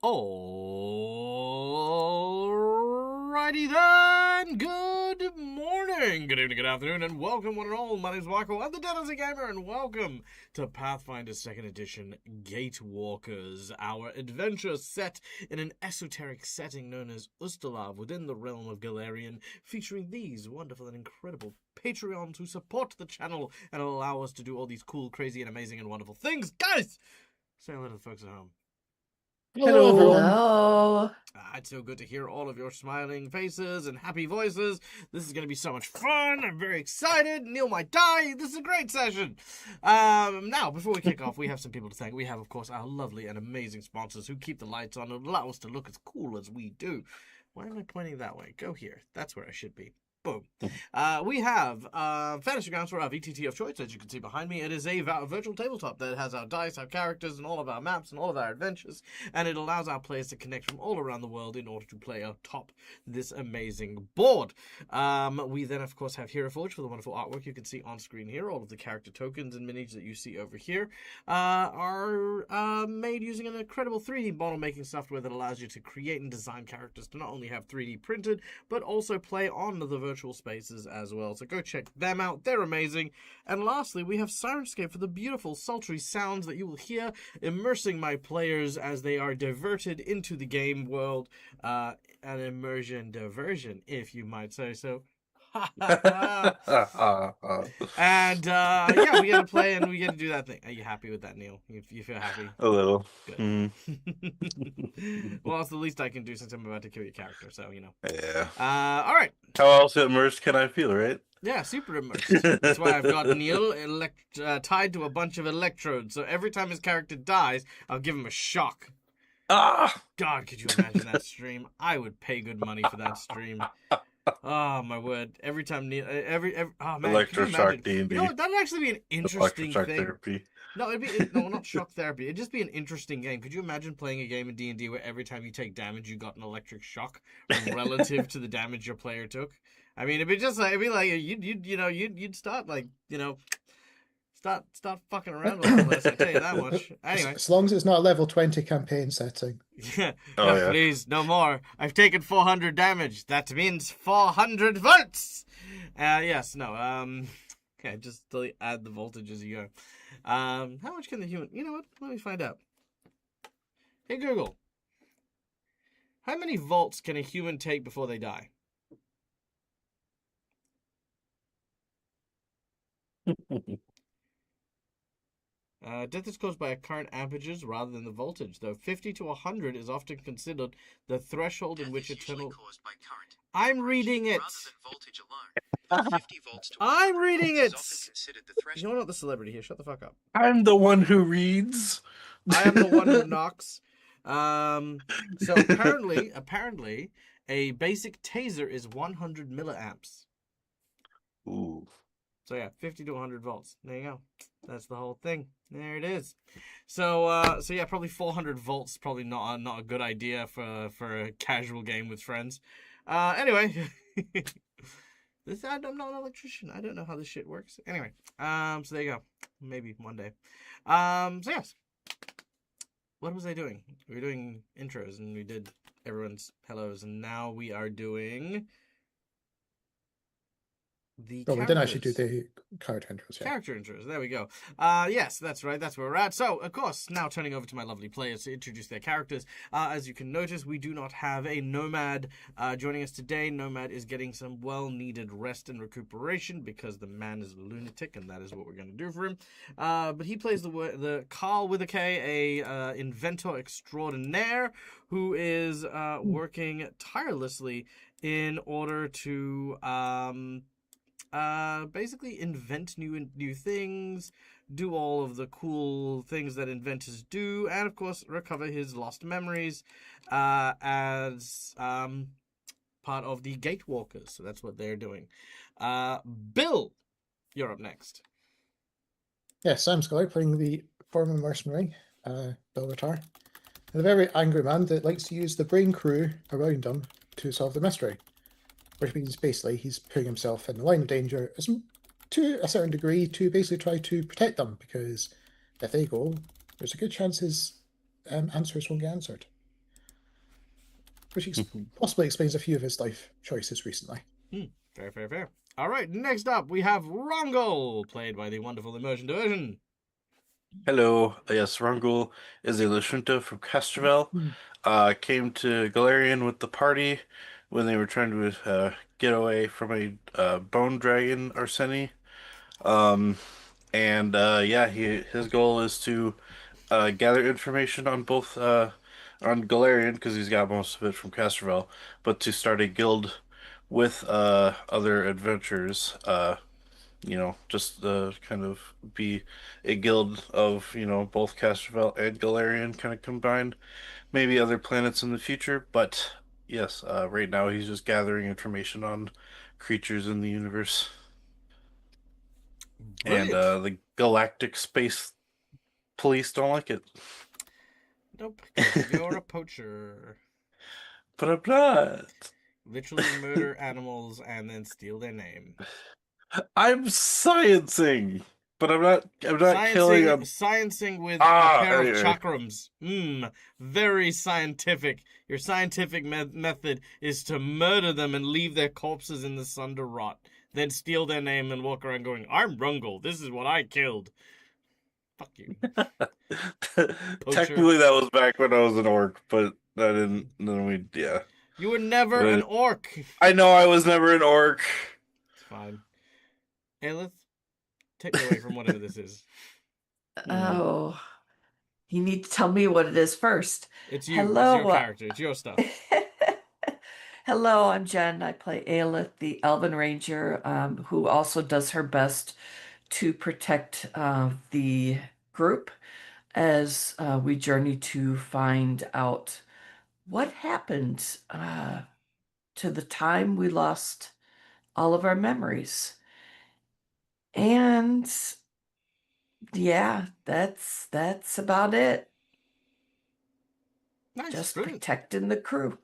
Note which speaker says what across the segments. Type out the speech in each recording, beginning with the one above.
Speaker 1: Alrighty then, good morning, good evening, good afternoon, and welcome one and all. My name is Michael, I'm the Dennis Gamer, and welcome to Pathfinder 2nd Edition Gatewalkers, our adventure set in an esoteric setting known as Ustalav within the realm of Galarian, featuring these wonderful and incredible Patreons who support the channel and allow us to do all these cool, crazy, and amazing and wonderful things. Guys, say hello to the folks at home.
Speaker 2: Hello, everyone.
Speaker 3: Hello.
Speaker 1: It's so good to hear all of your smiling faces and happy voices. This is going to be so much fun. I'm very excited. Neil might die. This is a great session. Now, before we kick off, we have some people to thank. We have, of course, our lovely and amazing sponsors who keep the lights on and allow us to look as cool as we do. Why am I pointing that way? Go here. That's where I should be. Boom. We have Fantasy Grounds for our VTT of choice. As you can see behind me, it is a virtual tabletop that has our dice, our characters, and all of our maps and all of our adventures. And it allows our players to connect from all around the world in order to play atop this amazing board. We then, of course, have Hero Forge for the wonderful artwork you can see on screen here. All of the character tokens and minis that you see over here are made using an incredible 3D model making software that allows you to create and design characters to not only have 3D printed, but also play on the virtual spaces as well. So go check them out. They're amazing. And lastly, we have Sirenscape for the beautiful, sultry sounds that you will hear immersing my players as they are diverted into the game world. An immersion diversion, if you might say so. And yeah, we get to play and we get to do that thing. Are you happy with that, Neil? You feel happy?
Speaker 2: A little.
Speaker 1: Good. Well, it's the least I can do since I'm about to kill your character, so you know.
Speaker 2: Yeah.
Speaker 1: All right.
Speaker 2: How else immersed can I feel, right?
Speaker 1: Yeah, super immersed. That's why I've got Neil tied to a bunch of electrodes. So every time his character dies, I'll give him a shock.
Speaker 2: Ah!
Speaker 1: God, could you imagine that stream? I would pay good money for that stream. Oh my word! Every time Neil, every oh man,
Speaker 2: Electroshock D&D.
Speaker 1: You know what? That'd actually be an interesting
Speaker 2: Electroshock
Speaker 1: thing.
Speaker 2: therapy.
Speaker 1: No, no, not shock therapy. It'd just be an interesting game. Could you imagine playing a game in D&D where every time you take damage, you got an electric shock relative to the damage your player took? I mean, it'd be like you'd start like start fucking around with all this. I tell you that much. Anyway,
Speaker 3: As long as it's not a level 20 campaign setting.
Speaker 1: yeah,
Speaker 2: Oh,
Speaker 1: no,
Speaker 2: yeah.
Speaker 1: please, no more. I've taken 400 damage. That means 400 volts. Yes, no. Okay, just add the voltage as you go. How much can the human? You know what? Let me find out. Hey Google, how many volts can a human take before they die? Death is caused by current amperages rather than the voltage, though 50 to 100 is often considered the threshold in which eternal... I'm reading it! I'm reading it! You're not the celebrity here, shut the fuck up.
Speaker 2: I'm the one who reads.
Speaker 1: I am the one who knocks. So apparently, a basic taser is 100 milliamps.
Speaker 2: Ooh.
Speaker 1: So yeah, 50 to 100 volts. There you go. That's the whole thing. There it is. So yeah, probably 400 volts. Probably not a good idea for a casual game with friends. Anyway, I'm not an electrician. I don't know how this shit works. Anyway, so there you go. Maybe one day. So yes. What was I doing? We were doing intros and we did everyone's hellos, and now we are doing the
Speaker 3: Oh, we didn't actually do the character intros yet.
Speaker 1: character intros. There we go. Yes, that's right. That's where we're at. So, of course, now turning over to my lovely players to introduce their characters. As you can notice, we do not have a Nomad joining us today. Nomad is getting some well-needed rest and recuperation because the man is a lunatic, and that is what we're going to do for him. But he plays the Carl with a K, a inventor extraordinaire who is working tirelessly in order to basically invent new things, do all of the cool things that inventors do, and of course recover his lost memories as part of the Gatewalkers. So that's what they're doing. Bill, you're up next.
Speaker 3: Yes, Sam Scully playing the former mercenary, Bill Ratar. A very angry man that likes to use the brain crew around him to solve the mystery. Which means basically he's putting himself in the line of danger to a certain degree to basically try to protect them, because if they go, there's a good chance his answers won't get answered. which possibly explains a few of his life choices recently.
Speaker 1: Fair, fair, fair. All right, next up we have Rongol, played by the wonderful Immersion Division.
Speaker 2: Hello. Yes, Rungul is a Lashunta from Castrovel. Came to Galarian with the party when they were trying to get away from a bone dragon Arseni. Um, and yeah, his goal is to gather information on both on Galarian because he's got most of it from Castrovel, but to start a guild with other adventurers. Just kind of be a guild of, both Castrovel and Galarian kind of combined. Maybe other planets in the future, but yes, right now he's just gathering information on creatures in the universe. And
Speaker 1: Brilliant.
Speaker 2: the Galactic Space Police don't like it.
Speaker 1: Nope, because you're a poacher.
Speaker 2: But I'm not.
Speaker 1: Literally murder animals and then steal their name.
Speaker 2: I'm sciencing, but I'm not killing them.
Speaker 1: Sciencing with a pair of
Speaker 2: Anyway.
Speaker 1: chakrams. Very scientific. Your scientific method is to murder them and leave their corpses in the sun to rot. Then steal their name and walk around going, I'm Rungel, this is what I killed. Fuck you.
Speaker 2: Technically, that was back when I was an orc, but I didn't. Then yeah.
Speaker 1: You were never an orc.
Speaker 2: I know I was never an orc.
Speaker 1: It's fine. Aelith, take me away from whatever this is.
Speaker 4: Oh, you need to tell me what it is first.
Speaker 1: It's you.
Speaker 4: Hello.
Speaker 1: It's your character. It's your stuff.
Speaker 4: Hello, I'm Jen. I play Aelith, the Elven Ranger, who also does her best to protect the group as we journey to find out what happened to the time we lost all of our memories. And yeah, that's about it.
Speaker 1: Nice.
Speaker 4: Just
Speaker 1: Brilliant.
Speaker 4: protecting the crew.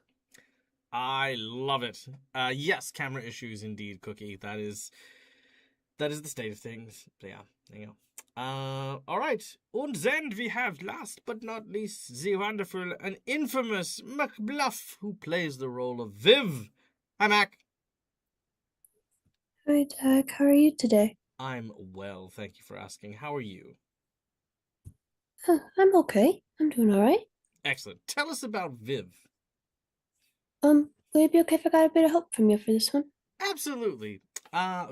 Speaker 1: I love it. Yes, camera issues indeed, Cookie. That is the state of things. So yeah, there you go. All right. Und then we have, last but not least, the wonderful and infamous MacBluff, who plays the role of Viv. Hi, Mac.
Speaker 5: Hi, Doug. How are you today?
Speaker 1: I'm well, thank you for asking. How are you?
Speaker 5: I'm okay. I'm doing all right.
Speaker 1: Excellent. Tell us about Viv.
Speaker 5: Would it be okay if I got a bit of help from you for this one?
Speaker 1: Absolutely.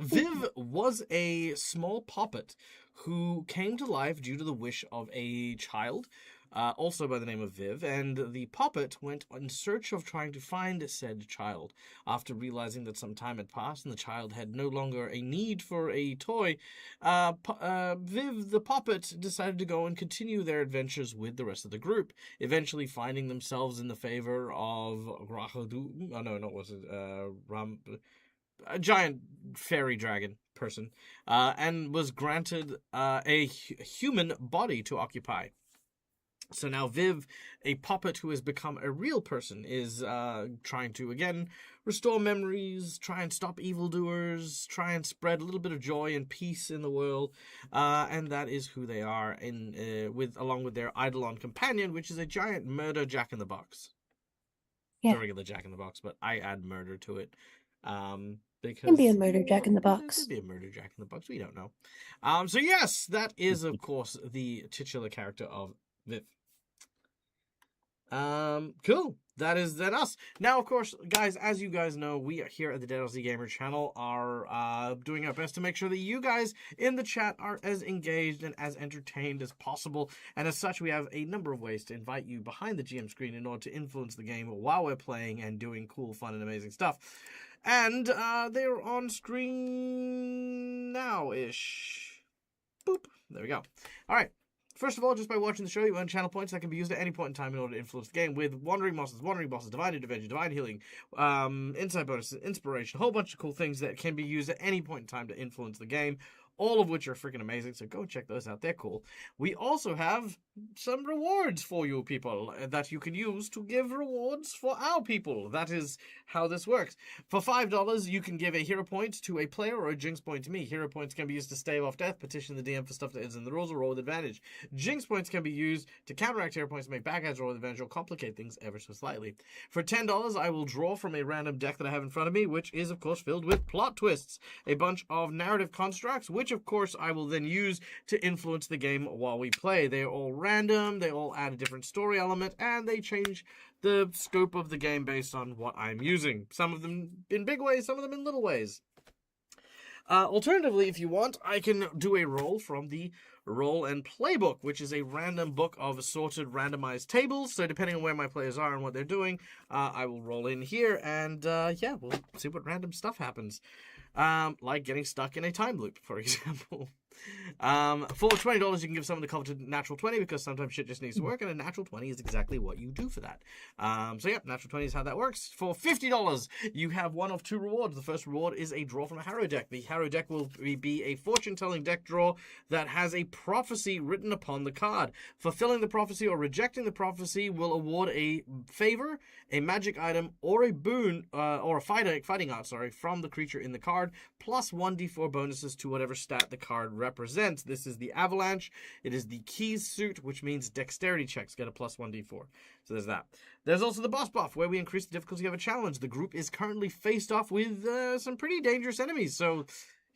Speaker 1: Viv was a small puppet who came to life due to the wish of a child, also by the name of Viv, and the puppet went in search of trying to find said child. After realizing that some time had passed and the child had no longer a need for a toy, Viv, the puppet, decided to go and continue their adventures with the rest of the group, eventually finding themselves in the favor of a giant fairy dragon person, and was granted a human body to occupy. So now Viv, a puppet who has become a real person, is trying to, again, restore memories, try and stop evildoers, try and spread a little bit of joy and peace in the world, and that is who they are, along with their Eidolon companion, which is a giant murder jack-in-the-box.
Speaker 5: Yeah.
Speaker 1: It's a regular jack-in-the-box, but I add murder to it. Because
Speaker 5: Can be a murder jack-in-the-box.
Speaker 1: Could be a murder jack-in-the-box. We don't know. So yes, that is of course the titular character of Viv. Cool. That is us. Now, of course, guys, as you guys know, we here at the DLC Gamer channel are doing our best to make sure that you guys in the chat are as engaged and as entertained as possible. And as such, we have a number of ways to invite you behind the GM screen in order to influence the game while we're playing and doing cool, fun, and amazing stuff. And they're on screen now-ish. Boop. There we go. All right. First of all, just by watching the show, you earn channel points that can be used at any point in time in order to influence the game with Wandering Bosses, Divine Intervention, Divine Healing, Insight Bonuses, Inspiration, a whole bunch of cool things that can be used at any point in time to influence the game. all of which are freaking amazing. So go check those out. They're cool. We also have some rewards for you people that you can use to give rewards for our people. That is how this works. For $5, you can give a hero point to a player or a jinx point to me. Hero points can be used to stave off death, petition the DM for stuff that is in the rules, or roll with advantage. Jinx points can be used to counteract hero points, make bad guys roll with advantage, or complicate things ever so slightly. For $10, I will draw from a random deck that I have in front of me, which is, of course, filled with plot twists. A bunch of narrative constructs, which, of course, I will then use to influence the game while we play. They are all random, they all add a different story element, and they change the scope of the game based on what I'm using. Some of them in big ways, some of them in little ways. Alternatively, if you want, I can do a roll from the Roll and Playbook, which is a random book of assorted randomized tables. So depending on where my players are and what they're doing, I will roll in here, and yeah, we'll see what random stuff happens. Like getting stuck in a time loop, for example. For $20, you can give someone the coveted natural 20 because sometimes shit just needs to work, and a natural 20 is exactly what you do for that. So yeah, natural 20 is how that works. For $50, you have one of two rewards. The first reward is a draw from a Harrow deck. The Harrow deck will be a fortune-telling deck draw that has a prophecy written upon the card. Fulfilling the prophecy or rejecting the prophecy will award a favor, a magic item, or a boon, or a fighting art, from the creature in the card, plus 1d4 bonuses to whatever stat the card represents. This is the Avalanche. It is the Keys suit, which means dexterity checks get a plus 1d4. So there's that. There's also the boss buff, where we increase the difficulty of a challenge. The group is currently faced off with some pretty dangerous enemies, so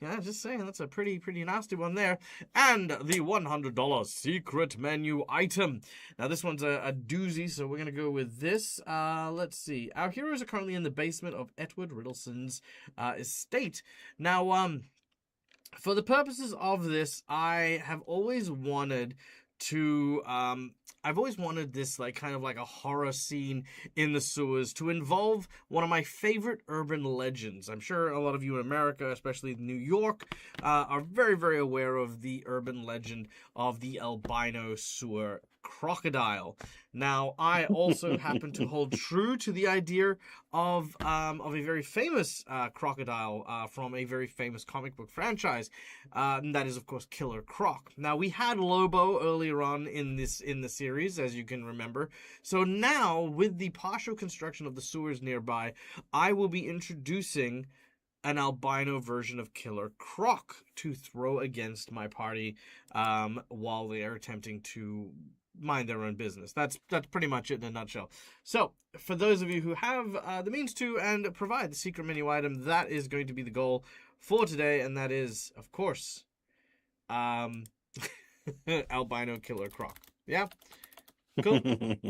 Speaker 1: yeah, just saying, that's a pretty nasty one there. And the $100 secret menu item. Now, this one's a doozy, so we're going to go with this. Let's see. Our heroes are currently in the basement of Edward Riddleson's estate. Now, for the purposes of this, I have always wanted to I've always wanted this kind of like a horror scene in the sewers to involve one of my favorite urban legends. I'm sure a lot of you in America, especially New York, are very, very aware of the urban legend of the albino sewer crocodile. Now, I also happen to hold true to the idea of a very famous crocodile from a very famous comic book franchise. And that is, of course, Killer Croc. Now, we had Lobo earlier on in the series, as you can remember. So now, with the partial construction of the sewers nearby, I will be introducing an albino version of Killer Croc to throw against my party while they are attempting to mind their own business. That's pretty much it in a nutshell. So, for those of you who have the means to and provide the secret menu item, that is going to be the goal for today, and that is, of course, albino Killer Croc. Yeah? Cool?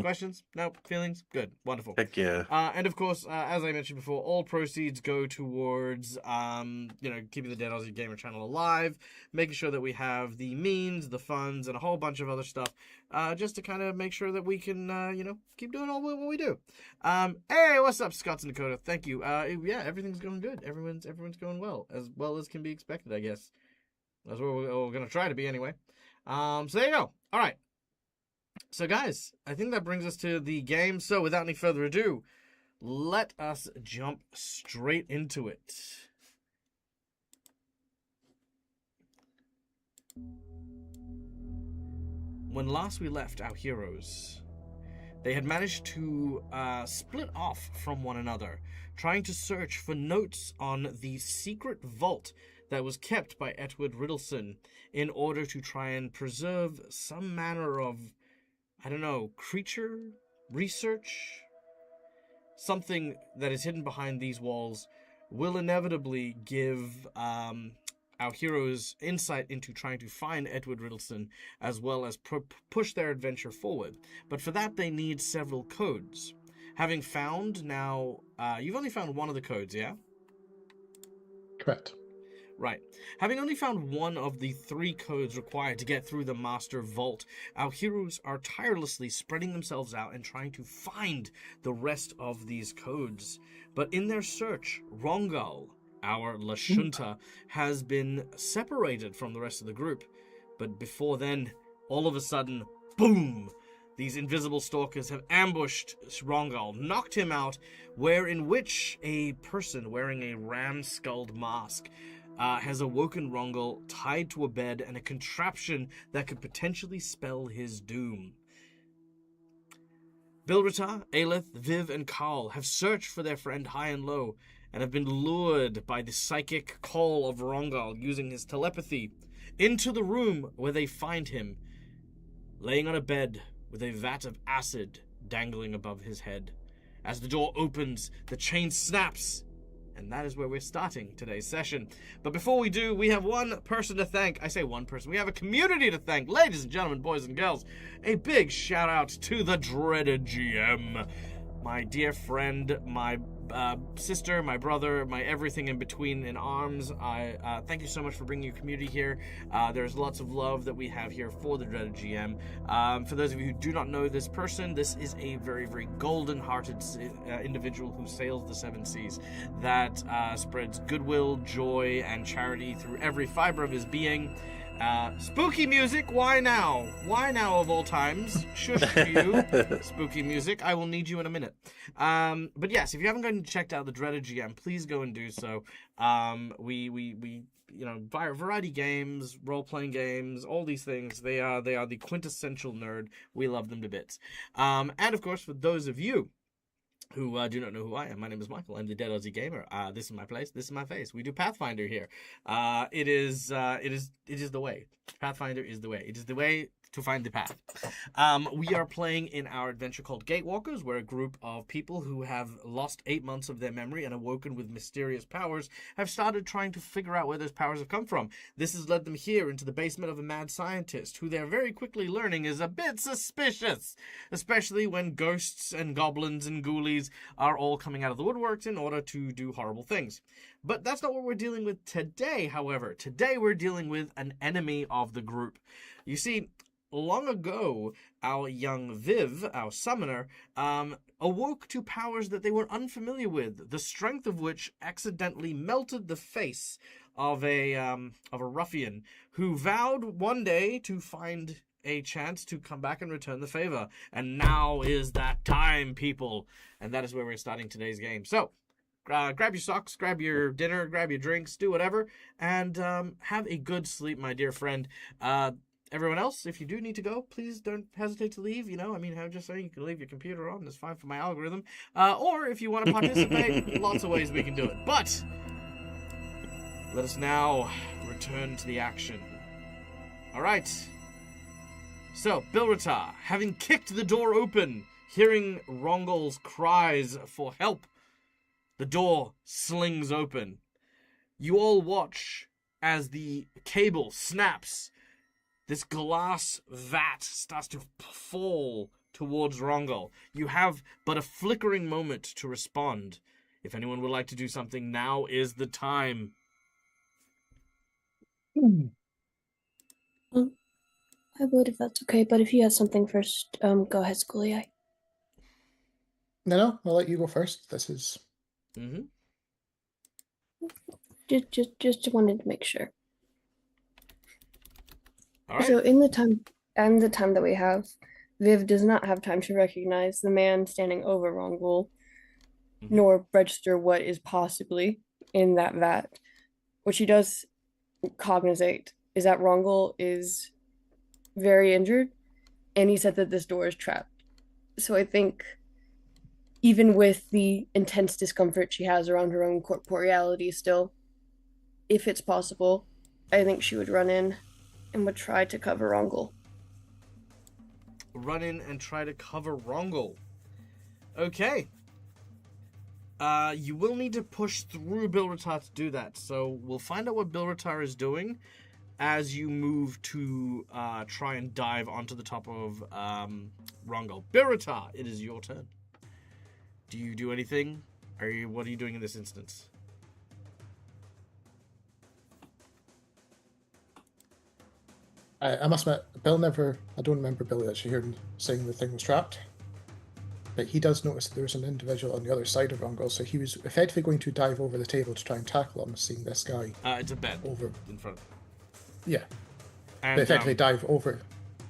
Speaker 1: Questions? No? Feelings? Good. Wonderful.
Speaker 2: Heck yeah.
Speaker 1: And of course, as I mentioned before, all proceeds go towards, keeping the Dead Aussie Gamer channel alive, making sure that we have the means, the funds, and a whole bunch of other stuff, just to kind of make sure that we can, keep doing all what we do. Hey, what's up, Scots and Dakota? Thank you. Yeah, everything's going good. Everyone's going well as can be expected, I guess. That's what we're going to try to be anyway. So there you go. All right. So guys, I think that brings us to the game. So without any further ado, let us jump straight into it. When last we left our heroes, they had managed to split off from one another, trying to search for notes on the secret vault that was kept by Edward Riddleson in order to try and preserve some manner of, creature research. Something that is hidden behind these walls will inevitably give our heroes insight into trying to find Edward Riddleson, as well as push their adventure forward. But for that, they need several codes. Having found now, you've only found one of the codes, yeah?
Speaker 3: Correct.
Speaker 1: Right. Having only found one of the 3 codes required to get through the Master Vault, our heroes are tirelessly spreading themselves out and trying to find the rest of these codes. But in their search, Rongal, our Lashunta, has been separated from the rest of the group. But before then, all of a sudden, boom! These invisible stalkers have ambushed Rongal, knocked him out, in which a person wearing a ram-skulled mask has awoken Rongol tied to a bed and a contraption that could potentially spell his doom. Bilrita, Aelith, Viv, and Carl have searched for their friend high and low and have been lured by the psychic call of Rongol using his telepathy into the room where they find him, laying on a bed with a vat of acid dangling above his head. As the door opens, the chain snaps, and that is where we're starting today's session. But before we do, we have one person to thank. I say one person. We have a community to thank. Ladies and gentlemen, boys and girls, a big shout out to the dreaded GM. My dear friend, my sister, my brother, my everything in between in arms. I thank you so much for bringing your community here. There's lots of love that we have here for the dreaded GM. For those of you who do not know this person, this is a very, very golden-hearted individual who sails the seven seas, that spreads goodwill, joy, and charity through every fiber of his being. Spooky music, why now? Why now of all times? Shush you. Spooky music, I will need you in a minute. But yes, if you haven't gone and checked out the dreaded GM, please go and do so. We you know, variety games, role-playing games, all these things, they are the quintessential nerd. We love them to bits. And of course, for those of you who do not know who I am, my name is Michael. I'm the Dead Aussie Gamer. This is my place. This is my face. We do Pathfinder here. It is the way. Pathfinder is the way. It is the way to find the path. We are playing in our adventure called Gatewalkers. We're a group of people who have lost 8 months of their memory and awoken with mysterious powers, have started trying to figure out where those powers have come from. This has led them here into the basement of a mad scientist, who they're very quickly learning is a bit suspicious, especially when ghosts and goblins and ghoulies are all coming out of the woodworks in order to do horrible things. But that's not what we're dealing with today, however. Today we're dealing with an enemy of the group. You see, long ago, our young Viv, our summoner, awoke to powers that they were unfamiliar with, the strength of which accidentally melted the face of a ruffian who vowed one day to find a chance to come back and return the favor. And now is that time, people. And that is where we're starting today's game. So, grab your socks, grab your dinner, grab your drinks, do whatever, and have a good sleep, my dear friend. Everyone else, if you do need to go, please don't hesitate to leave. You know, I mean, I'm just saying you can leave your computer on. That's fine for my algorithm. Or if you want to participate, lots of ways we can do it. But let us now return to the action. All right. So, Bilrita, having kicked the door open, hearing Rongol's cries for help, the door slings open. You all watch as the cable snaps. This glass vat starts to fall towards Rongol. You have but a flickering moment to respond. If anyone would like to do something, now is the time.
Speaker 5: I would if that's okay, but if you had something first, go ahead, Schoolie.
Speaker 3: No, I'll let you go first. This is...
Speaker 1: Mm-hmm.
Speaker 5: Just wanted to make sure.
Speaker 1: All right.
Speaker 5: So in the time that we have, Viv does not have time to recognize the man standing over Rongol, nor register what is possibly in that vat. What she does cognizate is that Rongol is very injured, and he said that this door is trapped. So I think even with the intense discomfort she has around her own corporeality still, if it's possible, I think she would run in and would try to cover Rongol.
Speaker 1: Run in and try to cover Rongol. Okay. You will need to push through Bilrita to do that. So we'll find out what Bilrita is doing as you move to try and dive onto the top of Rongol. Bilrita, it is your turn. Do you do anything? What are you doing in this instance?
Speaker 3: I must admit, Bill never... I don't remember Billy actually hearing saying the thing was trapped. But he does notice that there's an individual on the other side of Rongol, so he was effectively going to dive over the table to try and tackle him, seeing this guy...
Speaker 1: It's a bed
Speaker 3: over
Speaker 1: in front of him.
Speaker 3: Yeah.
Speaker 1: And,
Speaker 3: But effectively dive over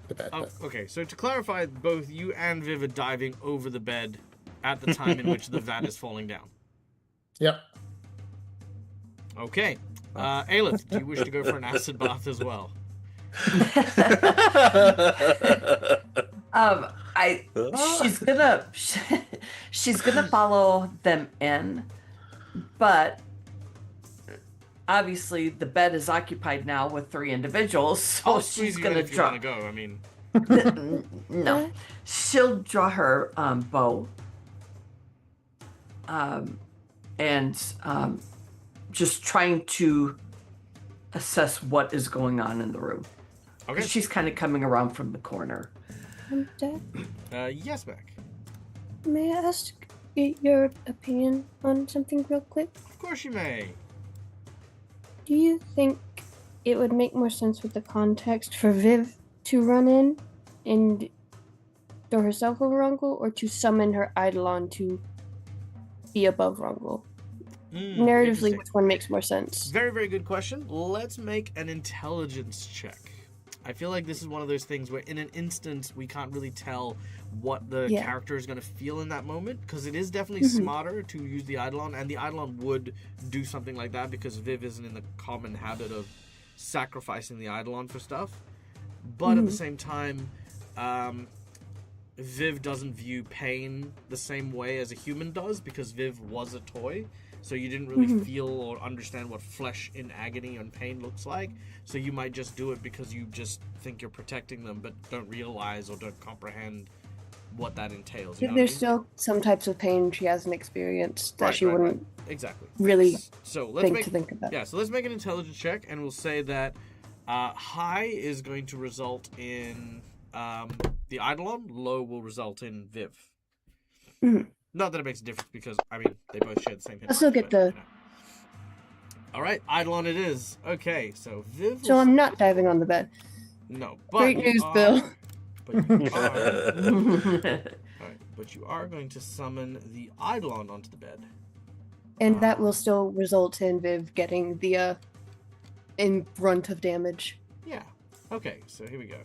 Speaker 3: the bed.
Speaker 1: Okay, so to clarify, both you and Viv are diving over the bed at the time in which the vat is falling down.
Speaker 3: Yep.
Speaker 1: Okay. Aelith, do you wish to go for an acid bath as well?
Speaker 4: I she's gonna follow them in, but obviously the bed is occupied now with 3 individuals, so
Speaker 1: I'll squeeze
Speaker 4: she's
Speaker 1: you in
Speaker 4: gonna
Speaker 1: if you
Speaker 4: draw.
Speaker 1: want to go. I mean,
Speaker 4: No, she'll draw her bow, and just trying to assess what is going on in the room.
Speaker 1: okay.
Speaker 4: She's kind of coming around from the corner.
Speaker 5: Dad,
Speaker 1: Yes, Beck.
Speaker 5: may I ask your opinion on something real quick?
Speaker 1: Of course you may.
Speaker 5: Do you think it would make more sense with the context for Viv to run in and throw herself over Rungul, or to summon her Eidolon to be above Rungul? Narratively,
Speaker 1: Interesting.
Speaker 5: which one makes more sense?
Speaker 1: Very, very good question. Let's make an intelligence check. I feel like this is one of those things where in an instant we can't really tell what the
Speaker 5: Yeah.
Speaker 1: character is going to feel in that moment, because it is definitely smarter to use the Eidolon, and the Eidolon would do something like that because Viv isn't in the common habit of sacrificing the Eidolon for stuff. But at the same time, Viv doesn't view pain the same way as a human does, because Viv was a toy. So you didn't really feel or understand what flesh in agony and pain looks like. So you might just do it because you just think you're protecting them, but don't realize or don't comprehend what that entails. You know
Speaker 5: There's
Speaker 1: what
Speaker 5: still some types of pain she hasn't experienced that
Speaker 1: Right,
Speaker 5: she
Speaker 1: right,
Speaker 5: wouldn't
Speaker 1: right. Exactly.
Speaker 5: really
Speaker 1: So let's
Speaker 5: think about.
Speaker 1: Yeah, so let's make an intelligence check, and we'll say that high is going to result in the Eidolon, low will result in Viv.
Speaker 5: Mhm.
Speaker 1: Not that it makes a difference, because, I mean, they both share the same hit
Speaker 5: I'll still
Speaker 1: points,
Speaker 5: get
Speaker 1: but,
Speaker 5: the-
Speaker 1: you know. Alright, Eidolon it is. Okay, so Viv
Speaker 5: So
Speaker 1: will...
Speaker 5: I'm not diving on the bed.
Speaker 1: No, but
Speaker 5: Great
Speaker 1: you
Speaker 5: news,
Speaker 1: are-
Speaker 5: Bill.
Speaker 1: But you are... Alright, but you are going to summon the Eidolon onto the bed.
Speaker 5: And that will still result in Viv getting the in brunt of damage.
Speaker 1: Yeah. Okay, so here we go.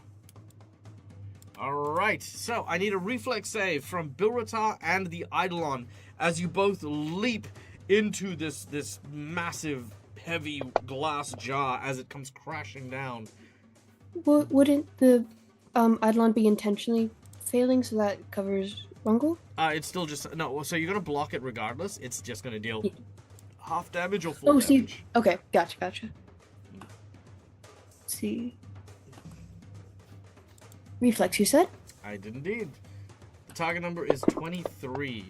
Speaker 1: Alright, so I need a reflex save from B03 and the Eidolon as you both leap into this massive, heavy glass jar as it comes crashing down.
Speaker 5: Wouldn't the Eidolon be intentionally failing so that covers Rungul?
Speaker 1: It's still just... No, so you're going to block it regardless. It's just going to deal
Speaker 5: Yeah.
Speaker 1: half damage or full
Speaker 5: Oh,
Speaker 1: damage.
Speaker 5: see. Okay, gotcha. Let's see. Reflex, you said?
Speaker 1: I did indeed. The target number is 23.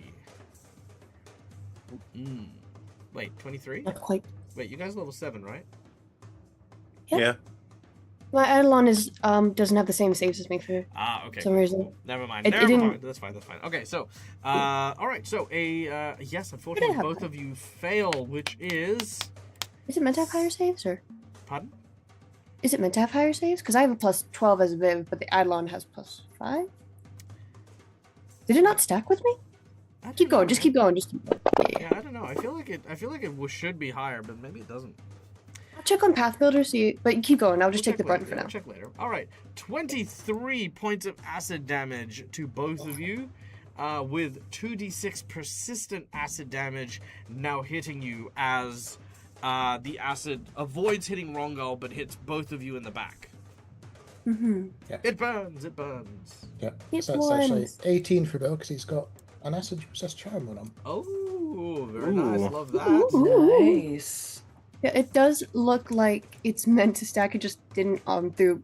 Speaker 1: Wait, 23?
Speaker 5: Not quite.
Speaker 1: Wait, you guys are level 7, right?
Speaker 2: Yeah.
Speaker 5: My Eidolon is doesn't have the same saves as me for
Speaker 1: Ah, okay.
Speaker 5: some reason.
Speaker 1: Never mind.
Speaker 5: It
Speaker 1: Never
Speaker 5: didn't-
Speaker 1: mind. That's fine. That's fine. Okay, so, all right. So yes, unfortunately,
Speaker 5: have
Speaker 1: both
Speaker 5: that?
Speaker 1: of you fail, which is,
Speaker 5: Is it meant to have higher saves, or
Speaker 1: pardon?
Speaker 5: is it meant to have higher saves? Because I have a plus 12 as Viv, but the Eidolon has plus 5. Did it not stack with me?
Speaker 1: I don't
Speaker 5: Keep going.
Speaker 1: know.
Speaker 5: Just keep going. Just keep going. Yeah.
Speaker 1: Yeah, I don't know. I feel like it should be higher, but maybe it doesn't.
Speaker 5: I'll check on Path Builder, see, but keep going. I'll just
Speaker 1: We'll
Speaker 5: take the
Speaker 1: check
Speaker 5: brunt
Speaker 1: later.
Speaker 5: for now.
Speaker 1: We'll check later. All right, 23 points of acid damage to both of you, with 2d6 persistent acid damage now hitting you as the acid avoids hitting Rongol but hits both of you in the back.
Speaker 5: Mm-hmm.
Speaker 1: It burns. It burns.
Speaker 3: Yeah.
Speaker 5: It
Speaker 3: So that's actually
Speaker 5: was.
Speaker 3: 18 for Bill because he's got an acid resist charm on him.
Speaker 1: Oh, very
Speaker 2: Ooh.
Speaker 1: nice. Love that.
Speaker 4: Nice.
Speaker 5: Yeah, it does look like it's meant to stack. It just didn't through.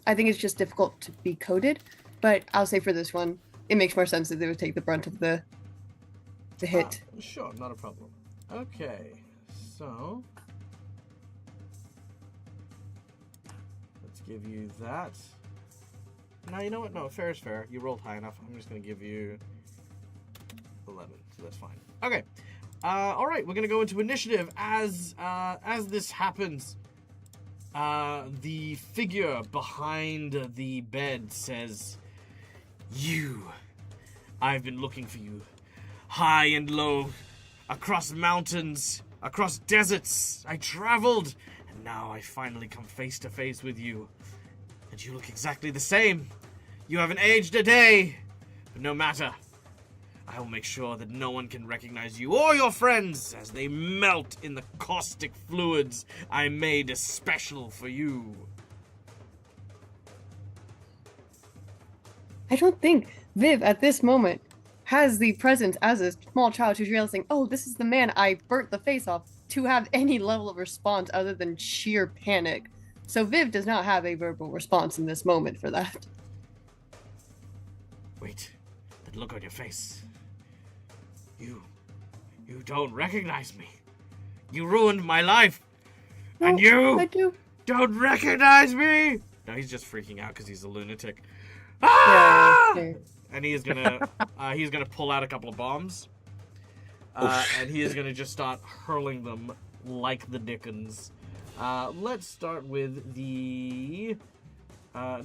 Speaker 5: I think it's just difficult to be coded, but I'll say for this one, it makes more sense that they would take the brunt of the hit.
Speaker 1: Sure, not a problem. Okay, so let's give you that. Now, you know what? No, fair is fair. You rolled high enough. I'm just going to give you 11, so that's fine. Okay. All right, we're going to go into initiative. As this happens, the figure behind the bed says, I've been looking for you. High and low, across mountains, across deserts, I traveled, and now I finally come face to face with you. And you look exactly the same. You haven't aged a day, but no matter. I will make sure that no one can recognize you or your friends as they melt in the caustic fluids I made especial for you.
Speaker 5: I don't think Viv at this moment has the presence as a small child who's realizing, oh, this is the man I burnt the face off, to have any level of response other than sheer panic. So Viv does not have a verbal response in this moment for that.
Speaker 1: Wait, that look on your face. You don't recognize me. You ruined my life.
Speaker 5: No,
Speaker 1: And you
Speaker 5: I do.
Speaker 1: don't recognize me. No, he's just freaking out because he's a lunatic. Ah!
Speaker 5: Yeah,
Speaker 1: And he's gonna pull out a couple of bombs. And he is gonna just start hurling them like the Dickens. Let's start with the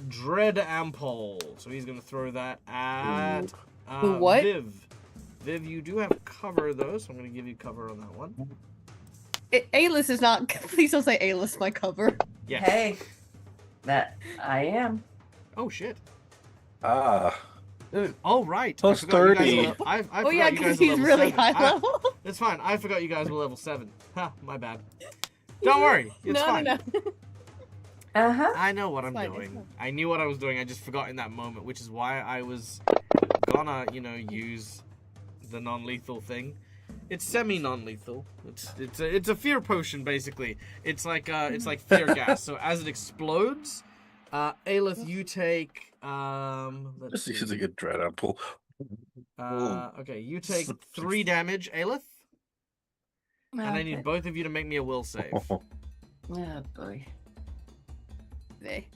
Speaker 1: Dread Ampole. So he's gonna throw that at
Speaker 5: what?
Speaker 1: Viv. Viv, you do have cover though, so I'm gonna give you cover on that one.
Speaker 5: A-list is not. Please don't say A-list my cover.
Speaker 1: Yeah.
Speaker 4: Hey, that I am.
Speaker 1: Oh shit.
Speaker 2: Ah.
Speaker 1: Oh right.
Speaker 2: Plus
Speaker 1: I forgot you guys
Speaker 2: 30.
Speaker 1: were- I
Speaker 5: Oh
Speaker 1: forgot
Speaker 5: yeah,
Speaker 1: you
Speaker 5: because
Speaker 1: guys were
Speaker 5: he's
Speaker 1: level
Speaker 5: really
Speaker 1: 7.
Speaker 5: high level.
Speaker 1: It's fine. I forgot you guys were level 7. Ha, my bad. Don't worry. It's
Speaker 5: no,
Speaker 1: fine.
Speaker 5: no.
Speaker 4: Uh-huh.
Speaker 1: I know what I'm
Speaker 5: It's fine, it's
Speaker 1: doing.
Speaker 5: fine.
Speaker 1: I knew what I was doing. I just forgot in that moment, which is why I was gonna, use the non-lethal thing. It's semi-non-lethal. It's a fear potion basically. It's like fear gas. So as it explodes, Aelith, you take let's
Speaker 2: Just
Speaker 1: see.
Speaker 2: using a dread apple.
Speaker 1: Okay, you take 3 damage, Aelith, and I need both of you to make me a will save.
Speaker 4: Oh boy.
Speaker 5: They.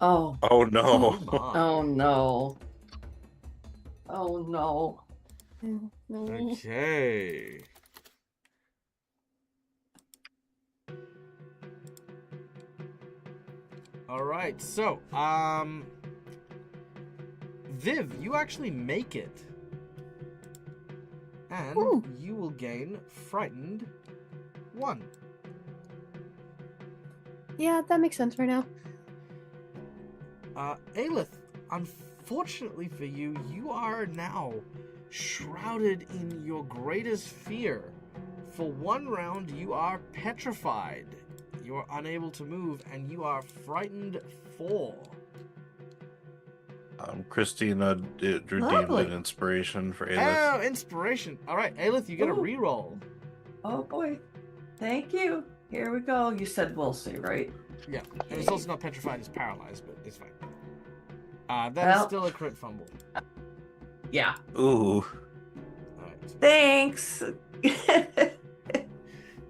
Speaker 4: Oh.
Speaker 2: Oh no.
Speaker 1: Come on.
Speaker 4: Oh no. Oh no.
Speaker 5: No.
Speaker 1: Okay. All right. So, Viv, you actually make it. And
Speaker 5: Ooh.
Speaker 1: you will gain frightened 1.
Speaker 5: Yeah, that makes sense right now.
Speaker 1: Aelith, unfortunately for you, you are now shrouded in your greatest fear. For 1 round, you are petrified. You are unable to move, and you are frightened 4.
Speaker 2: Christina redeemed
Speaker 4: Lovely.
Speaker 2: an inspiration for Aelith.
Speaker 1: Oh, inspiration. All right, Aelith, you get a
Speaker 4: Ooh.
Speaker 1: reroll.
Speaker 4: Oh boy. Thank you. Here we go. You said we'll see, right?
Speaker 1: Yeah, and it's also not petrified, it's paralyzed, but it's fine. That is
Speaker 4: Well.
Speaker 1: still a crit fumble.
Speaker 4: Yeah.
Speaker 2: Ooh.
Speaker 1: All right.
Speaker 4: Thanks.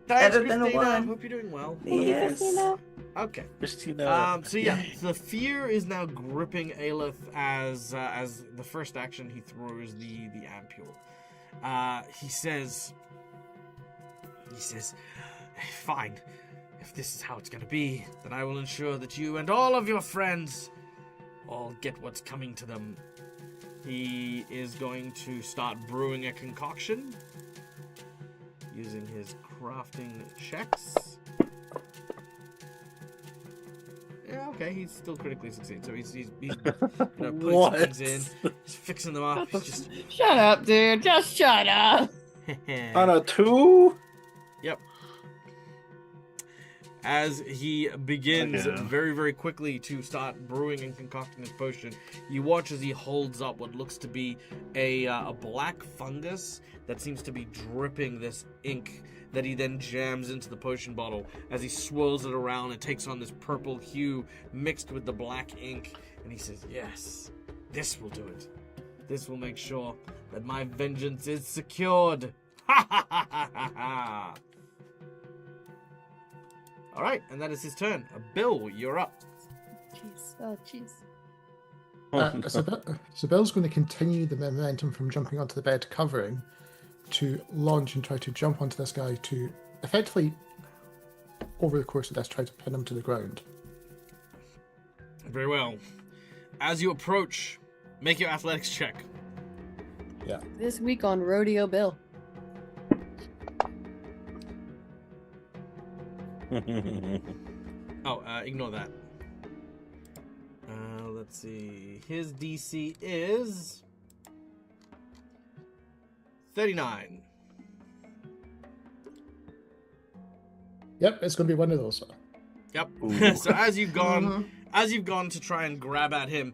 Speaker 1: Thanks,
Speaker 4: Better than a
Speaker 1: Christina.
Speaker 4: 1.
Speaker 1: Hope you're doing well.
Speaker 4: Yes.
Speaker 1: Okay.
Speaker 2: Christina.
Speaker 1: So yeah, the fear is now gripping Aelith as the first action he throws the ampule. He says, "Fine, if this is how it's gonna be, then I will ensure that you and all of your friends all get what's coming to them." He is going to start brewing a concoction using his crafting checks. Yeah, okay, he's still critically succeed. So he's putting some things in, he's fixing them up. He's just
Speaker 5: Shut up, dude. Just shut up.
Speaker 2: On a 2?
Speaker 1: Yep. As he begins
Speaker 2: Again.
Speaker 1: very, very quickly to start brewing and concocting his potion, you watch as he holds up what looks to be a black fungus that seems to be dripping this ink that he then jams into the potion bottle. As he swirls it around, it takes on this purple hue mixed with the black ink, and he says, "Yes, this will do it. This will make sure that my vengeance is secured." Ha ha ha ha ha ha! All right, and that is his turn. Bill, you're up.
Speaker 5: Jeez. Oh, jeez.
Speaker 3: So Bill's going to continue the momentum from jumping onto the bed covering to launch and try to jump onto this guy to effectively, over the course of this, try to pin him to the ground.
Speaker 1: Very well. As you approach, make your athletics check.
Speaker 3: Yeah.
Speaker 5: This week on Rodeo Bill.
Speaker 1: Oh, ignore that. Let's see. His DC is 39.
Speaker 3: Yep, it's going to be one of those.
Speaker 1: Yep.
Speaker 2: Ooh.
Speaker 1: So as you've
Speaker 4: Mhm.
Speaker 1: gone to try and grab at him,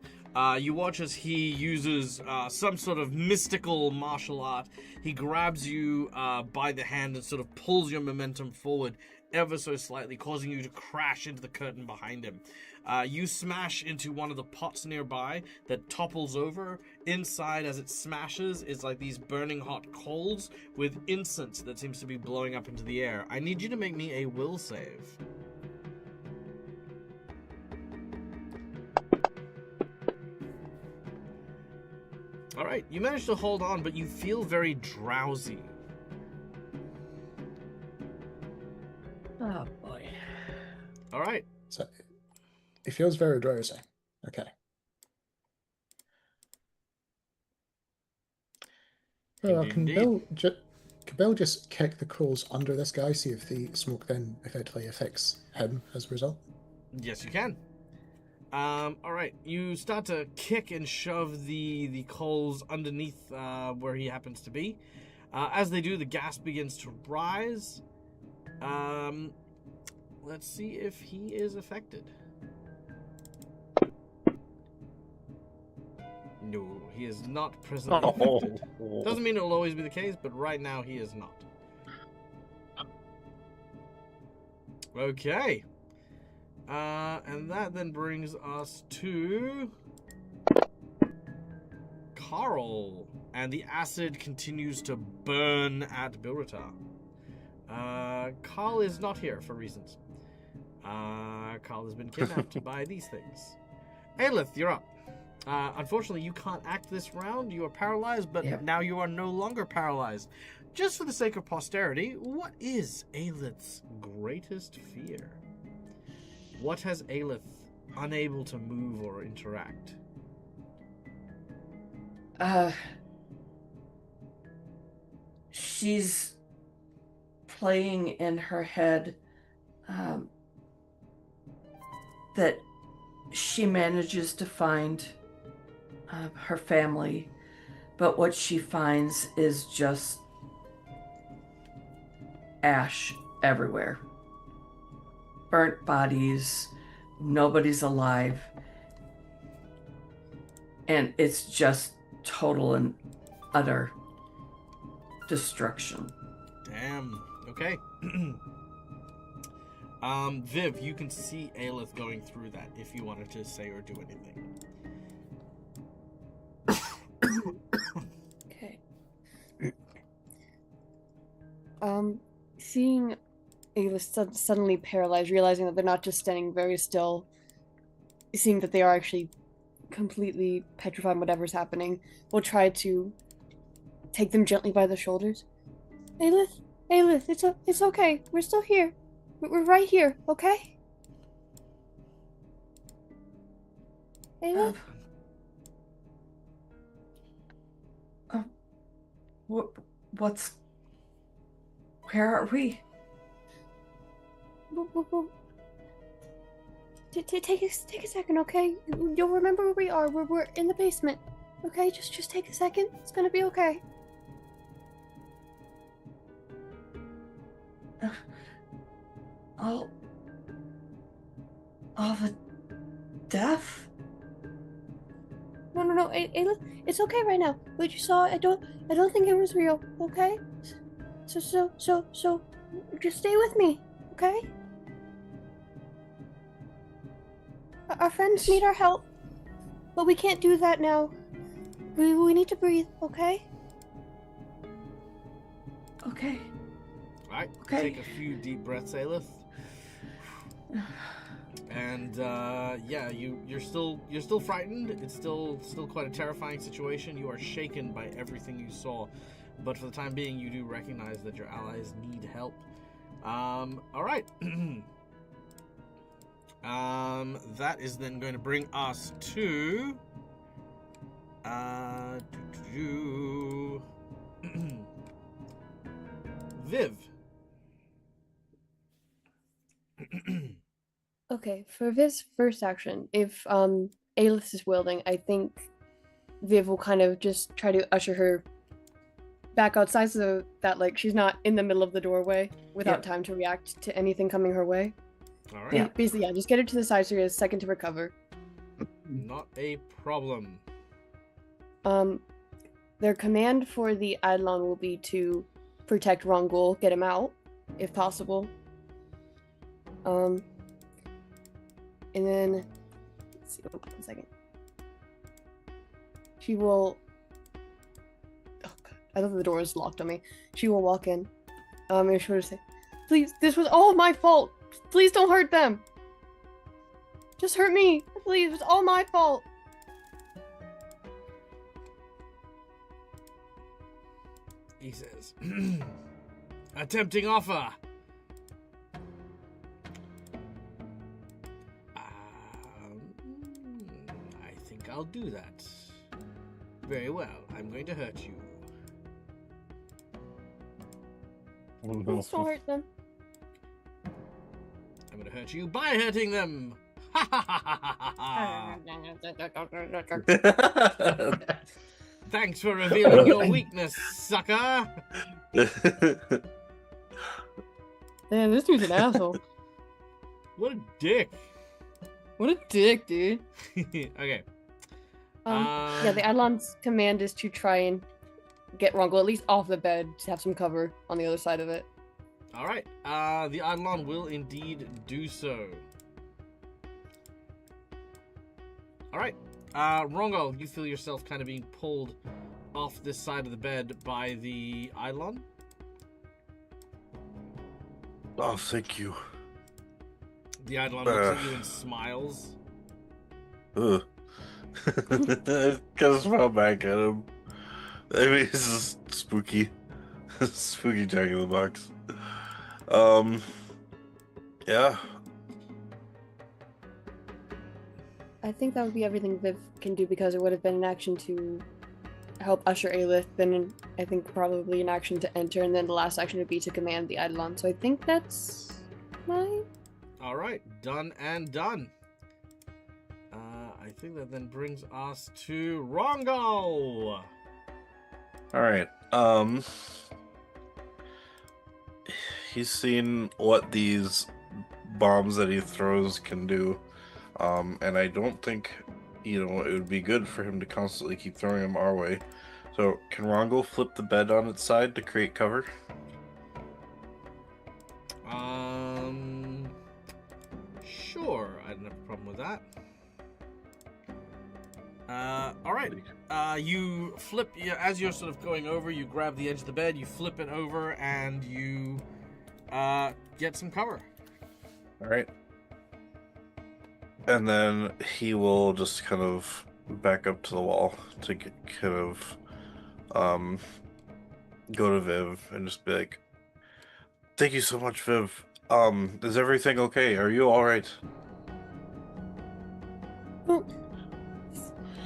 Speaker 1: you watch as he uses some sort of mystical martial art. He grabs you by the hand and sort of pulls your momentum forward ever so slightly, causing you to crash into the curtain behind him. You smash into one of the pots nearby that topples over. Inside, as it smashes, is like these burning hot coals with incense that seems to be blowing up into the air. I need you to make me a will save. All right, you managed to hold on, but you feel very drowsy.
Speaker 4: Oh boy.
Speaker 1: All right.
Speaker 3: So it feels very drowsy. Okay. Well,
Speaker 1: Indeed.
Speaker 3: can Bill just kick the coals under this guy, see if the smoke then effectively affects him as a result?
Speaker 1: Yes, you can. All right. You start to kick and shove the coals underneath where he happens to be. As they do, the gas begins to rise. Let's see if he is affected. No, he is not presently affected. Doesn't mean it will always be the case, but right now he is not. Okay. And that then brings us to Carl. And the acid continues to burn at B03. Carl is not here for reasons. Carl has been kidnapped by these things. Aelith, you're up. Unfortunately, you can't act this round. You are paralyzed, but
Speaker 4: Yep.
Speaker 1: now you are no longer paralyzed. Just for the sake of posterity, what is Aelith's greatest fear? What has Aelith unable to move or interact?
Speaker 4: She's playing in her head that she manages to find her family, but what she finds is just ash everywhere. Burnt bodies, nobody's alive, and it's just total and utter destruction.
Speaker 1: Damn. Okay. Viv, you can see Aelith going through that if you wanted to say or do anything.
Speaker 5: Okay. Seeing Aelith suddenly paralyzed, realizing that they're not just standing very still, seeing that they are actually completely petrified, whatever's happening, will try to take them gently by the shoulders. Aelith, it's okay. We're still here. We're right here, okay? Aelith?
Speaker 4: What's... Where are we?
Speaker 5: Take a second, okay? You'll remember where we are. We're in the basement, okay? Just take a second. It's gonna be okay.
Speaker 4: All the death?
Speaker 5: No, Aelith, it's okay right now. What you saw, I don't think it was real, okay? So, just stay with me, okay? Our friends need our help, but we can't do that now. We need to breathe, okay?
Speaker 4: Okay.
Speaker 1: Right.
Speaker 4: Okay.
Speaker 1: Take a few deep breaths, Aelith. And yeah, you're still frightened. It's still quite a terrifying situation. You are shaken by everything you saw, but for the time being, you do recognize that your allies need help. All right. That is then going to bring us to Viv.
Speaker 5: Okay, for Viv's first action, if Aelith is willing, I think Viv will kind of just try to usher her back outside so that like she's not in the middle of the doorway without
Speaker 4: Yep.
Speaker 5: time to react to anything coming her way.
Speaker 1: All right.
Speaker 4: Yeah.
Speaker 5: Basically, yeah, just get her to the side so she has a second to recover.
Speaker 1: Not a problem.
Speaker 5: Their command for the Eidolon will be to protect Rongul, get him out, if possible. And then, let's see, 1 second. She will. Oh god, I thought the door was locked on me. She will walk in. And she'll just say, "Please, this was all my fault. Please don't hurt them. Just hurt me, please. It was all my fault."
Speaker 1: He says, "A tempting offer. I think I'll do that. Very well. I'm going to hurt you."
Speaker 5: Please don't hurt them.
Speaker 1: I'm going to hurt you by hurting them. Ha ha ha ha ha ha. Thanks for revealing your weakness, sucker.
Speaker 5: Man, this dude's an asshole.
Speaker 1: What a dick.
Speaker 5: What a dick, dude.
Speaker 1: Okay.
Speaker 5: Yeah, the Eidolon's command is to try and get Rongul at least off the bed to have some cover on the other side of it.
Speaker 1: All right. The Eidolon will indeed do so. All right. Rongul, you feel yourself kind of being pulled off this side of the bed by the Eidolon.
Speaker 2: Oh, thank you.
Speaker 1: The Eidolon looks at you and smiles.
Speaker 2: Ugh. Kind of smile back at him. I mean, it's just spooky. Spooky Jack in the Box. Yeah.
Speaker 5: I think that would be everything Viv can do because it would have been an action to help usher Aelith, then I think probably an action to enter, and then the last action would be to command the Eidolon. So I think that's mine.
Speaker 1: All right, done and done. I think that then brings us to Rongul.
Speaker 2: All right. He's seen what these bombs that he throws can do. And I don't think, it would be good for him to constantly keep throwing them our way. So, can Rongul flip the bed on its side to create cover?
Speaker 1: Sure, I don't have a problem with that. All right. You flip, as you're sort of going over, you grab the edge of the bed, you flip it over, and you get some cover.
Speaker 2: All right. And then he will just kind of back up to the wall to kind of go to Viv and just be like, "Thank you so much, Viv. Is everything okay? Are you all right?"
Speaker 5: Well,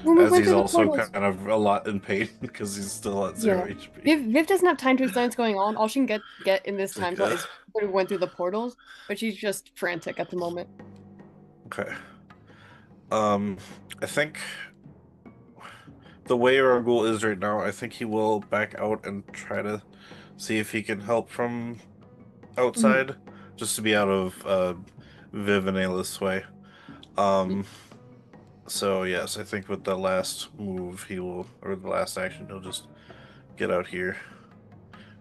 Speaker 5: when we
Speaker 2: As
Speaker 5: went
Speaker 2: he's
Speaker 5: through the
Speaker 2: also
Speaker 5: portals-
Speaker 2: kind of a lot in pain because he's still at 0
Speaker 5: Yeah.
Speaker 2: HP.
Speaker 5: Viv doesn't have time to explain what's going on. All she can get in this
Speaker 2: It's like,
Speaker 5: time slot is when we went through the portals, but she's just frantic at the moment.
Speaker 2: Okay. I think the way Rongul is right now, I think he will back out and try to see if he can help from outside, just to be out of Viv and Aelith's way. So yes, I think with the last move or the last action, he'll just get out here,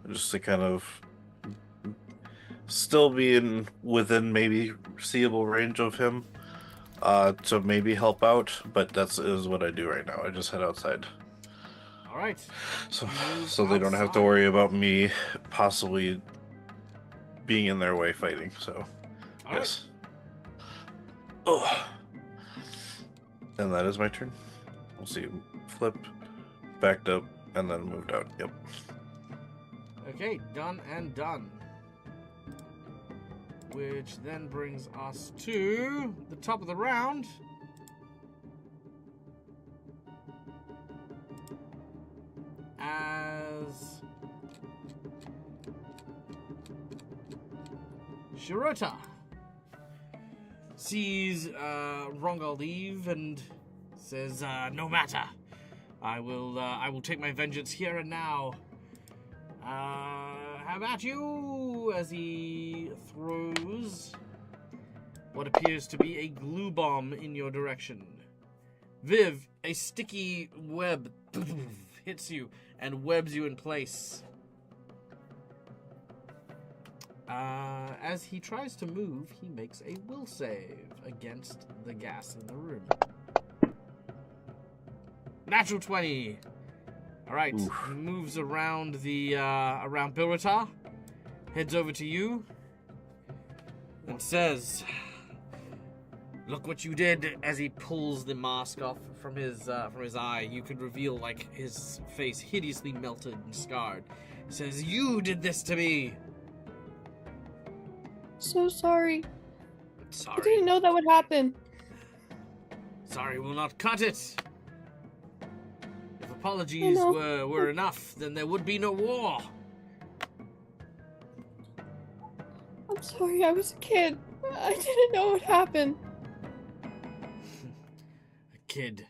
Speaker 2: just to kind of still be within maybe seeable range of him. To maybe help out, but is what I do right now. I just head outside.
Speaker 1: All right.
Speaker 2: So they don't have to worry about me possibly being in their way fighting. So,
Speaker 1: All
Speaker 2: yes. Oh. And that is my turn. We'll see. Flip, backed up, and then moved out. Yep.
Speaker 1: Okay, done and done. Which then brings us to the top of the round. As Shirota sees Rongul leave and Says, no matter. I will take my vengeance here and now. How about you? As he throws what appears to be a glue bomb in your direction. Viv, a sticky web hits you and webs you in place. As he tries to move, he makes a will save against the gas in the room. Natural 20. All right, moves around the around Bilratar, heads over to you, and says, "Look what you did!" As he pulls the mask off from his eye, you could reveal like his face hideously melted and scarred. Says, "You did this to me."
Speaker 5: So sorry.
Speaker 1: Sorry.
Speaker 5: I didn't know that would happen.
Speaker 1: Sorry, we'll not cut it. If apologies were enough, then there would be no war.
Speaker 5: I'm sorry, I was a kid. I didn't know it would happen.
Speaker 1: A kid.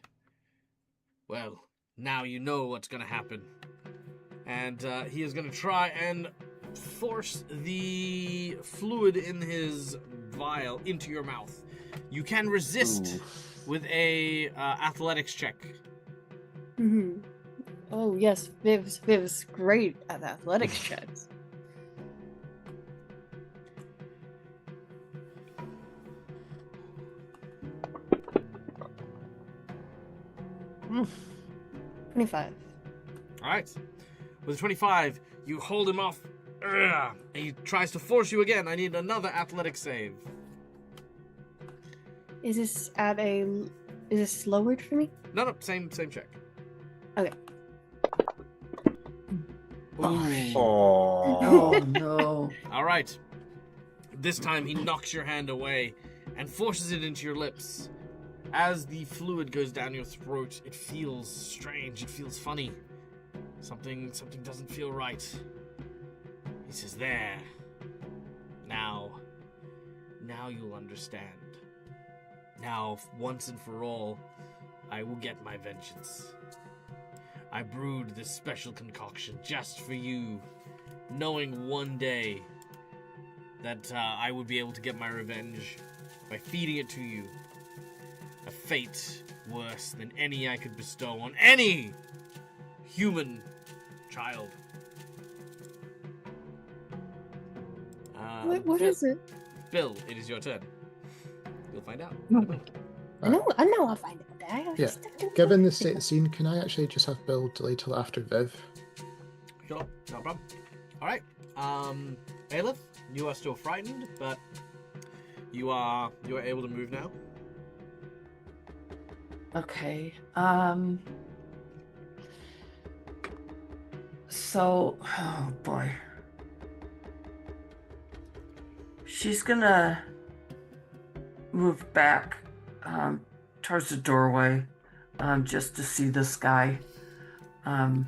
Speaker 1: Well, now you know what's gonna happen. And he is gonna try and force the fluid in his vial into your mouth. You can resist with a athletics check.
Speaker 5: Mm-hmm. Oh yes, Viv's great at athletics checks.
Speaker 1: Mm.
Speaker 5: 25.
Speaker 1: All right. With 25, you hold him off. And he tries to force you again. I need another athletic save.
Speaker 5: Is this slowered for me?
Speaker 1: No, same check.
Speaker 5: Okay.
Speaker 4: Oh no.
Speaker 1: All right. This time he knocks your hand away and forces it into your lips. As the fluid goes down your throat, it feels strange. It feels funny. Something doesn't feel right. He says, "There. Now you'll understand. Now, once and for all, I will get my vengeance. I brewed this special concoction just for you, knowing one day that I would be able to get my revenge by feeding it to you. A fate worse than any I could bestow on any human child."
Speaker 5: What is it?
Speaker 1: Bill, it is your turn. You'll find out.
Speaker 5: I know I'll find it.
Speaker 3: Yeah. Given the state of the scene, can I actually just have Bill delay till after Viv?
Speaker 1: Sure, no problem. All right. Aelith, you are still frightened, but you are able to move now.
Speaker 4: Okay. So, oh boy. She's gonna move back towards the doorway just to see this guy. And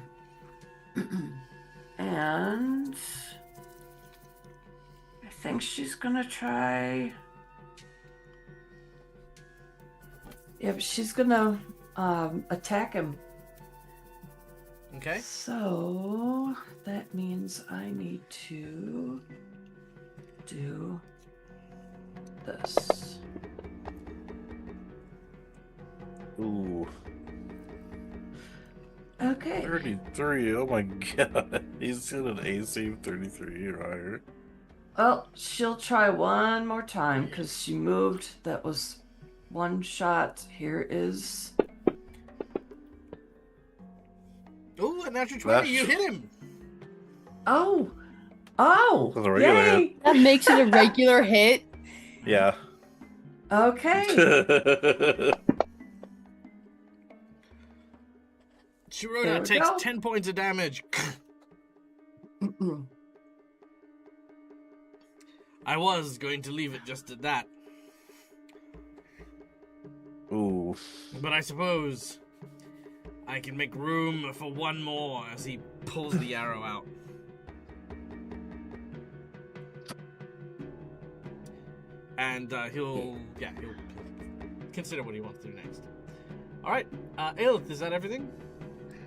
Speaker 4: I think she's gonna try. Yep, she's gonna attack him.
Speaker 1: Okay.
Speaker 4: So that means I need to do this.
Speaker 2: Ooh.
Speaker 4: Okay.
Speaker 2: 33. Oh my god. He's got an AC of 33 or higher.
Speaker 4: Well, she'll try one more time because she moved. That was one shot. Here is.
Speaker 1: Ooh, a natural 20. You hit him.
Speaker 4: Oh!
Speaker 2: That's a regular
Speaker 4: Yay!
Speaker 2: hit.
Speaker 5: That makes it a regular hit.
Speaker 2: Yeah.
Speaker 4: Okay.
Speaker 1: Shirota
Speaker 4: There we
Speaker 1: takes
Speaker 4: go.
Speaker 1: 10 points of damage. I was going to leave it just at that,
Speaker 2: Ooh.
Speaker 1: but I suppose I can make room for one more as he pulls the arrow out. And he'll consider what he wants to do next. All right, Aelith, is that everything?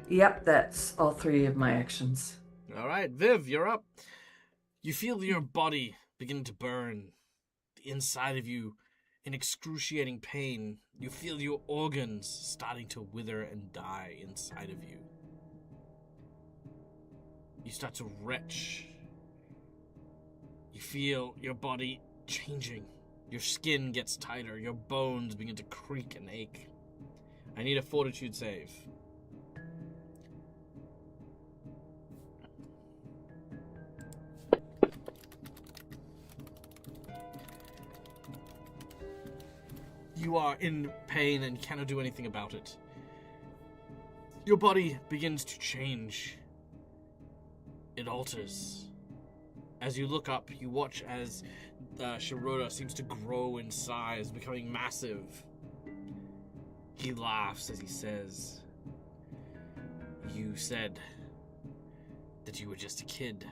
Speaker 4: Yep, that's all 3 of my actions.
Speaker 1: All right, Viv, you're up. You feel your body begin to burn. The inside of you in excruciating pain. You feel your organs starting to wither and die inside of you. You start to retch. You feel your body changing. Your skin gets tighter. Your bones begin to creak and ache. I need a fortitude save. You are in pain and cannot do anything about it. Your body begins to change. It alters. As you look up, you watch as Shiroda seems to grow in size, becoming massive. He laughs as he says, "You said that you were just a kid.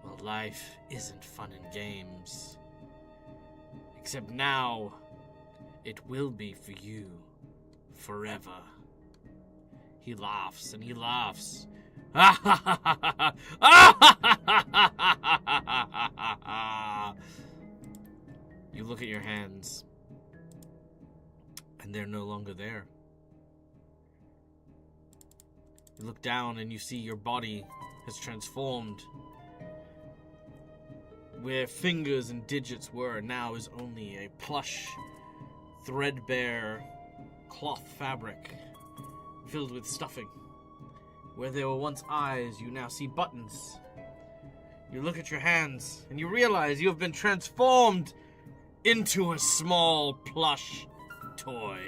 Speaker 1: Well, life isn't fun and games. Except now, it will be for you, forever." He laughs and he laughs. You look at your hands, and they're no longer there. You look down and you see your body has transformed. Where fingers and digits were, now is only a plush, threadbare cloth fabric filled with stuffing. Where there were once eyes, you now see buttons. You look at your hands, and you realize you have been transformed into a small plush toy.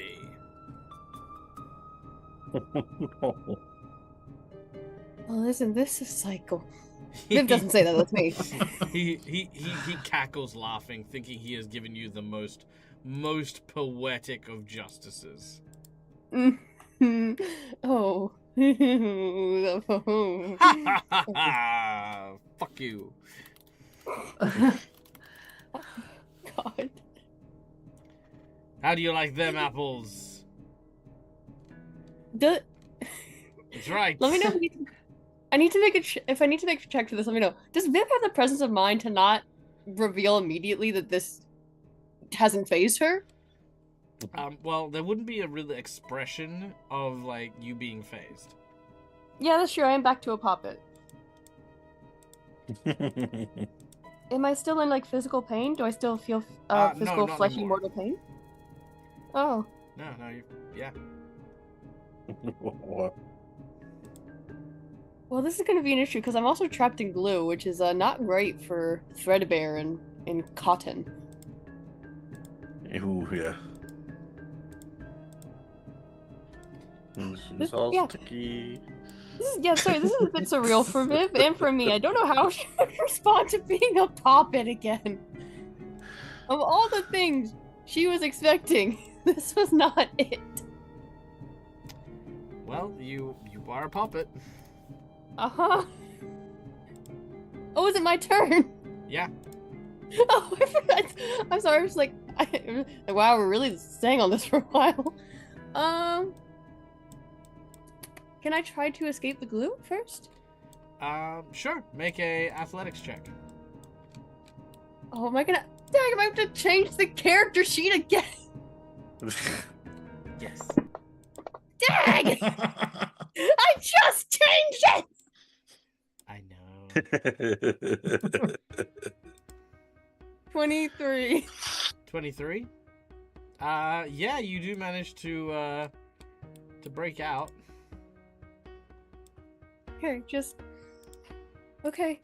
Speaker 5: Well, isn't this a cycle? Viv doesn't say that, that's me.
Speaker 1: He cackles laughing, thinking he has given you the most poetic of justices.
Speaker 5: Oh.
Speaker 1: Fuck you.
Speaker 5: God.
Speaker 1: How do you like them apples?
Speaker 5: That's
Speaker 1: right.
Speaker 5: Let me know I need to make if I need to make a check for this, let me know. Does Viv have the presence of mind to not reveal immediately that this hasn't phased her?
Speaker 1: Well, there wouldn't be a real expression of, like, you being phased.
Speaker 5: Yeah, that's true. I am back to a puppet. Am I still in, like, physical pain? Do I still feel physical,
Speaker 1: not
Speaker 5: fleshy,
Speaker 1: anymore.
Speaker 5: mortal pain? Oh.
Speaker 1: No, yeah.
Speaker 5: Well, this is going to be an issue because I'm also trapped in glue, which is not great for threadbare and cotton.
Speaker 2: Ooh, yeah. It's all
Speaker 5: yeah.
Speaker 2: sticky.
Speaker 5: This is a bit surreal for Viv and for me. I don't know how she would respond to being a poppet again. Of all the things she was expecting, this was not it.
Speaker 1: Well, you are a puppet.
Speaker 5: Uh-huh. Oh, is it my turn?
Speaker 1: Yeah.
Speaker 5: Oh, I forgot. I'm sorry, I was like, wow, we're really staying on this for a while. Can I try to escape the glue first?
Speaker 1: Sure. Make a athletics check.
Speaker 5: Oh, am I gonna... Dang, I have to change the character sheet again.
Speaker 1: Yes.
Speaker 5: Dang! I just changed it!
Speaker 1: I know.
Speaker 5: 23.
Speaker 1: 23? Yeah, you do manage to break out.
Speaker 5: Okay, just... Okay.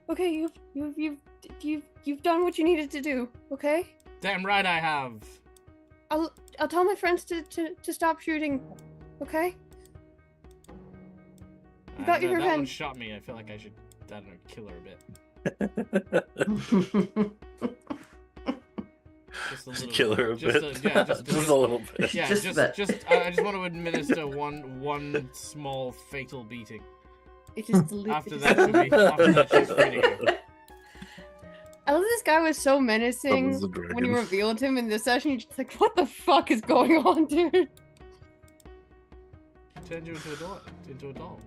Speaker 5: Okay, you've done what you needed to do, okay?
Speaker 1: Damn right I have.
Speaker 5: I'll tell my friends to stop shooting, okay? You got your
Speaker 1: That one
Speaker 5: revenge.
Speaker 1: shot me. I feel like I should, I don't know, kill her a bit. Just a little
Speaker 2: Kill her a bit.
Speaker 1: Just
Speaker 2: a little bit.
Speaker 1: Yeah,
Speaker 4: Just a
Speaker 1: just I just want to administer one small fatal beating.
Speaker 5: It is
Speaker 1: After that, she's free to go.
Speaker 5: I love this guy was so menacing
Speaker 2: Summons the
Speaker 5: when you
Speaker 2: dragon.
Speaker 5: revealed him in this session. You're just like, what the fuck is going on, dude?
Speaker 1: Turned you into a doll. Into a doll.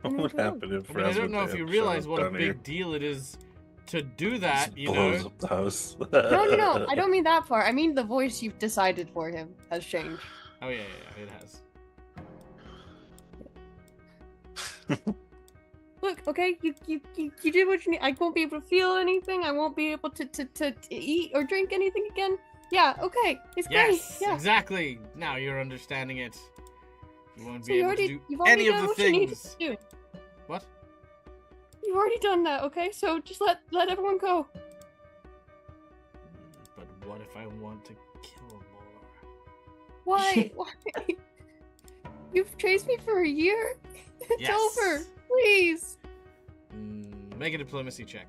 Speaker 2: What would happen if
Speaker 1: I mean, I don't know if you realize what a
Speaker 2: down
Speaker 1: big
Speaker 2: here?
Speaker 1: deal it is to do that,
Speaker 2: Just
Speaker 1: you
Speaker 2: blows
Speaker 1: know?
Speaker 2: up the house.
Speaker 5: No. I don't mean that part. I mean the voice you've decided for him has changed.
Speaker 1: Oh, yeah, it has.
Speaker 5: Look, okay, you did what you need. I won't be able to feel anything. I won't be able to eat or drink anything again. Yeah, okay, it's great.
Speaker 1: Yes,
Speaker 5: Yeah.
Speaker 1: exactly. Now you're understanding it. You won't
Speaker 5: So
Speaker 1: be able to do
Speaker 5: you've already
Speaker 1: any of
Speaker 5: done
Speaker 1: the
Speaker 5: what you needed
Speaker 1: things.
Speaker 5: to do.
Speaker 1: What?
Speaker 5: You've already done that, okay? So just let everyone go.
Speaker 1: But what if I want to kill more?
Speaker 5: Why? Why? You've chased me for a year. It's
Speaker 1: Yes.
Speaker 5: over. Please.
Speaker 1: Make a diplomacy check.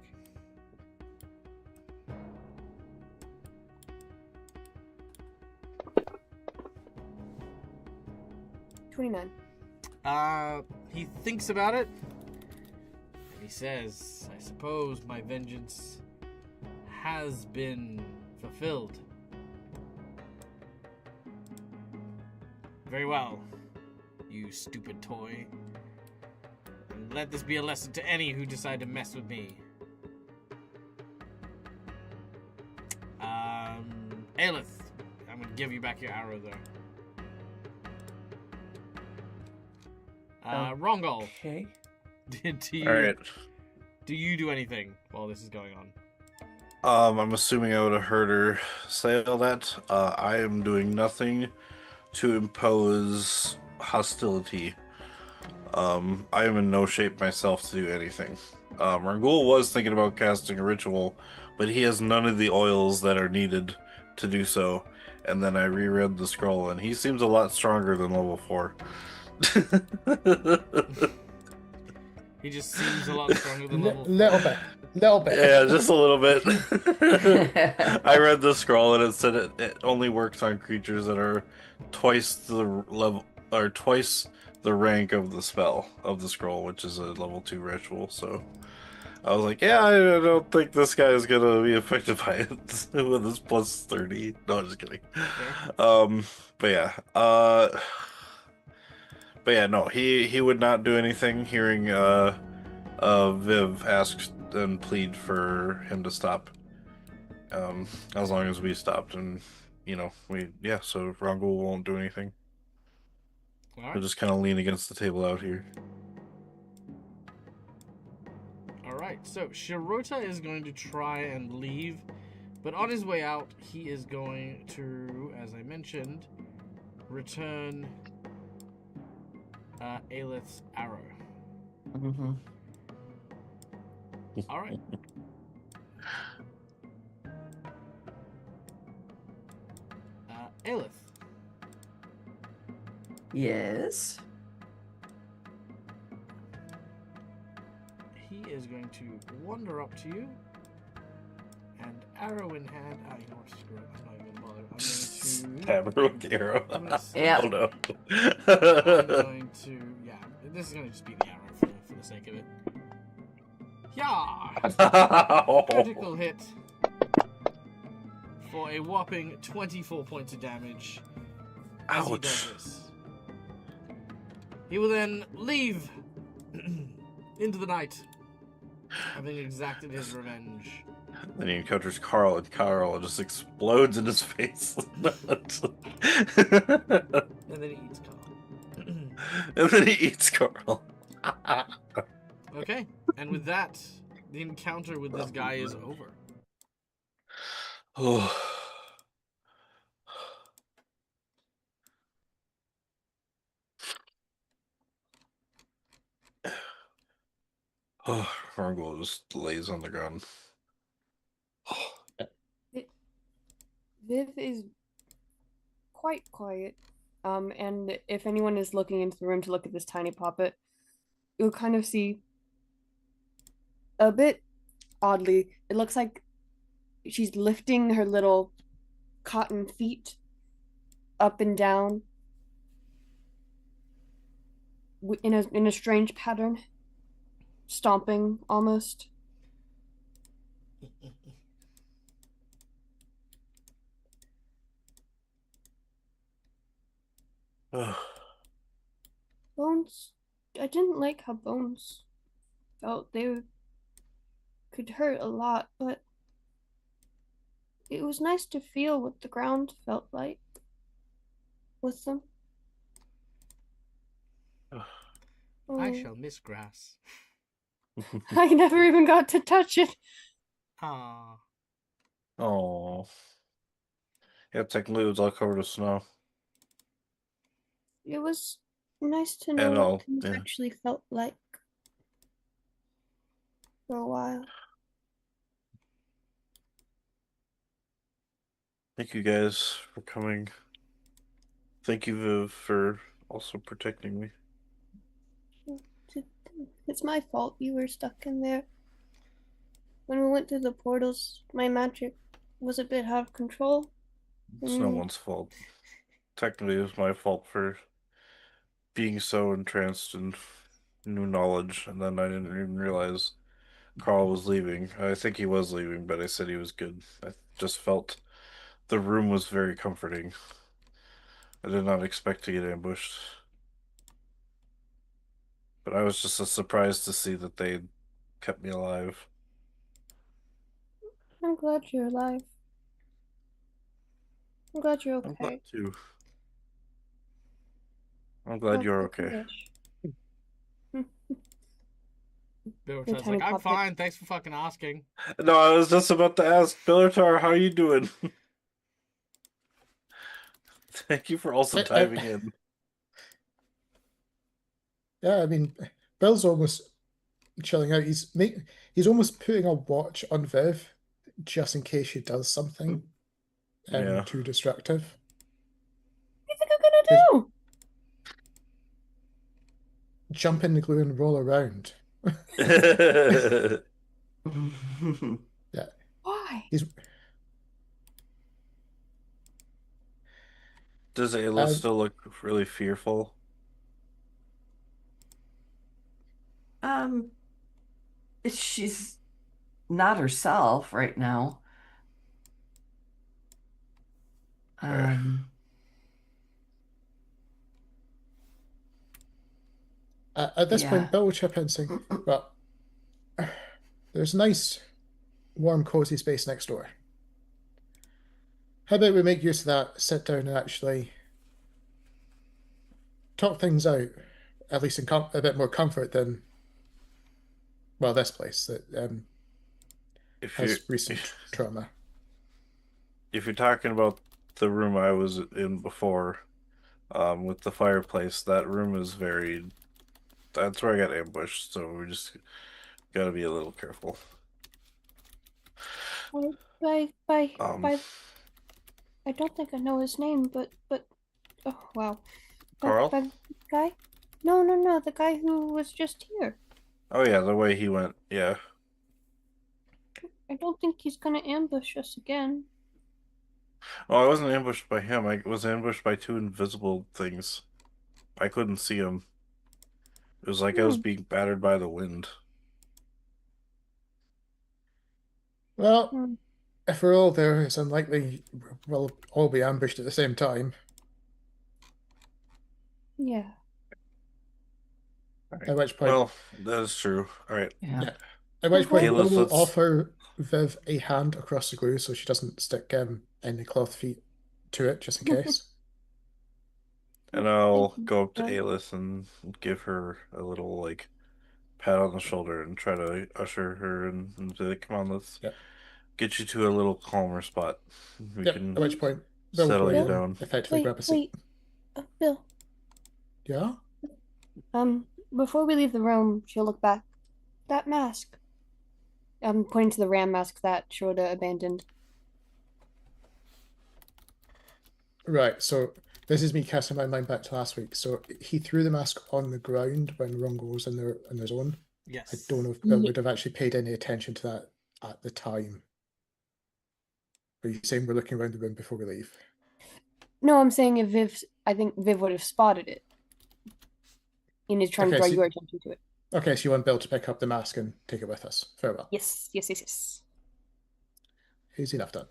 Speaker 5: $29.
Speaker 1: He thinks about it. And he says, I suppose my vengeance has been fulfilled. Very well, you stupid toy. And let this be a lesson to any who decide to mess with me. Aelith, I'm gonna give you back your arrow though. Rongol,
Speaker 4: Okay.
Speaker 1: do you do anything while this is going on?
Speaker 2: I'm assuming I would have heard her say all that. I am doing nothing to impose hostility. I am in no shape myself to do anything. Rangul was thinking about casting a ritual, but he has none of the oils that are needed to do so. And then I reread the scroll, and he seems a lot stronger than level 4.
Speaker 1: He just seems a lot stronger than level 4.
Speaker 3: Little bit.
Speaker 2: Yeah, just a little bit. I read the scroll and it said it only works on creatures that are twice the level or twice the rank of the spell of the scroll, which is a level 2 ritual. So I was like, yeah, I don't think this guy is gonna be affected by it with his plus 30. No, I'm just kidding.
Speaker 1: Okay.
Speaker 2: But yeah, no, he would not do anything. Hearing Viv ask and plead for him to stop. As long as we stopped, and so Rangul won't do anything.
Speaker 1: All
Speaker 2: He'll
Speaker 1: right.
Speaker 2: just kind of lean against the table out here.
Speaker 1: All right. So Shirota is going to try and leave, but on his way out, he is going to, as I mentioned, return Aelith's arrow.
Speaker 4: Mm-hmm.
Speaker 1: All right. Aelith,
Speaker 4: Yes.
Speaker 1: he is going to wander up to you, and arrow in hand. You know what? Screw it. I'm not even gonna bother. I'm going to.
Speaker 2: Hammer with the arrow.
Speaker 1: I'm gonna say-
Speaker 4: Yeah.
Speaker 2: Oh no.
Speaker 1: I'm going to. Yeah, this is going to just be the arrow for the sake of it. Yeah! Critical hit for a whopping 24 points of damage as he does
Speaker 2: Ouch.
Speaker 1: this. He will then leave into the night, having exacted his revenge.
Speaker 2: Then he encounters Carl, and Carl just explodes in his face.
Speaker 1: And then he eats Carl.
Speaker 2: And then he eats Carl.
Speaker 1: Okay, and with that, the encounter with this guy is over.
Speaker 2: Oh. Oh, Rangul just lays on the ground. Oh.
Speaker 5: Viv is quite quiet. And if anyone is looking into the room to look at this tiny puppet, you'll kind of see a bit oddly, it looks like she's lifting her little cotton feet up and down in a strange pattern, stomping almost. Bones. I didn't like how Bones felt. They could hurt a lot, but it was nice to feel what the ground felt like with them.
Speaker 1: I
Speaker 5: Oh,
Speaker 1: shall miss grass.
Speaker 5: I never even got to touch it.
Speaker 1: Ah.
Speaker 2: Oh. Yeah, technically it was all covered with snow.
Speaker 5: It was nice to know
Speaker 2: And
Speaker 5: what
Speaker 2: all,
Speaker 5: things
Speaker 2: yeah.
Speaker 5: actually felt like for a while.
Speaker 2: Thank you guys for coming. Thank you, Viv, for also protecting me.
Speaker 5: It's my fault you were stuck in there. When we went through the portals, my magic was a bit out of control.
Speaker 2: It's no one's fault. Technically, it was my fault for being so entranced in new knowledge, and then I didn't even realize Carl was leaving. I think he was leaving, but I said he was good. I just felt the room was very comforting. I did not expect to get ambushed. But I was just surprised to see that they kept me alive.
Speaker 5: I'm glad you're alive. I'm glad you're
Speaker 2: I'm glad
Speaker 5: okay.
Speaker 2: too. I'm glad
Speaker 5: Oh,
Speaker 2: you're
Speaker 5: make a
Speaker 2: okay.
Speaker 5: wish.
Speaker 1: Bilbertar's
Speaker 5: tiny
Speaker 1: like, I'm
Speaker 5: puppet.
Speaker 1: fine. Thanks for fucking asking.
Speaker 2: No, I was just about to ask, Billertar, how are you doing? Thank you for also diving in.
Speaker 3: Yeah, I mean, Bill's almost chilling out. He's almost putting a watch on Viv just in case she does something
Speaker 2: Yeah.
Speaker 3: too destructive.
Speaker 5: What do you think I'm gonna do?
Speaker 3: Jump in the glue and roll around. Yeah,
Speaker 5: Why?
Speaker 3: he's
Speaker 2: Does Ayla still look really fearful?
Speaker 4: She's not herself right now. Um,
Speaker 3: at this
Speaker 4: yeah.
Speaker 3: point. Bill will chip in saying, "Well, there's a nice, warm, cozy space next door. How about we make use of that, sit down and actually talk things out, at least in a bit more comfort than, well, this place that
Speaker 2: If you
Speaker 3: has recent trauma."
Speaker 2: if you're talking about the room I was in before, with the fireplace, that room is that's where I got ambushed, so we just gotta be a little careful.
Speaker 5: Bye.
Speaker 2: Um,
Speaker 5: I don't think I know his name, but oh wow.
Speaker 2: Carl?
Speaker 5: But guy? No, the guy who was just here.
Speaker 2: Oh yeah, the way he went, yeah.
Speaker 5: I don't think he's gonna ambush us again.
Speaker 2: Well, I wasn't ambushed by him. I was ambushed by two invisible things. I couldn't see them. It was like I was being battered by the wind.
Speaker 3: Well,
Speaker 5: Hmm.
Speaker 3: if we're all there, it's unlikely we'll all be ambushed at the same time.
Speaker 5: Yeah.
Speaker 2: All right.
Speaker 3: At which point,
Speaker 2: Well, that is true. All right.
Speaker 4: Yeah.
Speaker 3: yeah. At which point,
Speaker 2: Okay,
Speaker 3: Bill will
Speaker 2: let's
Speaker 3: offer Viv a hand across the glue so she doesn't stick any cloth feet to it, just in case.
Speaker 2: and I'll
Speaker 5: Thank you.
Speaker 2: go up to Alis and give her a little like pat on the shoulder and try to usher her and be like, come on, let's
Speaker 3: Yep.
Speaker 2: get you to a little calmer spot. We
Speaker 3: Yep.
Speaker 2: can
Speaker 3: At which point, Bill will
Speaker 2: settle
Speaker 3: go
Speaker 2: you
Speaker 3: over
Speaker 5: Bill?
Speaker 3: and
Speaker 2: down.
Speaker 3: effectively grab a seat.
Speaker 5: Bill.
Speaker 3: Yeah?
Speaker 5: Before we leave the room, she'll look back. That mask. I'm pointing to the ram mask that Shroda abandoned.
Speaker 3: Right, so this is me casting my mind back to last week. So he threw the mask on the ground when Rungo was in their zone.
Speaker 1: Yes.
Speaker 3: I don't know if Bill would have actually paid any attention to that at the time. Are you saying we're looking around the room before we leave?
Speaker 5: No, I'm saying I think Viv would have spotted it. And is trying to
Speaker 3: Okay,
Speaker 5: draw
Speaker 3: so,
Speaker 5: your attention to it.
Speaker 3: okay, so you want Bill to pick up the mask and take it with us. Very well.
Speaker 5: Yes.
Speaker 3: Easy enough done.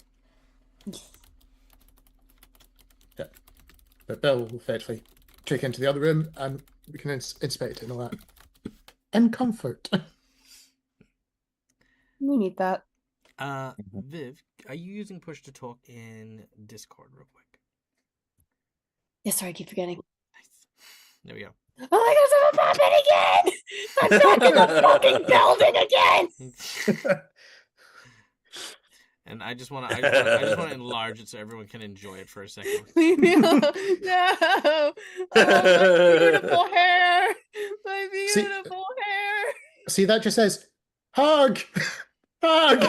Speaker 3: Yeah. But Bill will effectively check into the other room and we can inspect it and all that. In comfort.
Speaker 5: We need that.
Speaker 1: Viv, are you using push to talk in Discord real quick?
Speaker 5: Yes, sorry, I keep forgetting.
Speaker 1: Nice. There we go.
Speaker 5: Oh my god, someone pop it again! I'm back in the fucking building again!
Speaker 1: And I just want to enlarge it so everyone can enjoy it for a second.
Speaker 5: Leave me alone. No! Oh, my beautiful hair! My beautiful hair!
Speaker 3: See, that just says, hug! Hug!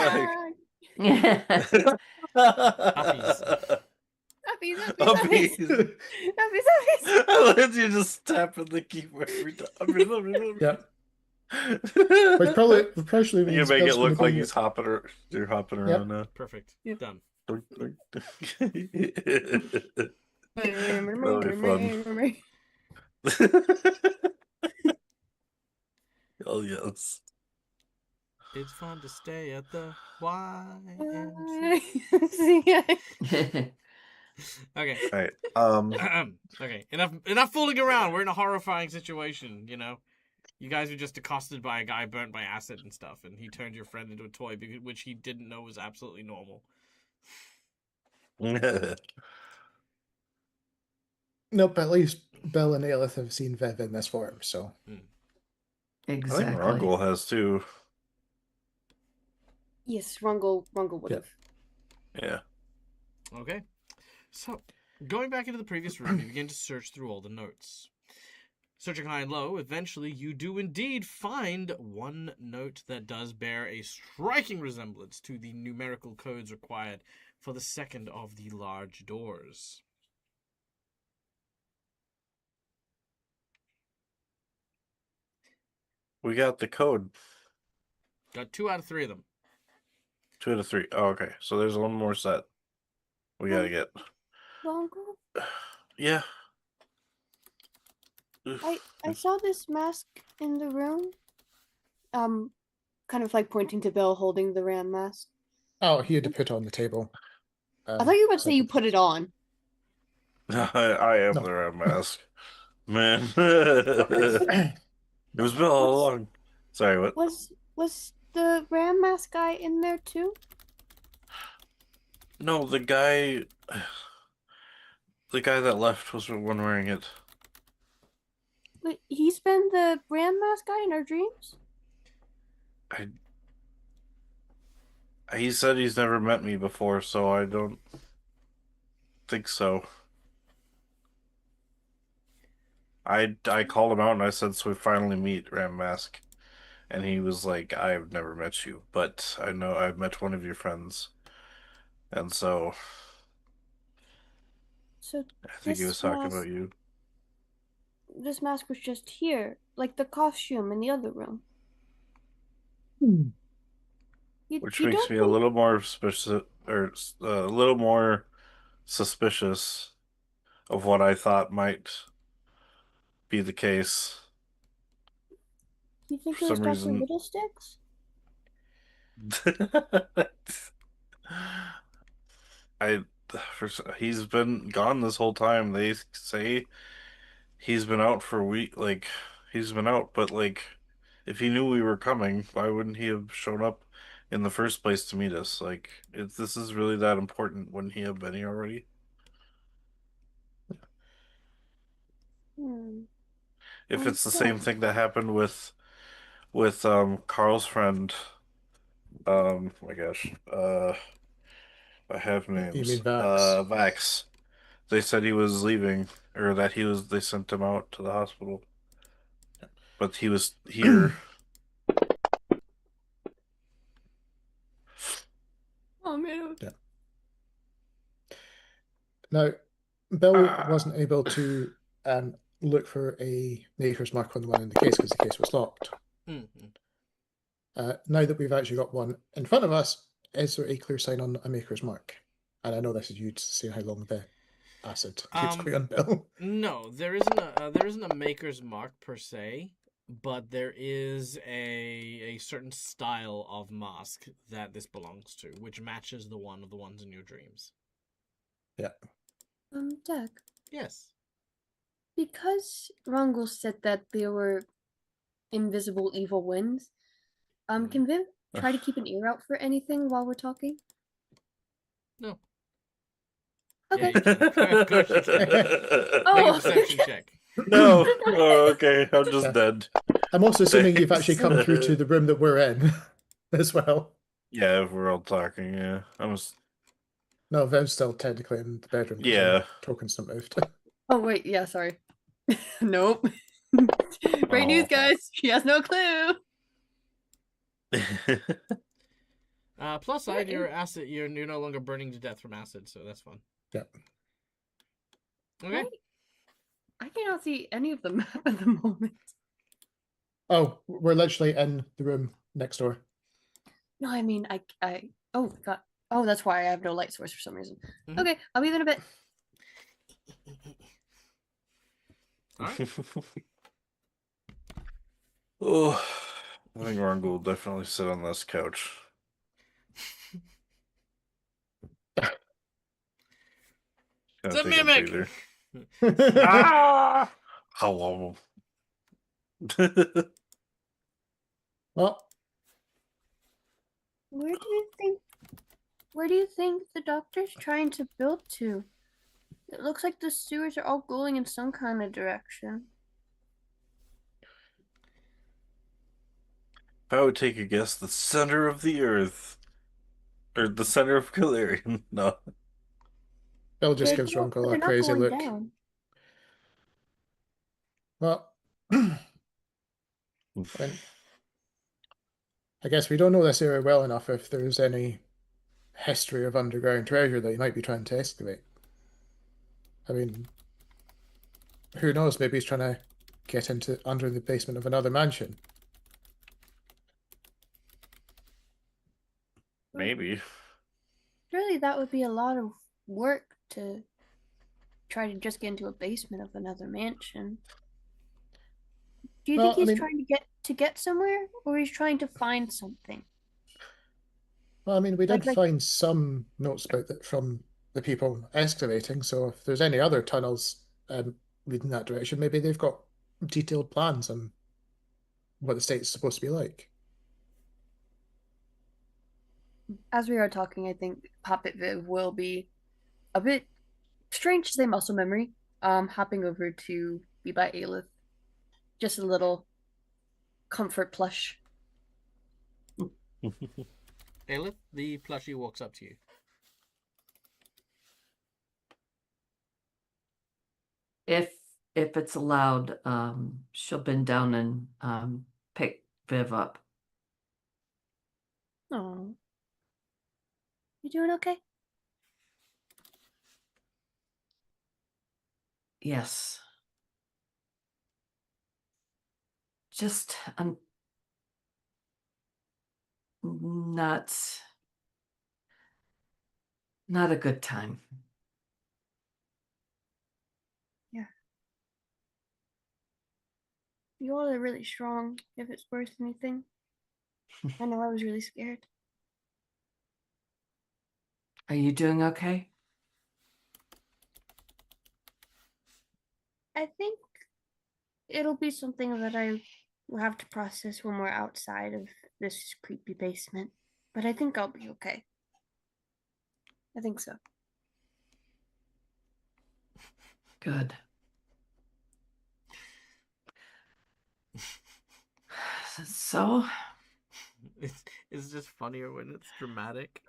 Speaker 1: Puppies.
Speaker 5: Puppies,
Speaker 2: Puppies.
Speaker 5: puppies, puppies.
Speaker 2: I let you just tapping the keyboard every time.
Speaker 3: Yep. Which probably
Speaker 2: You
Speaker 3: means
Speaker 2: make
Speaker 3: Bill's
Speaker 2: it look
Speaker 3: gonna
Speaker 2: like
Speaker 3: be-
Speaker 2: he's hopping or you're hopping around now.
Speaker 1: Perfect.
Speaker 5: Yep.
Speaker 1: Done.
Speaker 2: That'll be fun. Oh yes.
Speaker 1: It's fun to stay at the YMCA. Okay.
Speaker 2: All right.
Speaker 1: Okay. Enough fooling around. We're in a horrifying situation, you know. You guys were just accosted by a guy burnt by acid and stuff, and he turned your friend into a toy, which he didn't know was absolutely normal.
Speaker 3: No, but at least Bill and Aelith have seen Viv in this form, so.
Speaker 2: I
Speaker 4: Exactly.
Speaker 2: think Rungel has too.
Speaker 5: Yes, Rungel would have.
Speaker 2: Yeah.
Speaker 1: Okay. So, going back into the previous room, you begin to search through all the notes. Searching high and low, eventually you do indeed find one note that does bear a striking resemblance to the numerical codes required for the second of the large doors.
Speaker 2: We got the code.
Speaker 1: Got 2 out of 3 of them.
Speaker 2: 2 out of 3. Oh, okay. So there's one more set. We gotta get.
Speaker 5: Rungel?
Speaker 2: Yeah.
Speaker 5: I saw this mask in the room. Kind of like pointing to Bill holding the ram mask.
Speaker 3: Oh, he had to put it on the table.
Speaker 5: I thought you were about to say you put it on.
Speaker 2: I am
Speaker 3: No.
Speaker 2: the red mask. Man. It was Bill all along. Sorry, what?
Speaker 5: Was the ram mask guy in there too?
Speaker 2: No, the guy that left was the one wearing it.
Speaker 5: But he's been the ram mask guy in our dreams?
Speaker 2: He said he's never met me before, so I don't think so. I called him out and I said, so we finally meet, Ram Mask. And he was like, I've never met you, but I know I've met one of your friends. And so
Speaker 5: So
Speaker 2: I think he was talking about you.
Speaker 5: this mask was just here, like the costume in the other room.
Speaker 2: Which
Speaker 5: You
Speaker 2: makes
Speaker 5: don't
Speaker 2: me a
Speaker 5: think-
Speaker 2: little more suspicious, or a little more suspicious of what I thought might be the case.
Speaker 5: You think
Speaker 2: for
Speaker 5: it was
Speaker 2: some
Speaker 5: Dr.
Speaker 2: reason.
Speaker 5: Littlesticks?
Speaker 2: He's been gone this whole time. They say he's been out for a week. Like, he's been out, but like, if he knew we were coming, why wouldn't he have shown up in the first place to meet us? Like, if this is really that important, wouldn't he have been here already? If it's the same thing that happened with Carl's friend, my gosh, I have names.
Speaker 3: You mean Vax?
Speaker 2: Vax. They said he was leaving, or that they sent him out to the hospital. But he was here.
Speaker 5: Oh man.
Speaker 3: Yeah. Now, Bill wasn't able to look for a Maker's Mark on the one in the case because the case was locked. Now that we've actually got one in front of us, is there a clear sign on a Maker's Mark? And I know this is you to see how long the acid keeps going on Bill.
Speaker 1: No, there isn't a maker's mark per se. but there is a certain style of mask that this belongs to, which matches the ones in your dreams.
Speaker 5: Doug,
Speaker 1: Yes.
Speaker 5: because Rongul said that there were invisible evil winds, can Viv try to keep an ear out for anything while we're talking?
Speaker 1: No.
Speaker 5: Okay.
Speaker 1: Yeah, you can. Of course you can. Make a
Speaker 5: Oh,
Speaker 1: perception check.
Speaker 2: No. Oh, okay. I'm just
Speaker 3: Yeah.
Speaker 2: dead.
Speaker 3: I'm also assuming you've
Speaker 2: Thanks.
Speaker 3: actually come through to the room that we're in as well.
Speaker 2: Yeah, if we're all talking, yeah.
Speaker 3: No, Viv's still technically in the bedroom. 'Cause
Speaker 2: Yeah.
Speaker 3: Token's not moved.
Speaker 5: Oh wait, yeah, sorry. Nope. Great news,
Speaker 2: Oh.
Speaker 5: guys. She has no clue.
Speaker 1: Plus side, your acid, you're no longer burning to death from acid, so that's fun.
Speaker 3: Yeah.
Speaker 1: Okay.
Speaker 5: I cannot see any of the map at the moment.
Speaker 3: Oh, we're literally in the room next door.
Speaker 5: No, I mean oh god. Oh, that's why I have no light source for some reason.
Speaker 1: Mhm.
Speaker 5: Okay, I'll be there in a bit.
Speaker 1: Alright.
Speaker 2: Oh, I think Rangul will definitely sit on this couch.
Speaker 1: It's
Speaker 2: Gonna
Speaker 1: a
Speaker 2: take a
Speaker 1: mimic.
Speaker 2: breather. Ah! Hello.
Speaker 3: Well,
Speaker 5: Where do you think the doctor's trying to build to? It looks like the sewers are all going in some kind of direction.
Speaker 2: If I would take a guess, the center of the earth. Or the center of Galarian. No.
Speaker 3: Bill just gives Ronco
Speaker 5: They're
Speaker 3: a
Speaker 5: not
Speaker 3: crazy
Speaker 5: going
Speaker 3: look.
Speaker 5: down.
Speaker 3: Well, I mean, I guess we don't know this area well enough if there's any history of underground treasure that you might be trying to excavate. I mean, who knows? Maybe he's trying to get into under the basement of another mansion.
Speaker 2: Maybe.
Speaker 5: Surely that would be a lot of work to try to just get into a basement of another mansion. Do you
Speaker 3: Well,
Speaker 5: think he's
Speaker 3: I mean-
Speaker 5: trying to get somewhere, or he's trying to find something?
Speaker 3: Well, I mean, we did
Speaker 5: Like-
Speaker 3: find some notes about that from the people excavating, so if there's any other tunnels leading that direction, maybe they've got detailed plans on what the state's supposed to be like.
Speaker 5: As we are talking, I think Puppet Viv will be a bit strange to say muscle memory. Hopping over to be by Aelith. Just a little comfort plush.
Speaker 1: Aelith, the plushie walks up to you.
Speaker 4: If it's allowed, she'll bend down and pick Viv up.
Speaker 5: Oh. You doing okay?
Speaker 4: Yes. Just not a good time.
Speaker 5: You all are really strong, if it's worth anything. I know I was really scared.
Speaker 4: Are you doing okay?
Speaker 5: I think it'll be something that I will have to process when we're outside of this creepy basement. But I think I'll be okay. I think so.
Speaker 4: Good. So,
Speaker 1: It's just funnier when it's dramatic.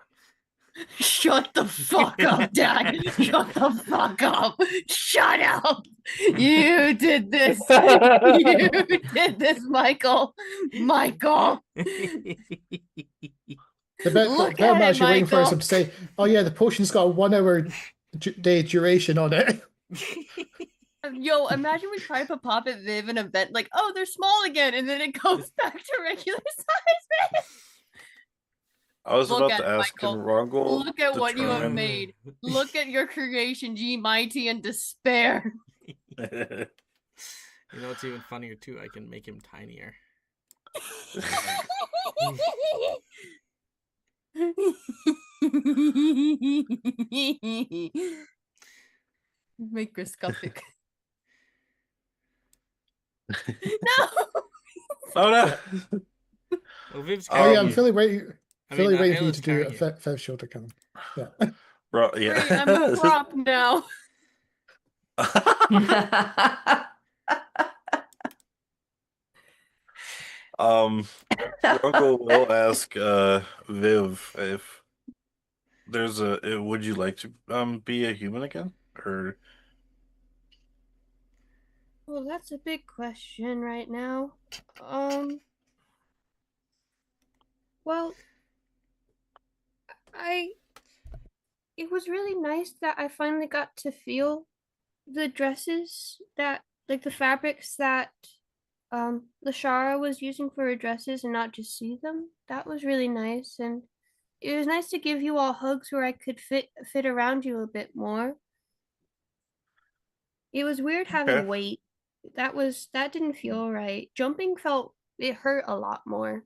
Speaker 5: Shut the fuck up, Dad! Shut the fuck up! Shut up! You did this! You did this, Michael! Michael!
Speaker 3: The bit
Speaker 5: Look
Speaker 3: that I'm
Speaker 5: at it,
Speaker 3: actually waiting for is
Speaker 5: Michael.
Speaker 3: him to say, "Oh yeah, the potion's got a 1 hour day duration on it."
Speaker 5: Yo, imagine we try to put Poppet Viv in a vent, like, oh, they're small again, and then it goes back to regular size.
Speaker 2: I was
Speaker 5: Look
Speaker 2: about
Speaker 5: at
Speaker 2: to
Speaker 5: it,
Speaker 2: ask
Speaker 5: Michael.
Speaker 2: Rangul.
Speaker 5: Look at what you have
Speaker 2: determine-
Speaker 5: made. Look at your creation, G Mighty and Despair.
Speaker 1: You know what's even funnier too? I can make him tinier.
Speaker 5: Microscopic.
Speaker 2: Oh no.
Speaker 1: Well, Viv's
Speaker 3: Oh yeah, I'm
Speaker 2: Um,
Speaker 3: fully waiting.
Speaker 1: I
Speaker 3: Fully
Speaker 1: mean,
Speaker 3: waiting for you
Speaker 1: Ayla's
Speaker 3: to do a
Speaker 1: carrying you.
Speaker 3: Fev shoulder cannon. Yeah.
Speaker 2: Yeah.
Speaker 5: Great, I'm a prop now.
Speaker 2: Runkle will ask Viv if there's would you like to be a human again? Or
Speaker 5: Well, that's a big question right now. Well, I it was really nice that I finally got to feel the dresses that like the fabrics that Lashara was using for her dresses and not just see them. That was really nice, and it was nice to give you all hugs where I could fit around you a bit more. It was weird
Speaker 2: okay,
Speaker 5: having weight. That didn't feel right. Jumping felt it hurt a lot more.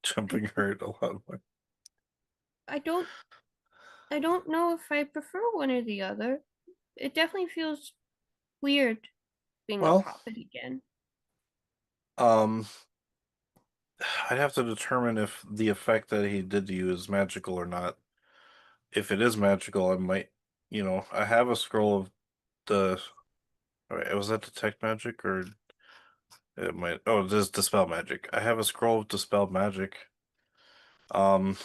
Speaker 2: jumping hurt a lot more.
Speaker 5: I don't I don't know if I prefer one or the other. It definitely feels weird being a
Speaker 2: Well,
Speaker 5: puppet again.
Speaker 2: um, I'd have to determine if the effect that he did to you is magical or not. If it is magical, I might, I have a scroll of the. All right, was that detect magic or it might? Oh, this is dispel magic. I have a scroll of dispel magic. Um,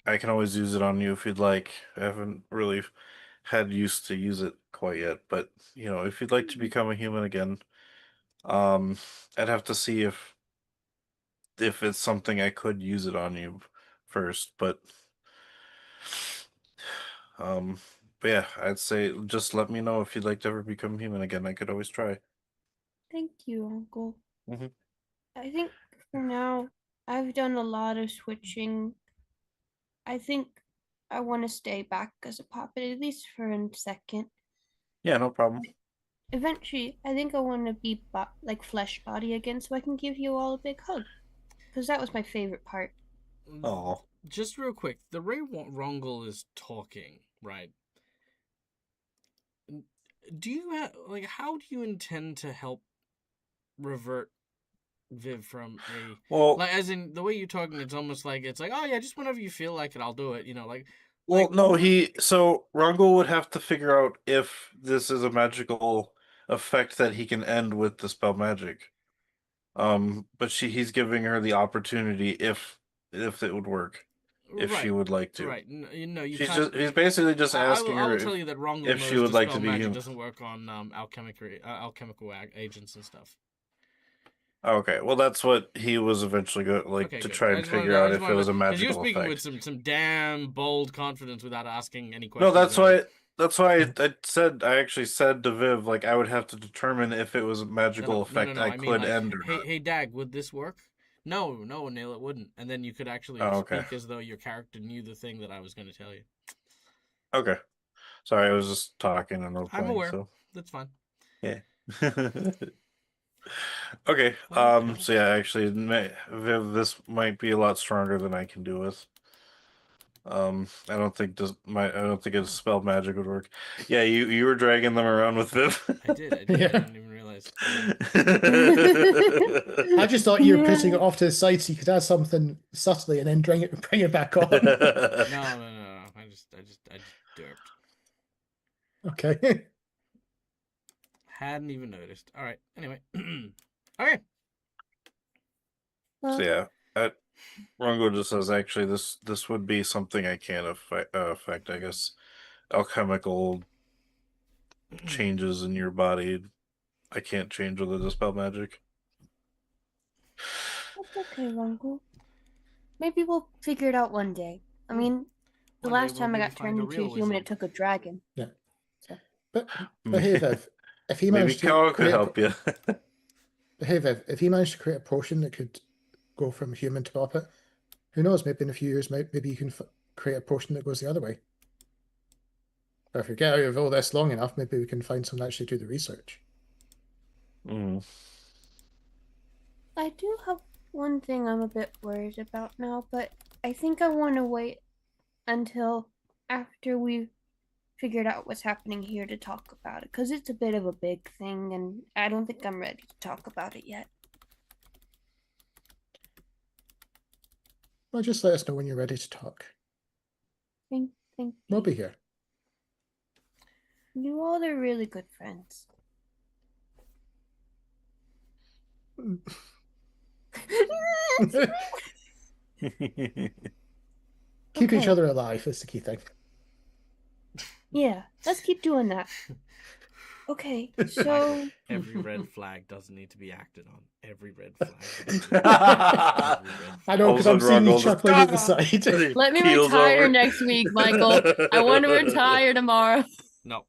Speaker 2: I can always use it on you if you'd like. I haven't really had use to use it quite yet, but if you'd like to become a human again, um, I'd have to see if it's something I could use it on you first, um, but yeah, I'd say just let me know if you'd like to ever become human again. I could always try.
Speaker 5: Thank you, Uncle.
Speaker 2: Mhm.
Speaker 5: I think for now, I've done a lot of switching. I think I want to stay back as a puppet, at least for a second.
Speaker 2: Yeah, no problem.
Speaker 5: Eventually, I think I want to be like flesh body again so I can give you all a big hug. Because that was my favorite part.
Speaker 2: Oh,
Speaker 1: Just real quick, the Ray Rongle is talking, right? Do you have how do you intend to help revert Viv from a
Speaker 2: well,
Speaker 1: as in the way you're talking? It's almost like oh yeah, just whenever you feel like it, I'll do it.
Speaker 2: well, no, so Rangel would have to figure out if this is a magical effect that he can end with the spell magic. But he's giving her the opportunity if it would work, if she
Speaker 1: right,
Speaker 2: would like to.
Speaker 1: right. You can't.
Speaker 2: He's basically just asking
Speaker 1: I will
Speaker 2: her
Speaker 1: tell you that Rongle
Speaker 2: if she
Speaker 1: knows
Speaker 2: would like
Speaker 1: dispel
Speaker 2: to be
Speaker 1: magic
Speaker 2: human.
Speaker 1: doesn't work on alchemical agents and stuff.
Speaker 2: Okay, well that's what he was eventually going
Speaker 1: Okay,
Speaker 2: to
Speaker 1: good.
Speaker 2: try
Speaker 1: I
Speaker 2: and
Speaker 1: just wanted
Speaker 2: figure
Speaker 1: to, I
Speaker 2: out
Speaker 1: just
Speaker 2: if it
Speaker 1: wanted
Speaker 2: was a
Speaker 1: because you were
Speaker 2: magical
Speaker 1: speaking with
Speaker 2: effect.
Speaker 1: some damn bold confidence without asking any
Speaker 2: No,
Speaker 1: questions.
Speaker 2: that's why I actually said to Viv like I would have to determine if it was a magical effect
Speaker 1: No.
Speaker 2: I
Speaker 1: I mean,
Speaker 2: could end or not.
Speaker 1: hey, Dag, would this work? No, Neil, it wouldn't. And then you could actually
Speaker 2: Oh, okay.
Speaker 1: speak as though your character knew the thing that I was going to tell you.
Speaker 2: Okay. Sorry, I was just talking and role
Speaker 1: I'm
Speaker 2: playing,
Speaker 1: aware.
Speaker 2: so
Speaker 1: That's fine.
Speaker 2: yeah. Okay. So yeah, actually, Viv, this might be a lot stronger than I can do with. I don't think a spell magic would work. Yeah, you were dragging them around with Viv.
Speaker 1: I did.
Speaker 3: Yeah.
Speaker 1: I didn't even realize.
Speaker 3: I just thought you were putting it off to the side so you could add something subtly and then bring it back on.
Speaker 1: No. I just derped.
Speaker 3: Okay.
Speaker 1: Hadn't even noticed. All right. Anyway. Okay.
Speaker 2: So yeah, Rongo just says actually this would be something I can affect. I guess alchemical changes in your body. I can't change with a dispel magic.
Speaker 5: That's okay, Uncle. Maybe we'll figure it out one day. I mean, the
Speaker 1: One day
Speaker 5: last
Speaker 1: we'll
Speaker 5: time I
Speaker 1: maybe
Speaker 5: got
Speaker 1: find
Speaker 5: turned
Speaker 1: a
Speaker 5: into a
Speaker 1: real
Speaker 5: human,
Speaker 1: wizard.
Speaker 5: it took a dragon.
Speaker 3: Yeah. But hey Viv, if he
Speaker 2: Maybe
Speaker 3: managed to
Speaker 2: Kawa could
Speaker 3: create
Speaker 2: help you.
Speaker 3: but hey Viv, if he managed to create a potion that could go from human to puppet, who knows? Maybe in a few years, maybe you can create a potion that goes the other way. Or if you get out of all this long enough, maybe we can find someone to actually do the research.
Speaker 2: Mm.
Speaker 5: I do have one thing I'm a bit worried about now, but I think I want to wait until after we've figured out what's happening here to talk about it, because it's a bit of a big thing, and I don't think I'm ready to talk about it yet.
Speaker 3: Well, just let us know when you're ready to talk.
Speaker 5: Thank
Speaker 3: We'll
Speaker 5: you.
Speaker 3: be here.
Speaker 5: You all are really good friends.
Speaker 3: Keep each
Speaker 5: Okay.
Speaker 3: other alive is the key thing.
Speaker 5: Yeah, let's keep doing that. Okay, so
Speaker 1: Every red flag doesn't need to be acted on. Every red flag. Doesn't need to be acted on. Every red
Speaker 3: I
Speaker 1: flag.
Speaker 3: know, because I'm seeing you
Speaker 2: Ronald just,
Speaker 3: chuckling at the
Speaker 2: "Ah!"
Speaker 3: side.
Speaker 2: and he
Speaker 5: let me
Speaker 2: keels
Speaker 5: retire
Speaker 2: over.
Speaker 5: next week, Michael. I want to retire tomorrow.
Speaker 1: No,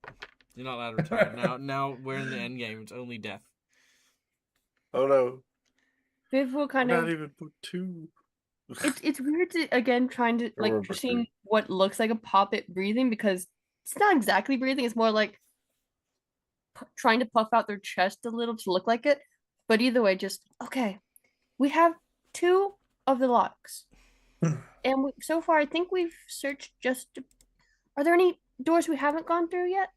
Speaker 1: you're not allowed to retire. Now we're in the end game. It's only death.
Speaker 2: Oh no,
Speaker 5: Viv will
Speaker 2: we're
Speaker 5: kind
Speaker 2: not
Speaker 5: of.
Speaker 2: even book 2.
Speaker 5: It's weird to again trying to like
Speaker 2: Or book
Speaker 5: seeing
Speaker 2: 3.
Speaker 5: what looks like a poppet breathing, because it's not exactly breathing. It's more like trying to puff out their chest a little to look like it. But either way, just okay. We have 2 of the locks, and so far I think we've searched just. Are there any doors we haven't gone through yet?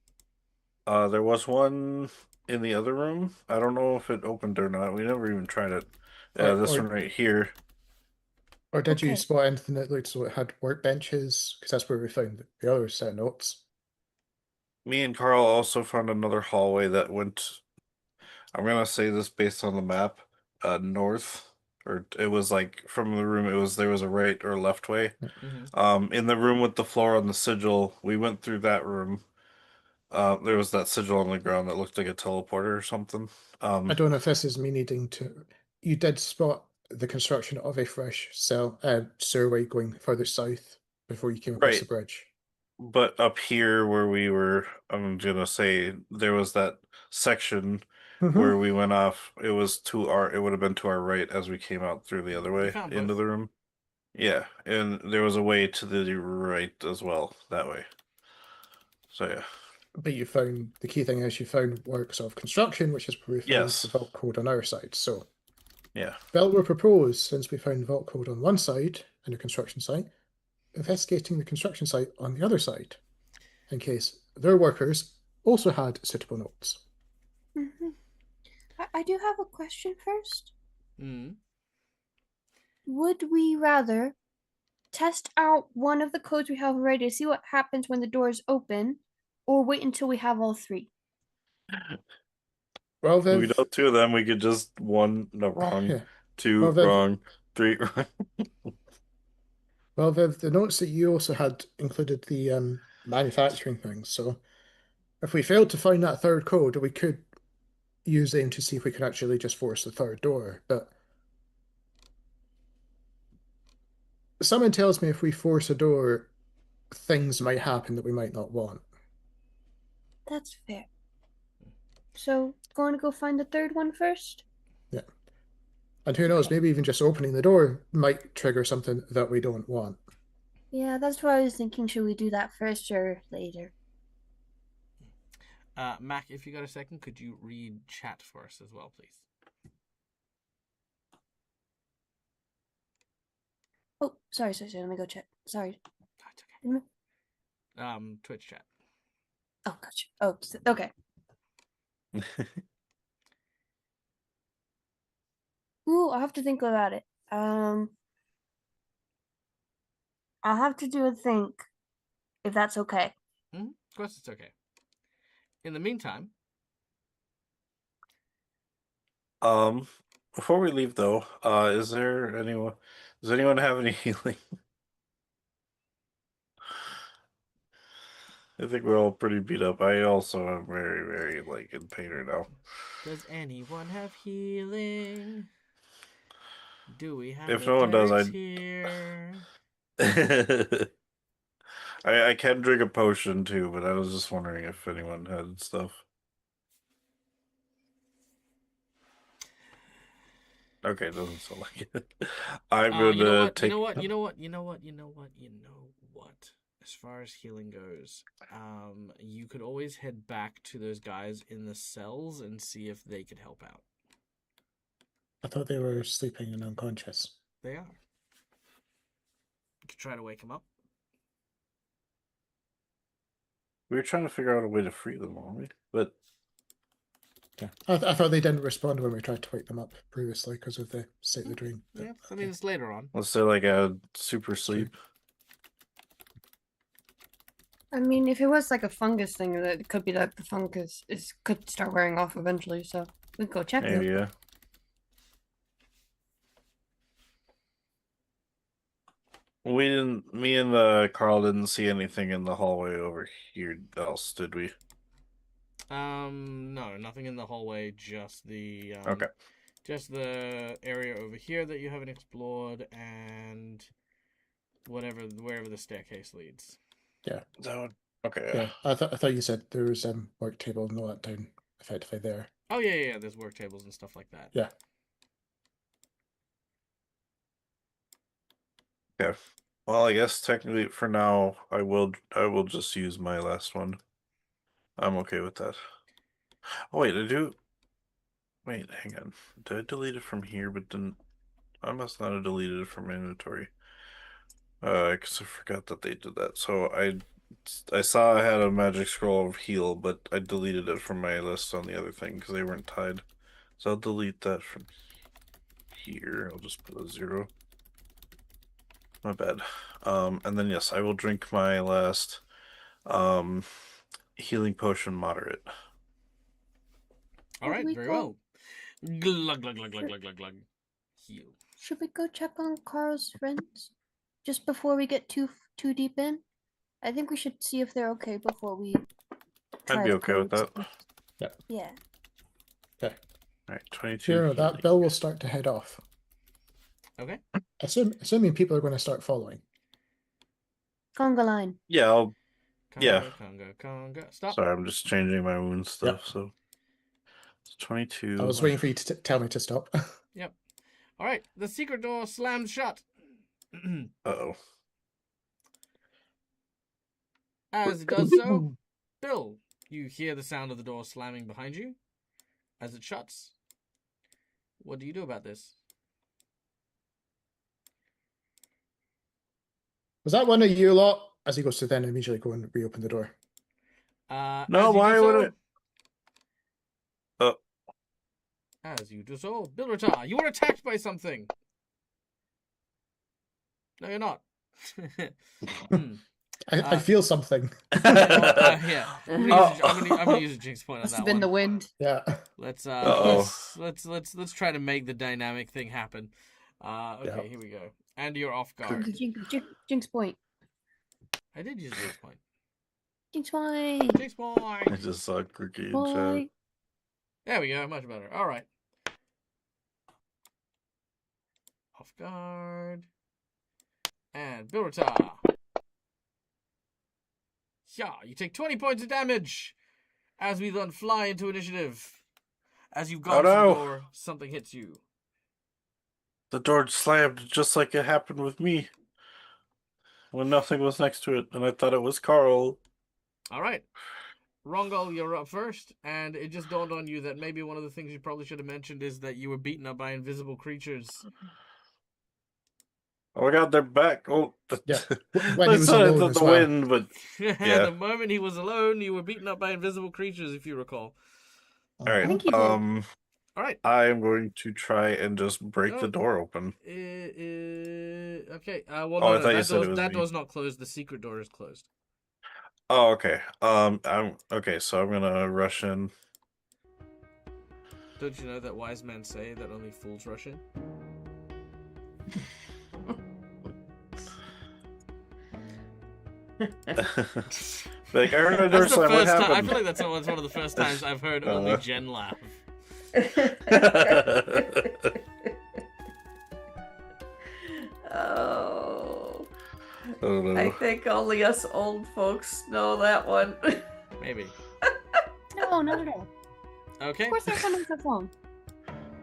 Speaker 2: There was one in the other room. I don't know if it opened or not. We never even tried it. This one right here.
Speaker 3: Or did you
Speaker 5: Okay.
Speaker 3: spot anything that looked so it had workbenches? Because that's where we found the other set of notes.
Speaker 2: Me and Carl also found another hallway that went. I'm gonna say this based on the map, north, or it was like from the room. There was a right or left way.
Speaker 1: Mm-hmm.
Speaker 2: In the room with the floor on the sigil, we went through that room. There was that sigil on the ground that looked like a teleporter or something.
Speaker 3: I don't know if this is me needing to. You did spot the construction of a fresh sewerway going further south before you came across the
Speaker 2: Right.
Speaker 3: bridge.
Speaker 2: But up here where we were, I'm gonna say there was that section where we went off. It would have been to our right as we came out through the other
Speaker 1: You
Speaker 2: way
Speaker 1: found
Speaker 2: into
Speaker 1: both.
Speaker 2: the room. Yeah, and there was a way to the right as well, that way. So yeah.
Speaker 3: But you found the key thing is you found works of construction, which is where we found
Speaker 2: Yes.
Speaker 3: the vault code on our side. So
Speaker 2: Yeah.
Speaker 3: Bill will propose, since we found the vault code on one side and a construction site, investigating the construction site on the other side, in case their workers also had suitable notes.
Speaker 5: I do have a question first.
Speaker 1: Mm.
Speaker 5: Would we rather test out one of the codes we have already to see what happens when the doors open, or wait until we have all 3?
Speaker 3: Well,
Speaker 2: We
Speaker 3: Viv,
Speaker 2: know 2 of them, we could just wrong,
Speaker 3: yeah.
Speaker 2: 2
Speaker 3: Well, Viv,
Speaker 2: wrong, 3 wrong.
Speaker 3: Well, Viv, the notes that you also had included the manufacturing things. So if we failed to find that third code, we could use them to see if we could actually just force the third door. But someone tells me if we force a door, things might happen that we might not want.
Speaker 5: That's fair. So, going to go find the third one first?
Speaker 3: Yeah. And who knows,
Speaker 5: Okay.
Speaker 3: maybe even just opening the door might trigger something that we don't want.
Speaker 5: Yeah, that's what I was thinking. Should we do that first or later?
Speaker 1: Mac, if you got a second, could you read chat for us as well, please?
Speaker 5: Oh, sorry. Let me go check. Sorry.
Speaker 1: That's okay.
Speaker 5: Mm.
Speaker 1: Twitch chat.
Speaker 5: Oh, gotcha. Oh, okay. Ooh, I'll have to think about it. I'll have to do a think, if that's okay.
Speaker 1: Mm-hmm. Of course, it's okay. In the meantime,
Speaker 2: Before we leave though, does anyone have any healing? I think we're all pretty beat up. I also am very, very like in pain right now.
Speaker 1: does anyone have healing? Do we have
Speaker 2: If
Speaker 1: the
Speaker 2: no one does,
Speaker 1: clerics here?
Speaker 2: I can drink a potion too, but I was just wondering if anyone had stuff. Okay, it doesn't sound like it. I'm
Speaker 1: You know
Speaker 2: gonna
Speaker 1: what?
Speaker 2: take.
Speaker 1: You know what? as far as healing goes, you could always head back to those guys in the cells and see if they could help out.
Speaker 3: I thought they were sleeping and unconscious.
Speaker 1: They are. You could try to wake them up.
Speaker 2: We were trying to figure out a way to free them, weren't we? But
Speaker 3: Yeah, I thought they didn't respond when we tried to wake them up previously because of the state of the dream. but
Speaker 1: Yeah, I mean, it's later on.
Speaker 2: let's say like a super sleep.
Speaker 5: I mean, if it was like a fungus thing, that it could be that the fungus could start wearing off eventually. So we could go check
Speaker 2: Maybe,
Speaker 5: them.
Speaker 2: yeah. We didn't. Me and Carl didn't see anything in the hallway over here else, did we?
Speaker 1: No, nothing in the hallway. Just the
Speaker 2: Okay.
Speaker 1: just the area over here that you haven't explored, and wherever the staircase leads.
Speaker 3: Yeah,
Speaker 2: That would, okay.
Speaker 3: yeah. I thought you said there was work table and all that down effectively there.
Speaker 1: Oh yeah. There's work tables and stuff like that.
Speaker 3: Yeah.
Speaker 2: Okay. Well, I guess technically for now, I will just use my last one. I'm okay with that. Oh wait, Wait, hang on. Did I delete it from here? But didn't I must not have deleted it from my inventory. Because I forgot that they did that. So I saw I had a magic scroll of heal, but I deleted it from my list on the other thing because they weren't tied. So I'll delete that from here. I'll just put a 0. My bad. And then yes, I will drink my last healing potion moderate.
Speaker 1: All right,
Speaker 5: we
Speaker 1: very
Speaker 5: go-
Speaker 1: well. Glug glug glug glug glug glug glug. Heal.
Speaker 5: Should we go check on Carl's friends just before we get too deep in? I think we should see if they're okay before we.
Speaker 2: I'd be okay with that.
Speaker 5: Yeah.
Speaker 3: Okay.
Speaker 2: Alright, 22.
Speaker 3: Sure,
Speaker 2: healing.
Speaker 3: that Bill will start to head off.
Speaker 1: Okay.
Speaker 3: Assuming people are going to start following.
Speaker 5: Conga line.
Speaker 2: Yeah,
Speaker 1: Conga,
Speaker 2: Yeah.
Speaker 1: Conga. Stop.
Speaker 2: sorry, I'm just changing my wound stuff, so it's 22.
Speaker 3: I was waiting for you to tell me to stop.
Speaker 1: Yep. All right. The secret door slams shut.
Speaker 2: Uh-oh.
Speaker 1: As it does so, Bill, you hear the sound of the door slamming behind you as it shuts. What do you do about this?
Speaker 3: Was that one of you lot? As he goes to then immediately go and reopen the door.
Speaker 1: No,
Speaker 2: why would it? Oh.
Speaker 1: As you do so, Bilrata, you are attacked by something. No, you're not.
Speaker 3: I feel something.
Speaker 1: Yeah. I'm
Speaker 2: Oh.
Speaker 1: gonna use a jinx point on
Speaker 5: Must
Speaker 1: that
Speaker 5: have been
Speaker 1: one.
Speaker 5: the wind.
Speaker 3: Yeah.
Speaker 1: Let's
Speaker 2: Uh-oh.
Speaker 1: let's try to make the dynamic thing happen. Okay,
Speaker 3: Yeah.
Speaker 1: here we go. And you're off guard.
Speaker 5: Jinx point.
Speaker 1: I did use a jinx point.
Speaker 5: Jinx point.
Speaker 1: Jinx point.
Speaker 2: I just saw Crookie in chat.
Speaker 5: Point.
Speaker 1: There we go. Much better. All right. Off guard. And Bilrata. Yeah, you take 20 points of damage as we then fly into initiative. As you've gone
Speaker 2: Oh,
Speaker 1: to the
Speaker 2: no.
Speaker 1: door, something hits you.
Speaker 2: The door slammed just like it happened with me. When nothing was next to it, and I thought it was Carl.
Speaker 1: All right. Rongol, you're up first, and it just dawned on you that maybe one of the things you probably should have mentioned is that you were beaten up by invisible creatures.
Speaker 2: Oh my god, they're back. Oh,
Speaker 3: Yeah.
Speaker 2: I
Speaker 3: When he was
Speaker 2: saw it
Speaker 3: alone
Speaker 2: at
Speaker 3: as
Speaker 2: the
Speaker 3: well.
Speaker 2: wind, but Yeah.
Speaker 1: The moment he was alone, you were beaten up by invisible creatures, if you recall.
Speaker 2: all right.
Speaker 5: think you did.
Speaker 1: All right.
Speaker 2: I am going to try and just break the
Speaker 1: Oh.
Speaker 2: door open.
Speaker 1: Okay. Well,
Speaker 2: Oh,
Speaker 1: no,
Speaker 2: I
Speaker 1: no,
Speaker 2: thought you said it was
Speaker 1: that
Speaker 2: me.
Speaker 1: door's not closed. The secret door is closed.
Speaker 2: Oh, okay. I'm okay. So I'm gonna rush in.
Speaker 1: Don't you know that wise men say that only fools rush in?
Speaker 2: Like I heard a door
Speaker 1: That's the
Speaker 2: slam. What
Speaker 1: first time. I
Speaker 2: happened?
Speaker 1: feel like that's one of the first times I've heard only Jen laugh.
Speaker 4: Oh,
Speaker 2: Oh no.
Speaker 4: I think only us old folks know that one.
Speaker 1: Maybe.
Speaker 5: No, not at all.
Speaker 1: Okay.
Speaker 5: Of course they're coming so long.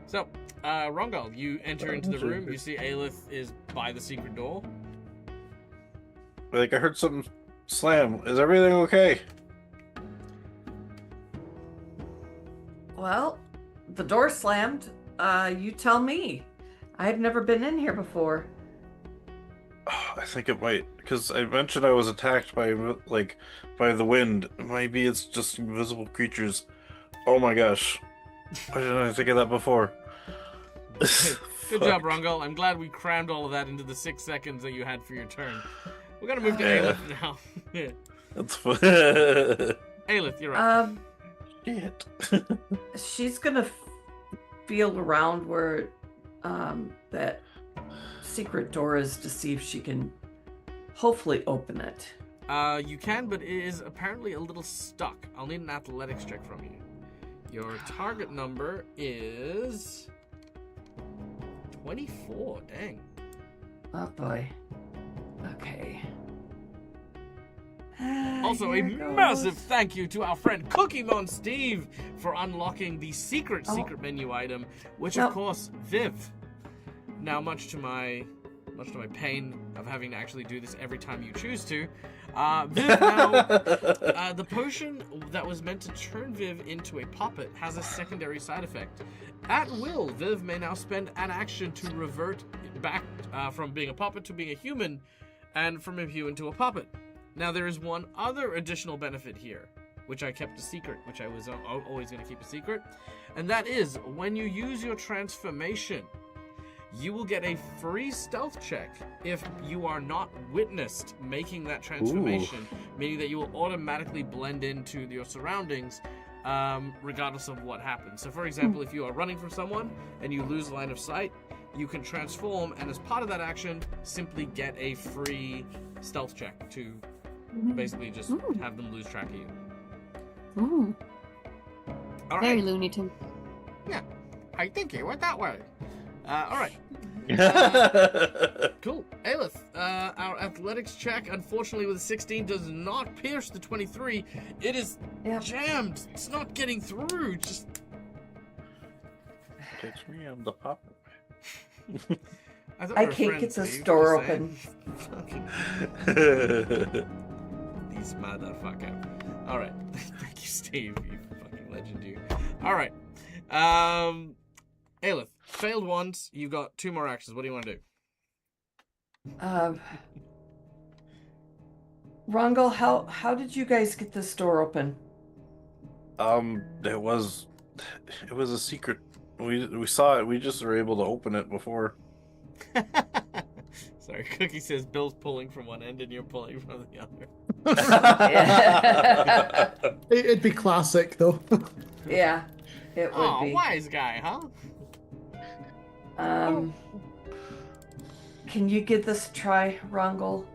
Speaker 1: So, Rongol, you enter into the room. You see Aelith is by the secret door.
Speaker 2: Like I heard something Slam, is everything okay?
Speaker 4: Well, the door slammed. You tell me. I've never been in here before.
Speaker 2: I think it might, because I mentioned I was attacked by the wind. Maybe it's just invisible creatures. Oh my gosh. Why didn't I think of that before?
Speaker 1: Good job, Rongo. I'm glad we crammed all of that into the 6 seconds that you had for your turn. We're gonna move to
Speaker 2: Yeah.
Speaker 1: Aelith now.
Speaker 2: That's fun.
Speaker 1: Aelith, you're up.
Speaker 2: Shit.
Speaker 4: She's gonna feel around where that secret door is to see if she can hopefully open it.
Speaker 1: You can, but it is apparently a little stuck. I'll need an athletics check from you. Your target number is 24. Dang.
Speaker 4: Oh boy. Okay.
Speaker 1: Also, a
Speaker 4: Here goes.
Speaker 1: massive thank you to our friend Cookie Mon Steve for unlocking the secret menu item, which
Speaker 4: No.
Speaker 1: of course Viv. Now, much to my pain of having to actually do this every time you choose to, Viv now the potion that was meant to turn Viv into a puppet has a secondary side effect. At will, Viv may now spend an action to revert back from being a puppet to being a human, and from a human to a puppet. Now, there is one other additional benefit here, which I kept a secret, which I was always going to keep a secret, and that is when you use your transformation, you will get a free stealth check if you are not witnessed making that transformation, meaning that you will automatically blend into your surroundings regardless of what happens. So, for example, if you are running from someone and you lose line of sight, you can transform, and as part of that action, simply get a free stealth check to basically just have them lose track of you.
Speaker 5: Ooh,
Speaker 1: All
Speaker 5: very
Speaker 1: right.
Speaker 5: Looney Tunes.
Speaker 1: Yeah. I think it went that way. All right. Cool. Aelith, our athletics check, unfortunately, with a 16, does not pierce the 23. It is jammed. It's not getting through. Just
Speaker 2: Teach me, I'm the puppet.
Speaker 1: thought
Speaker 4: I
Speaker 1: we were
Speaker 4: can't
Speaker 1: friends,
Speaker 4: get the
Speaker 1: Steve,
Speaker 4: store
Speaker 1: just saying. These motherfucker. All right. Thank you, Steve. You fucking legend, you. All right. Aelith, failed once. You've got 2 more actions. What do you want to do?
Speaker 4: Rongol, how did you guys get this door open?
Speaker 2: It was a secret. We saw it. We just were able to open it before.
Speaker 1: Sorry, Cookie says Bill's pulling from one end and you're pulling from the other.
Speaker 3: It'd be classic, though.
Speaker 4: Yeah, it would
Speaker 1: Oh,
Speaker 4: be.
Speaker 1: wise guy, huh?
Speaker 4: Can you give this a try, Rongol?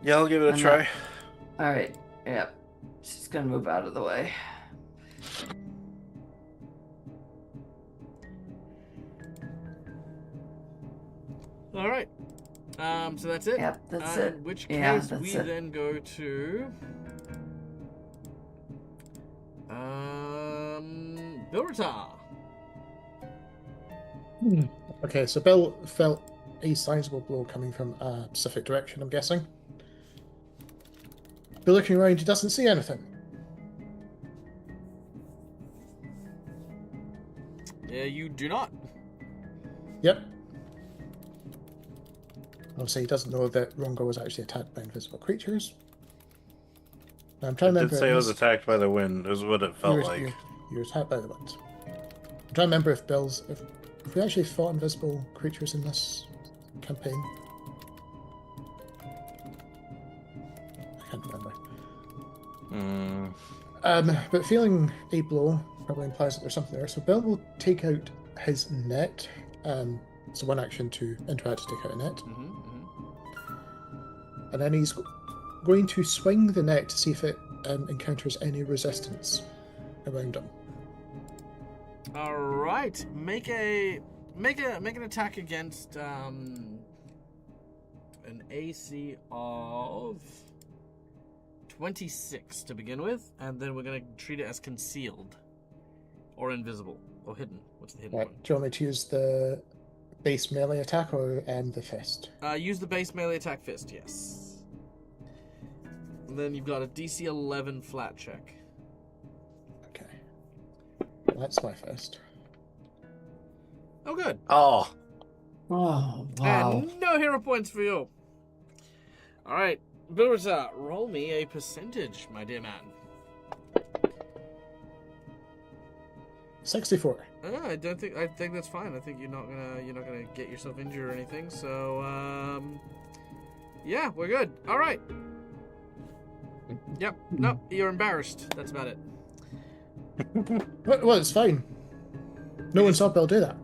Speaker 2: Yeah, I'll give it a
Speaker 4: I'm
Speaker 2: try.
Speaker 4: All right. Yep. She's gonna move out of the way.
Speaker 1: All right. So that's it.
Speaker 4: Yep, that's it.
Speaker 1: In which
Speaker 4: Yeah,
Speaker 1: case,
Speaker 4: that's
Speaker 1: we
Speaker 4: it.
Speaker 1: then go to B03.
Speaker 3: Okay, so Bill felt a sizable blow coming from a specific direction, I'm guessing. But looking around, he doesn't see anything.
Speaker 1: You do not.
Speaker 3: Yep. Obviously, he doesn't know that Rongo was actually attacked by invisible creatures. Now, I'm trying to
Speaker 2: I
Speaker 3: remember.
Speaker 2: did say I was
Speaker 3: if-
Speaker 2: attacked by the wind, is what it felt like.
Speaker 3: You were attacked by the wind. I'm trying to remember if if we actually fought invisible creatures in this campaign. I can't remember. But feeling a blow probably implies that there's something there. So Bill will take out his net. So one action to interact to take out a net. And then he's going to swing the net to see if it encounters any resistance around him.
Speaker 1: All right. Make an attack against an AC of 26 to begin with, and then we're gonna treat it as concealed or invisible or hidden. What's the hidden
Speaker 3: Right.
Speaker 1: one?
Speaker 3: Do you want me to use the base melee attack or the fist?
Speaker 1: Use the base melee attack fist. Yes. then you've got a DC 11 flat check.
Speaker 3: Okay. That's my first.
Speaker 1: Oh, good.
Speaker 2: Oh,
Speaker 4: Oh, wow.
Speaker 1: And no hero points for you. All right, Bilrita, roll me a percentage, my dear man.
Speaker 3: 64.
Speaker 1: I think that's fine. I think you're not gonna get yourself injured or anything. So yeah, we're good. All right. Yep. No, you're embarrassed. That's about it.
Speaker 3: Well, it's fine. No one saw Bill do that.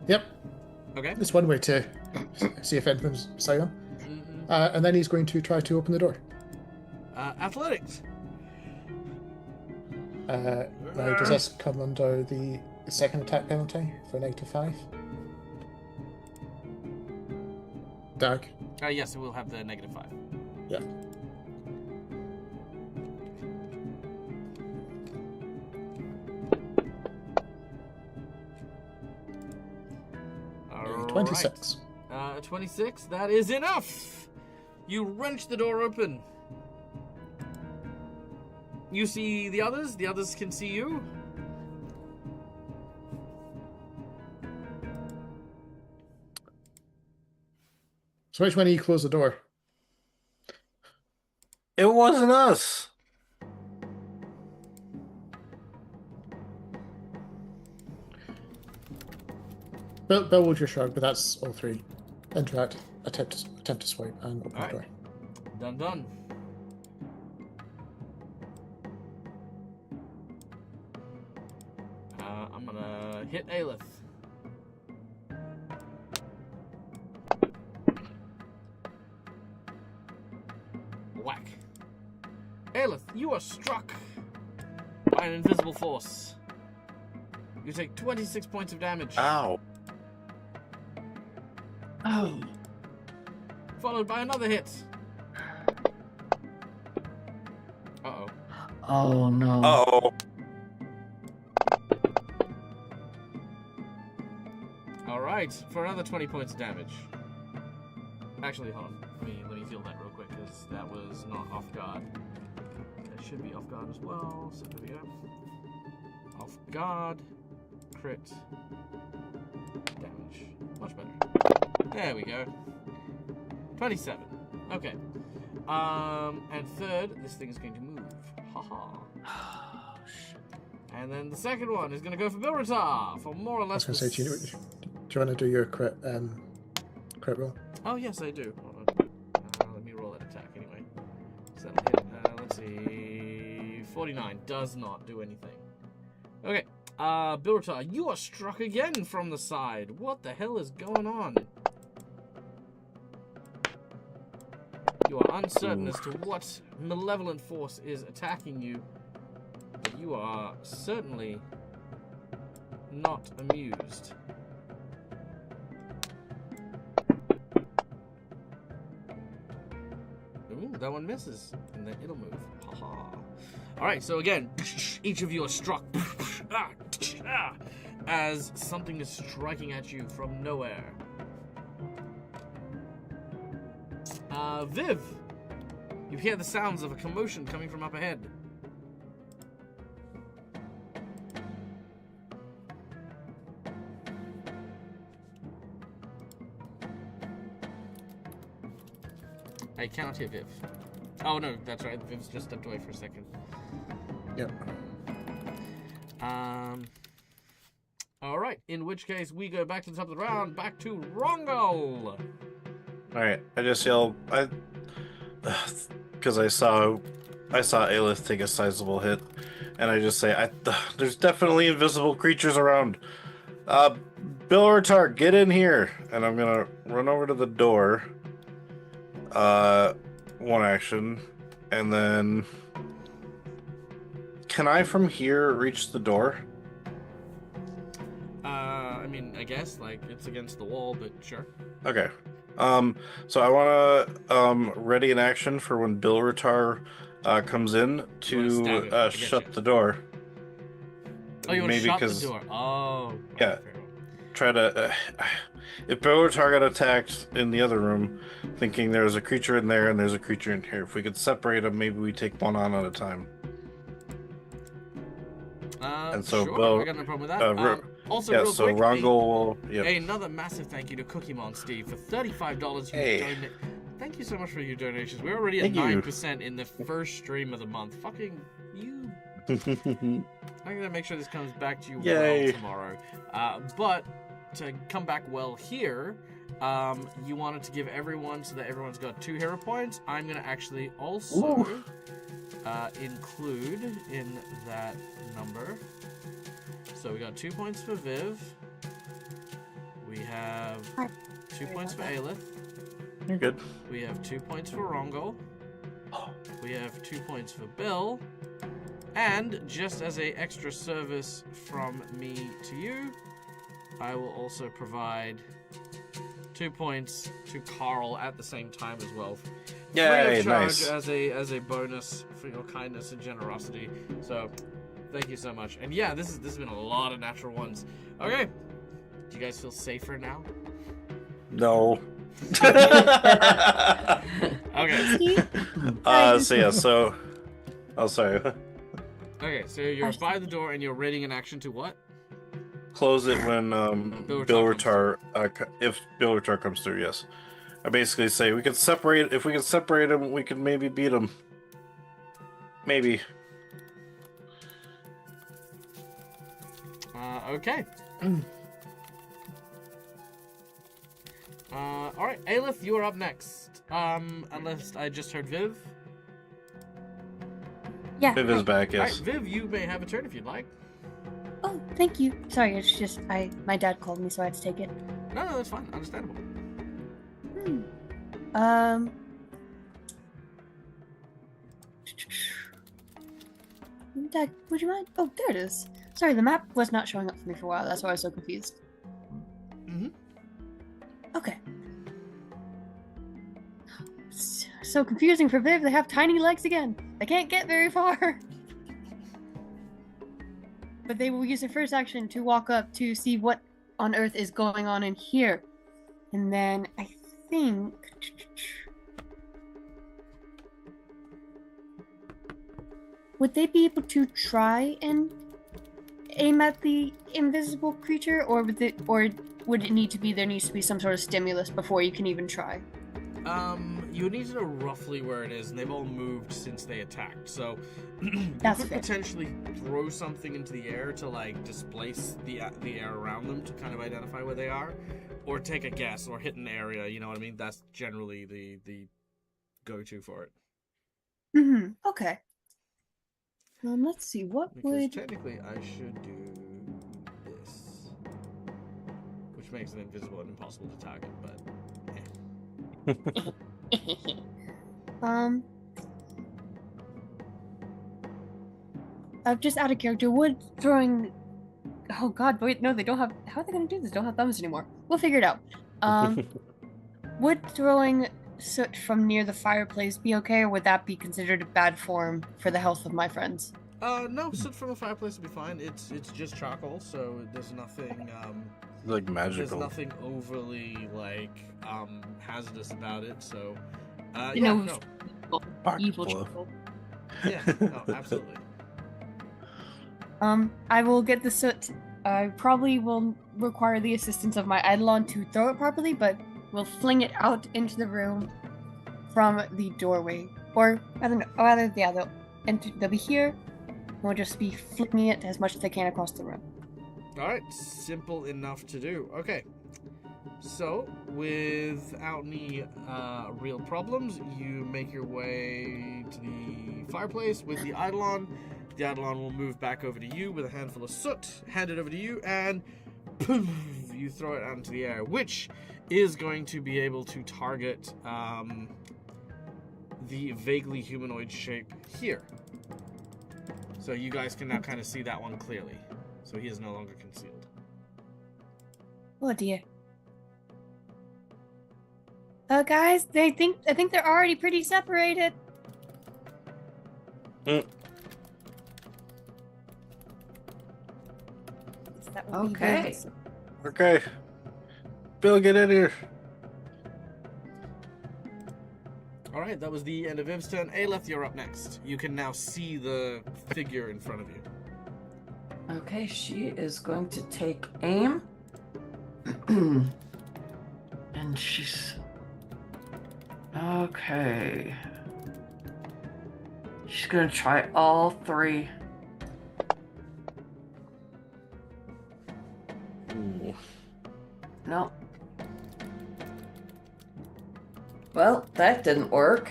Speaker 3: Yep.
Speaker 1: Okay.
Speaker 3: It's one way to see if anything's beside him.
Speaker 1: Mm-hmm.
Speaker 3: And then he's going to try to open the door.
Speaker 1: Athletics.
Speaker 3: Now, does this come under the second attack penalty for -5? Doug?
Speaker 1: Yes, we'll have the -5.
Speaker 3: Yeah.
Speaker 1: All
Speaker 3: 26.
Speaker 1: right. 26. That is enough. You wrench the door open. You see the others. The others can see you.
Speaker 3: So which one of you closed the door?
Speaker 2: it wasn't us.
Speaker 3: Bill will just shrug, but that's all three. Interact, attempt to swipe, and open the
Speaker 1: Alright.
Speaker 3: door.
Speaker 1: Done. I'm gonna hit Aelith. Whack. Aelith, you are struck by an invisible force. You take 26 points of damage,
Speaker 2: Ow.
Speaker 4: Oh.
Speaker 1: followed by another hit. Uh-oh.
Speaker 4: Oh, no.
Speaker 2: Oh.
Speaker 1: Alright, for another 20 points of damage. Actually, hold on. Let me heal that real quick, because that was not off guard. That should be off guard as well, so there we go. Off guard. Crit. Damage. Much better. There we go. 27. Okay. And third, this thing is going to move. Haha.
Speaker 4: Oh, shit.
Speaker 1: And then the second one is going to go for Bilritar for more or
Speaker 3: I was
Speaker 1: less.
Speaker 3: going to say, do you want to do your crit roll?
Speaker 1: Oh, yes, I do. Hold on. Let me roll that attack anyway. So that'll hit, let's see. 49 does not do anything. Okay. Bilritar, you are struck again from the side. What the hell is going on? You are uncertain as to what malevolent force is attacking you, but you are certainly not amused. Ooh, that one misses, and then it'll move. Haha. Alright, so again, each of you are struck as something is striking at you from nowhere. Viv, you hear the sounds of a commotion coming from up ahead. I cannot hear Viv. Oh no, that's right. Viv's just stepped away for a second.
Speaker 3: Yep.
Speaker 1: All right. In which case, we go back to the top of the round. Back to Rongol.
Speaker 2: Alright, I just yelled, because I saw Aelith take a sizable hit, and I just say, there's definitely invisible creatures around. Bilritar, get in here! And I'm gonna run over to the door. One action, and then can I from here reach the door?
Speaker 1: I mean, I guess like it's against the wall, but sure.
Speaker 2: Okay. So I want to ready an action for when Bilritar comes in
Speaker 1: stab him. I
Speaker 2: to
Speaker 1: get
Speaker 2: shut
Speaker 1: you.
Speaker 2: the door.
Speaker 1: Oh, you want to
Speaker 2: Maybe
Speaker 1: shut the
Speaker 2: 'cause-
Speaker 1: door? Oh.
Speaker 2: Yeah.
Speaker 1: Fair enough.
Speaker 2: try to. If B03 got attacked in the other room, thinking there's a creature in there and there's a creature in here, if we could separate them, maybe we take one on at a time. And so,
Speaker 1: sure, I got no problem with that. Also,
Speaker 2: yeah,
Speaker 1: real
Speaker 2: so
Speaker 1: quick,
Speaker 2: Rongol will. Yep.
Speaker 1: another massive thank you to Cookiemon Steve for $35.
Speaker 2: Hey.
Speaker 1: Thank you so much for your donations. We're already at 9% in the first stream of the month. Fucking you. I'm gonna make sure this comes back to you well tomorrow. But to come back well here, you wanted to give everyone so that everyone's got 2 hero points. I'm gonna actually also include in that number. So we got 2 points for Viv. We have 2 points for Aelith.
Speaker 2: You're good.
Speaker 1: We have 2 points for Rongol. We have 2 points for Bill. And just as a extra service from me to you, I will also provide 2 points to Carl at the same time as well.
Speaker 2: Yay,
Speaker 1: free of charge
Speaker 2: nice.
Speaker 1: as a bonus for your kindness and generosity. So thank you so much. And yeah, this has been a lot of natural ones. Okay. Do you guys feel safer now?
Speaker 2: No.
Speaker 1: Okay.
Speaker 2: Oh, sorry.
Speaker 1: Okay, so you're by the door and you're readying an action to what?
Speaker 2: Close it when
Speaker 1: Bill
Speaker 2: Bill-Ratar, if Bill-Ratar comes through. Yes, I basically say we could separate. If we could separate them, we could maybe beat them. Maybe.
Speaker 1: Okay. All right, Aelith, you are up next. Unless I just heard Viv.
Speaker 6: Yeah.
Speaker 2: Viv is back.
Speaker 1: All right,
Speaker 2: Yes.
Speaker 1: Viv, you may have a turn if you'd like.
Speaker 6: Oh, thank you. Sorry, it's just my dad called me, so I had to take it.
Speaker 1: No, that's fine. Understandable.
Speaker 6: Dad, would you mind? Oh, there it is. Sorry, the map was not showing up for me for a while. That's why I was so confused. Okay. So confusing for Viv. They have tiny legs again. They can't get very far. But they will use their first action to walk up to see what on earth is going on in here. And then I think... Would they be able to try and aim at the invisible creature, or would it need to be there needs to be some sort of stimulus before you can even try?
Speaker 1: You need to know roughly where it is, and they've all moved since they attacked. So you
Speaker 6: That's
Speaker 1: could
Speaker 6: fair.
Speaker 1: potentially throw something into the air to like displace the air around them to kind of identify where they are, or take a guess, or hit an area. You know what I mean? That's generally the go-to for it.
Speaker 6: Okay. Let's see. What
Speaker 1: Because
Speaker 6: would...
Speaker 1: technically, I should do this, which makes it invisible and impossible to target. But
Speaker 6: just out of character, would throwing... Oh god, wait, no, they don't have... How are they gonna do this? They don't have thumbs anymore. We'll figure it out. Would throwing soot from near the fireplace be okay, or would that be considered a bad form for the health of my friends?
Speaker 1: no, soot from a fireplace would be fine. It's just charcoal, so there's nothing
Speaker 2: Like
Speaker 1: there's
Speaker 2: magical.
Speaker 1: nothing overly like hazardous about it. So
Speaker 6: You
Speaker 1: yeah,
Speaker 6: know,
Speaker 1: no,
Speaker 6: evil
Speaker 2: Bluff.
Speaker 6: trouble.
Speaker 1: yeah, no, absolutely.
Speaker 6: I will get the soot. I probably will require the assistance of my Eidolon to throw it properly, but we'll fling it out into the room from the doorway. Or, I don't know, rather, yeah, they'll be here. We'll just be flinging it as much as they can across the room.
Speaker 1: All right, simple enough to do. Okay, so without any real problems, you make your way to the fireplace with the Eidolon. The Eidolon will move back over to you with a handful of soot, hand it over to you, and poof, you throw it out into the air, which is going to be able to target the vaguely humanoid shape here. So you guys can now kind of see that one clearly. So he is no longer concealed.
Speaker 6: Oh dear. Guys, I think they're already pretty separated. That will be
Speaker 4: Okay.
Speaker 6: the
Speaker 2: Okay. Bill, get in here.
Speaker 1: All right, that was the end of Viv's turn. Aelith, you're up next. You can now see the figure in front of you.
Speaker 4: Okay, she is going to take aim. And she's... Okay. She's gonna try all 3.
Speaker 2: Ooh.
Speaker 4: No. Well, that didn't work.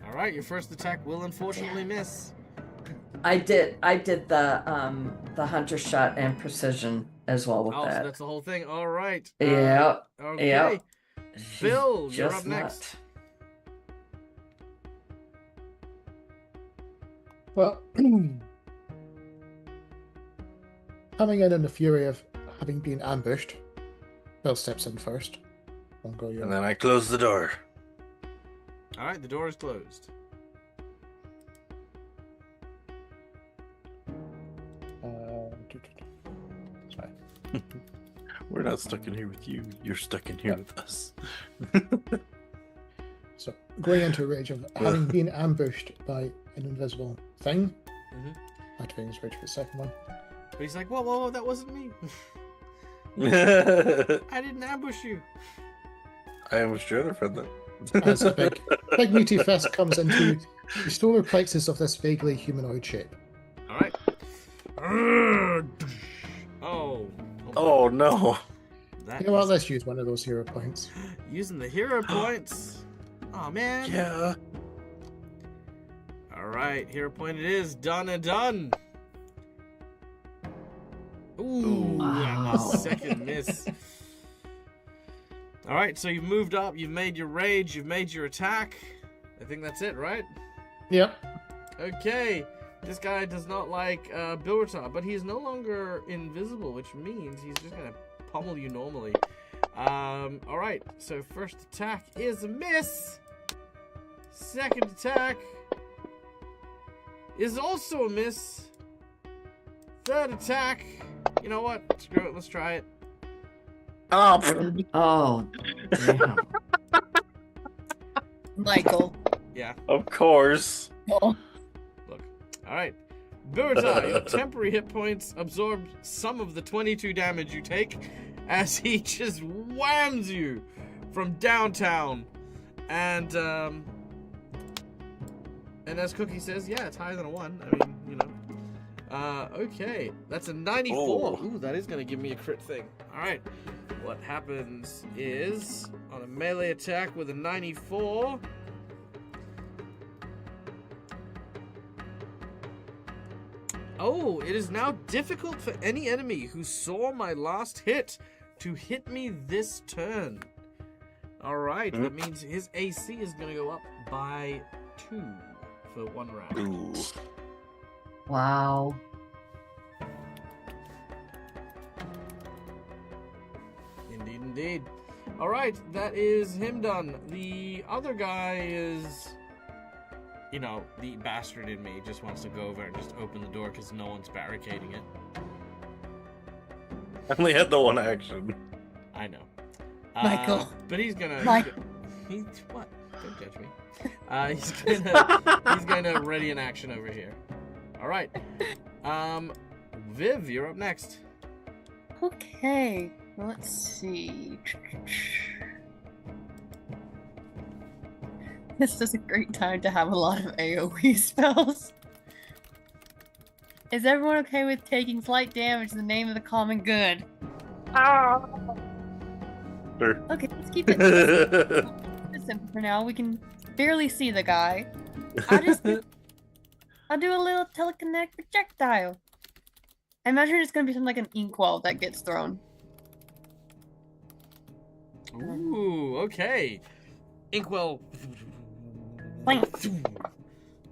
Speaker 1: All right, your first attack will unfortunately miss.
Speaker 4: I did the hunter shot and precision as well with
Speaker 1: Oh, so
Speaker 4: that.
Speaker 1: that's the whole thing. All right.
Speaker 4: Yeah.
Speaker 1: Okay.
Speaker 4: Yeah.
Speaker 1: Bill,
Speaker 4: She's
Speaker 1: you're
Speaker 4: just
Speaker 1: up next.
Speaker 3: Well, coming in the fury of having been ambushed, Bill steps in first. Go
Speaker 2: And then I close the door.
Speaker 1: All right, the door is closed.
Speaker 3: Sorry.
Speaker 2: We're not stuck in here with you. You're stuck in here with us.
Speaker 3: So, going into a rage of having been ambushed by an invisible thing, activating his rage for the second one.
Speaker 1: But he's like, whoa, that wasn't me.
Speaker 2: I
Speaker 1: I didn't ambush you.
Speaker 2: am your other friend then.
Speaker 3: As a big meaty fist comes into the solar plexus of this vaguely humanoid shape.
Speaker 1: All right. Oh.
Speaker 2: Oh no.
Speaker 1: That
Speaker 3: You know what?
Speaker 1: is-
Speaker 3: Let's use one of those hero points.
Speaker 1: Using the hero points. Oh man.
Speaker 2: Yeah.
Speaker 1: All right, hero point it is. Done and done. Ooh,
Speaker 4: Wow.
Speaker 1: and the second miss. All right, so you've moved up. You've made your rage. You've made your attack. I think that's it, right?
Speaker 3: Yep.
Speaker 1: Okay. This guy does not like B03, but he's no longer invisible, which means he's just gonna pummel you normally. All right. So first attack is a miss. Second attack is also a miss. Third attack. You know what? Screw it. Let's try it.
Speaker 2: Oh.
Speaker 4: Oh, damn.
Speaker 6: Michael.
Speaker 1: Yeah.
Speaker 2: Of course.
Speaker 6: Oh.
Speaker 1: Look. All right. B03, your temporary hit points absorb some of the 22 damage you take as he just whams you from downtown. And as Cookie says, yeah, it's higher than a 1. I mean, you know. Okay. That's a 94.
Speaker 2: Oh.
Speaker 1: Ooh, that is going to give me a crit thing. All right. What happens is, on a melee attack with a 94... Oh, it is now difficult for any enemy who saw my last hit to hit me this turn. Alright, that means his AC is going to go up by 2 for 1 round.
Speaker 2: Ooh.
Speaker 4: Wow.
Speaker 1: Indeed, indeed. Alright, that is him done. The other guy is... You know, the bastard in me just wants to go over and just open the door because no one's barricading it.
Speaker 2: I only had the one action.
Speaker 1: I know.
Speaker 6: Michael.
Speaker 1: But he's gonna... He's what? Don't judge me. He's gonna ready an action over here. Alright. Viv, you're up next.
Speaker 6: Okay. Well, let's see. This is a great time to have a lot of AoE spells. Is everyone okay with taking slight damage in the name of the common good?
Speaker 2: Sure.
Speaker 6: Okay, let's keep it simple for now. We can barely see the guy. I'll do a little telekinetic projectile. I imagine it's gonna be something like an inkwell that gets thrown.
Speaker 1: Ooh, okay. Inkwell
Speaker 6: Blank.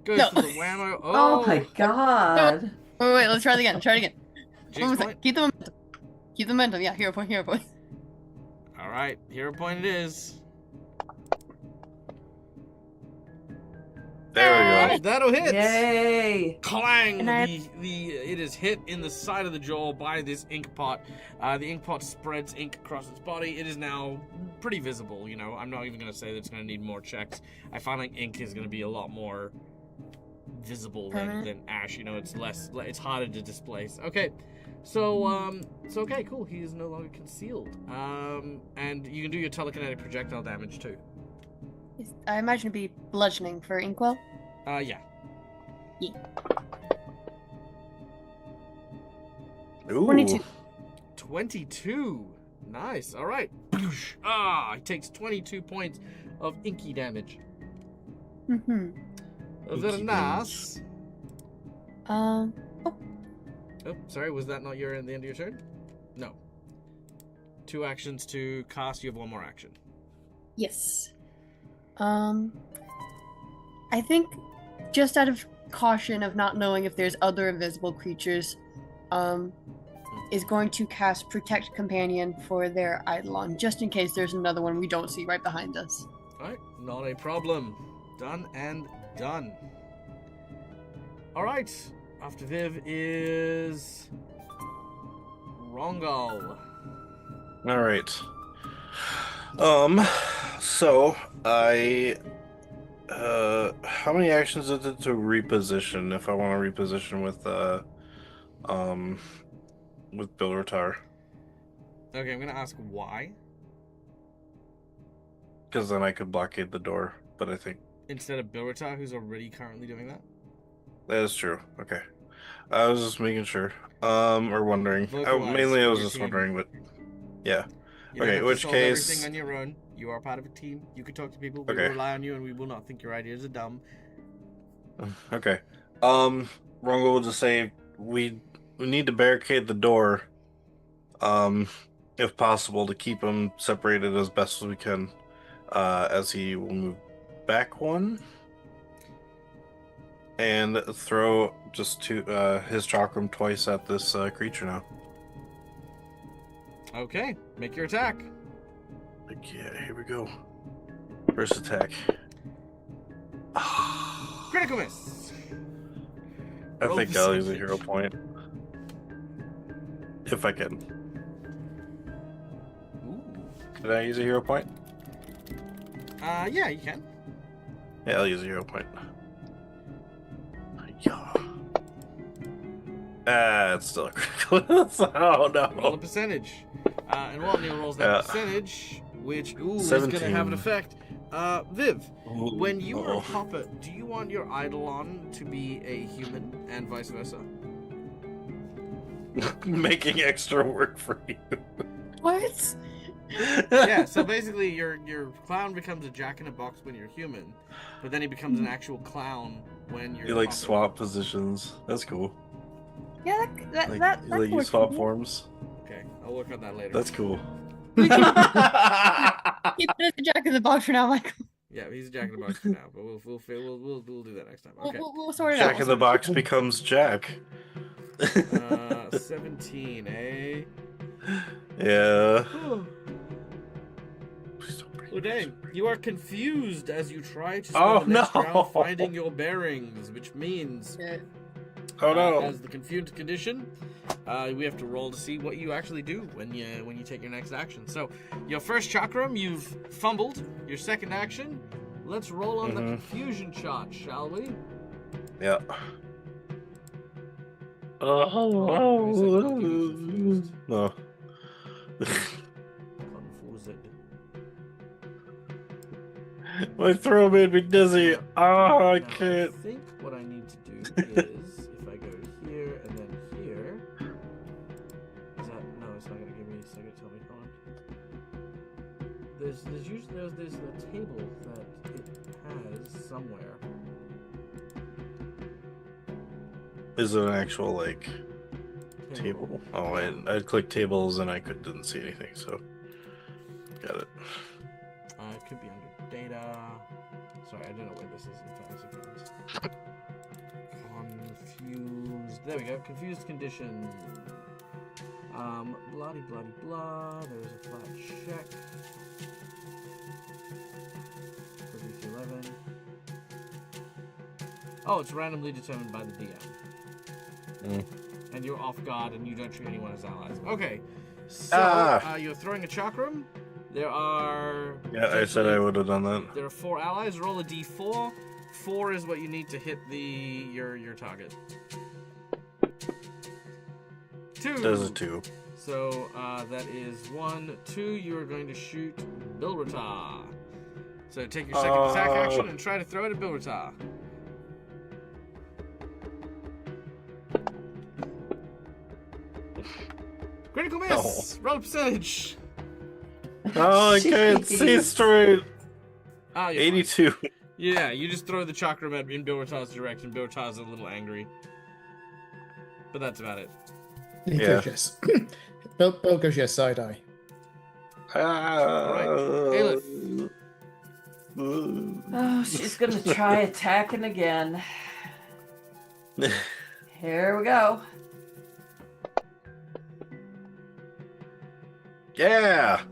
Speaker 1: goes
Speaker 6: No.
Speaker 1: for the whammo.
Speaker 4: Oh my god.
Speaker 6: Wait, let's try it again. Try it again.
Speaker 1: Jinx
Speaker 6: One more
Speaker 1: point.
Speaker 6: second. Keep the momentum. Keep the momentum. Yeah, hero point, hero point.
Speaker 1: Alright, hero point it is.
Speaker 2: There we go.
Speaker 1: right, that'll hit.
Speaker 4: Yay!
Speaker 1: Clang!
Speaker 6: And I-
Speaker 1: It is hit in the side of the jaw by this ink pot. The ink pot spreads ink across its body. It is now pretty visible. You know, I'm not even gonna say that it's gonna need more checks. I find like ink is gonna be a lot more visible than ash. You know, it's harder to displace. Okay, so okay, cool. He is no longer concealed. And you can do your telekinetic projectile damage too.
Speaker 6: I imagine it'd be bludgeoning for Inkwell.
Speaker 1: Yeah.
Speaker 2: Ooh.
Speaker 6: 22.
Speaker 1: 22. Nice. All right. He takes 22 points of inky damage.
Speaker 6: Mm-hmm.
Speaker 1: Very nice.
Speaker 6: Oh,
Speaker 1: Oh, sorry. Was that not the end of your turn? No. 2 actions to cast. You have 1 more action.
Speaker 6: yes. I think just out of caution of not knowing if there's other invisible creatures, is going to cast Protect Companion for their Eidolon, just in case there's another one we don't see right behind us.
Speaker 1: All right. Not a problem. Done and done. All right. After Viv is Rongal.
Speaker 2: All right. So I, how many actions is it to reposition if I want to reposition with Bilrotar?
Speaker 1: Okay, I'm gonna ask why.
Speaker 2: Because then I could blockade the door, but I think
Speaker 1: Instead of Bilrata, who's already currently doing that.
Speaker 2: that is true. Okay. I was just making sure. Or wondering.
Speaker 1: Vocalize
Speaker 2: Mainly I
Speaker 1: for
Speaker 2: was
Speaker 1: your
Speaker 2: just
Speaker 1: team.
Speaker 2: wondering, but yeah.
Speaker 1: You don't
Speaker 2: Okay,
Speaker 1: have to
Speaker 2: which
Speaker 1: solve
Speaker 2: case-
Speaker 1: everything on your own. You are part of a team. You can talk to people. We
Speaker 2: Okay.
Speaker 1: rely on you, and we will not think your ideas are dumb.
Speaker 2: Okay. Rongo will just say we need to barricade the door, if possible, to keep him separated as best as we can, as he will move back 1 and throw just his chakram twice at this creature now.
Speaker 1: Okay, make your attack.
Speaker 2: Like, yeah, here we go. First attack.
Speaker 1: Critical miss.
Speaker 2: I
Speaker 1: Roll
Speaker 2: think I'll use a
Speaker 1: percentage.
Speaker 2: hero point. If I can.
Speaker 1: Ooh.
Speaker 2: Can I use a hero point?
Speaker 1: Yeah, you can.
Speaker 2: Yeah, I'll use a hero point. Yeah. It's still a critical. Oh
Speaker 1: Roll a
Speaker 2: no.
Speaker 1: percentage. And while Neil rolls that
Speaker 2: Yeah.
Speaker 1: percentage, which is going to have an
Speaker 2: 17.
Speaker 1: effect. Viv, when you are a
Speaker 2: Uh-oh.
Speaker 1: puppet, do you want your Eidolon to be a human and vice versa?
Speaker 2: Making extra work for you.
Speaker 6: What?
Speaker 1: Yeah, so basically your clown becomes a jack-in-a-box when you're human, but then he becomes an actual clown when you're
Speaker 2: You
Speaker 1: a
Speaker 2: like
Speaker 1: puppet.
Speaker 2: swap positions. That's cool.
Speaker 6: Yeah, that
Speaker 2: Like,
Speaker 6: that
Speaker 2: you
Speaker 6: that
Speaker 2: like you
Speaker 6: works
Speaker 2: swap
Speaker 6: for me.
Speaker 2: forms.
Speaker 1: Okay, I'll work on that later.
Speaker 2: That's cool.
Speaker 6: We can keep it as a Jack in the Box for now, Michael.
Speaker 1: Yeah, he's a jack-in-a-box for now, but we'll do that next time. Okay.
Speaker 6: We'll sort it
Speaker 2: Jack
Speaker 6: out.
Speaker 2: in the Box becomes Jack.
Speaker 1: 17, eh?
Speaker 2: Yeah.
Speaker 1: Oh,
Speaker 2: Please don't break
Speaker 1: well, dang. You are confused as you try to
Speaker 2: Oh,
Speaker 1: spend the next
Speaker 2: no.
Speaker 1: round finding your bearings, which means,
Speaker 6: Yeah.
Speaker 2: Oh no.
Speaker 1: as the confused condition, we have to roll to see what you actually do when you take your next action. So, your first chakram, you've fumbled. Your second action, let's roll on the
Speaker 2: Mhm.
Speaker 1: confusion shot, shall we?
Speaker 2: Yeah.
Speaker 1: confused.
Speaker 2: No.
Speaker 1: Confused.
Speaker 2: My throat made me dizzy. Oh, I
Speaker 1: Now,
Speaker 2: can't.
Speaker 1: I think what I need to do is, if I go here and then here, is that no? It's not gonna give me. It's not gonna tell me. Hold on. There's usually there's a table that it has somewhere.
Speaker 2: Is it an actual like table? Oh, I clicked tables and I didn't see anything. So got it.
Speaker 1: It could be under data. Sorry, I don't know where this is in Fantasy Grounds. Confused. There we go. Confused condition. Bloody blah. There's a flat check. For DC 11. Oh, it's randomly determined by the DM.
Speaker 2: Mm.
Speaker 1: And you're off guard and you don't treat anyone as allies. Okay. So, you're throwing a chakram. There are...
Speaker 2: Yeah, I said I would have done that.
Speaker 1: There are 4 allies. Roll a d4. 4 is what you need to hit your target. 2.
Speaker 2: There's a 2.
Speaker 1: So, that is 1, 2. You are going to shoot Bilratar. So take your second attack action and try to throw it at Bilratar. Critical miss! Roll percentage!
Speaker 2: Oh, I can't see straight.
Speaker 1: Oh, you're
Speaker 2: 82.
Speaker 1: fine. Yeah, you just throw the chakram in Bilratar's direction. Bilratar's a little angry. But that's about it.
Speaker 3: He
Speaker 2: Yeah.
Speaker 3: gives you Bill gives you a side eye.
Speaker 1: Aleph.
Speaker 4: Oh, she's gonna try attacking again. Here we go.
Speaker 2: Yeah.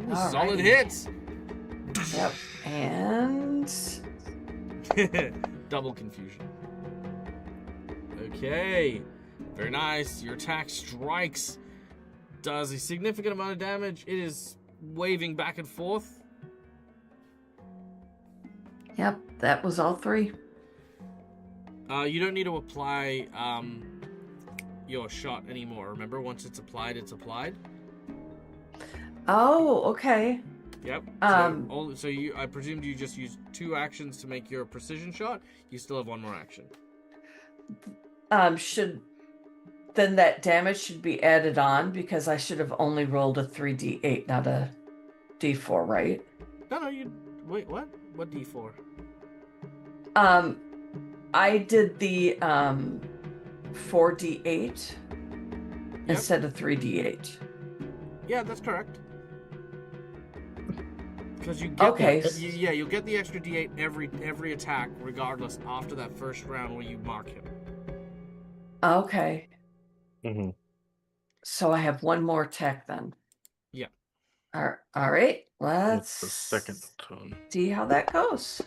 Speaker 1: Ooh, solid
Speaker 4: Alrighty.
Speaker 1: hits!
Speaker 4: Yep. And
Speaker 1: Double confusion. Okay. Very nice. Your attack strikes. Does a significant amount of damage. It is waving back and forth.
Speaker 4: yep, that was all 3.
Speaker 1: You don't need to apply your shot anymore. Remember, once it's applied, it's applied.
Speaker 4: Oh, okay.
Speaker 1: Yep. So I presumed you just used 2 actions to make your precision shot. You still have 1 more action.
Speaker 4: Then that damage should be added on because I should have only rolled a 3d8, not a d4, right?
Speaker 1: No, you wait. What? What d4?
Speaker 4: I did the 4d8 instead of 3d8.
Speaker 1: Yeah, that's correct. Because you get
Speaker 4: Okay.
Speaker 1: you'll get the extra d8 every attack, regardless, after that first round where you mark him.
Speaker 4: Okay.
Speaker 2: Mm-hmm.
Speaker 4: So I have 1 more attack then.
Speaker 1: Yeah.
Speaker 4: All right.
Speaker 2: That's
Speaker 4: Let's
Speaker 2: the second one.
Speaker 4: see how that goes.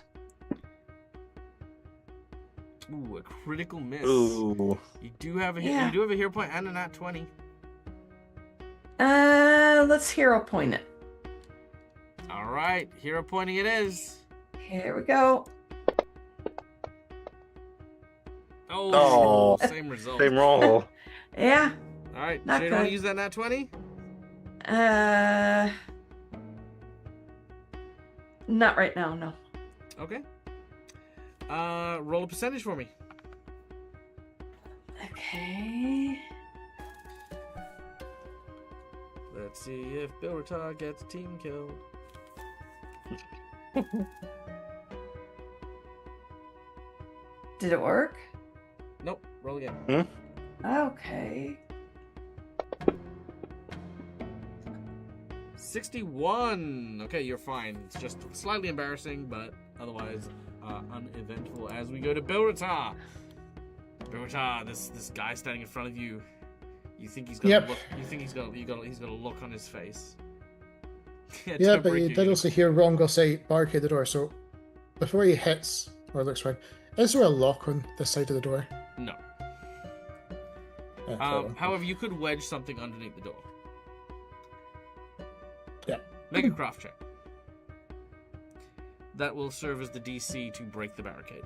Speaker 1: Ooh, a critical miss.
Speaker 2: Ooh.
Speaker 1: You do have a
Speaker 4: Yeah.
Speaker 1: you do have a hero point and a nat 20.
Speaker 4: Let's hero point it.
Speaker 1: All right, hero pointing it is.
Speaker 4: Here we go.
Speaker 1: Oh,
Speaker 2: Oh.
Speaker 1: same result.
Speaker 2: Same roll.
Speaker 4: Yeah.
Speaker 1: All right,
Speaker 4: Not
Speaker 1: Jade, want to
Speaker 4: good.
Speaker 1: use that nat 20?
Speaker 4: Not right now, no.
Speaker 1: Okay. Roll a percentage for me.
Speaker 4: Okay.
Speaker 1: Let's see if Bilratar gets a team killed.
Speaker 4: Did it work?
Speaker 1: Nope. Roll again.
Speaker 4: Okay.
Speaker 1: 61. Okay, you're fine. It's just slightly embarrassing, but otherwise uneventful. As we go to Bilratar. Bilratar, this guy standing in front of you. You think he's got
Speaker 3: Yep.
Speaker 1: a look? You think he's got a look on his face?
Speaker 3: Yeah,
Speaker 1: Don't
Speaker 3: but
Speaker 1: break
Speaker 3: you
Speaker 1: your-
Speaker 3: did also hear Rongo say barricade the door. So before he hits or looks around, is there a lock on this side of the door?
Speaker 1: No.
Speaker 3: Yeah, fair one.
Speaker 1: However, you could wedge something underneath the door.
Speaker 3: Yeah.
Speaker 1: Make a craft check. That will serve as the DC to break the barricade.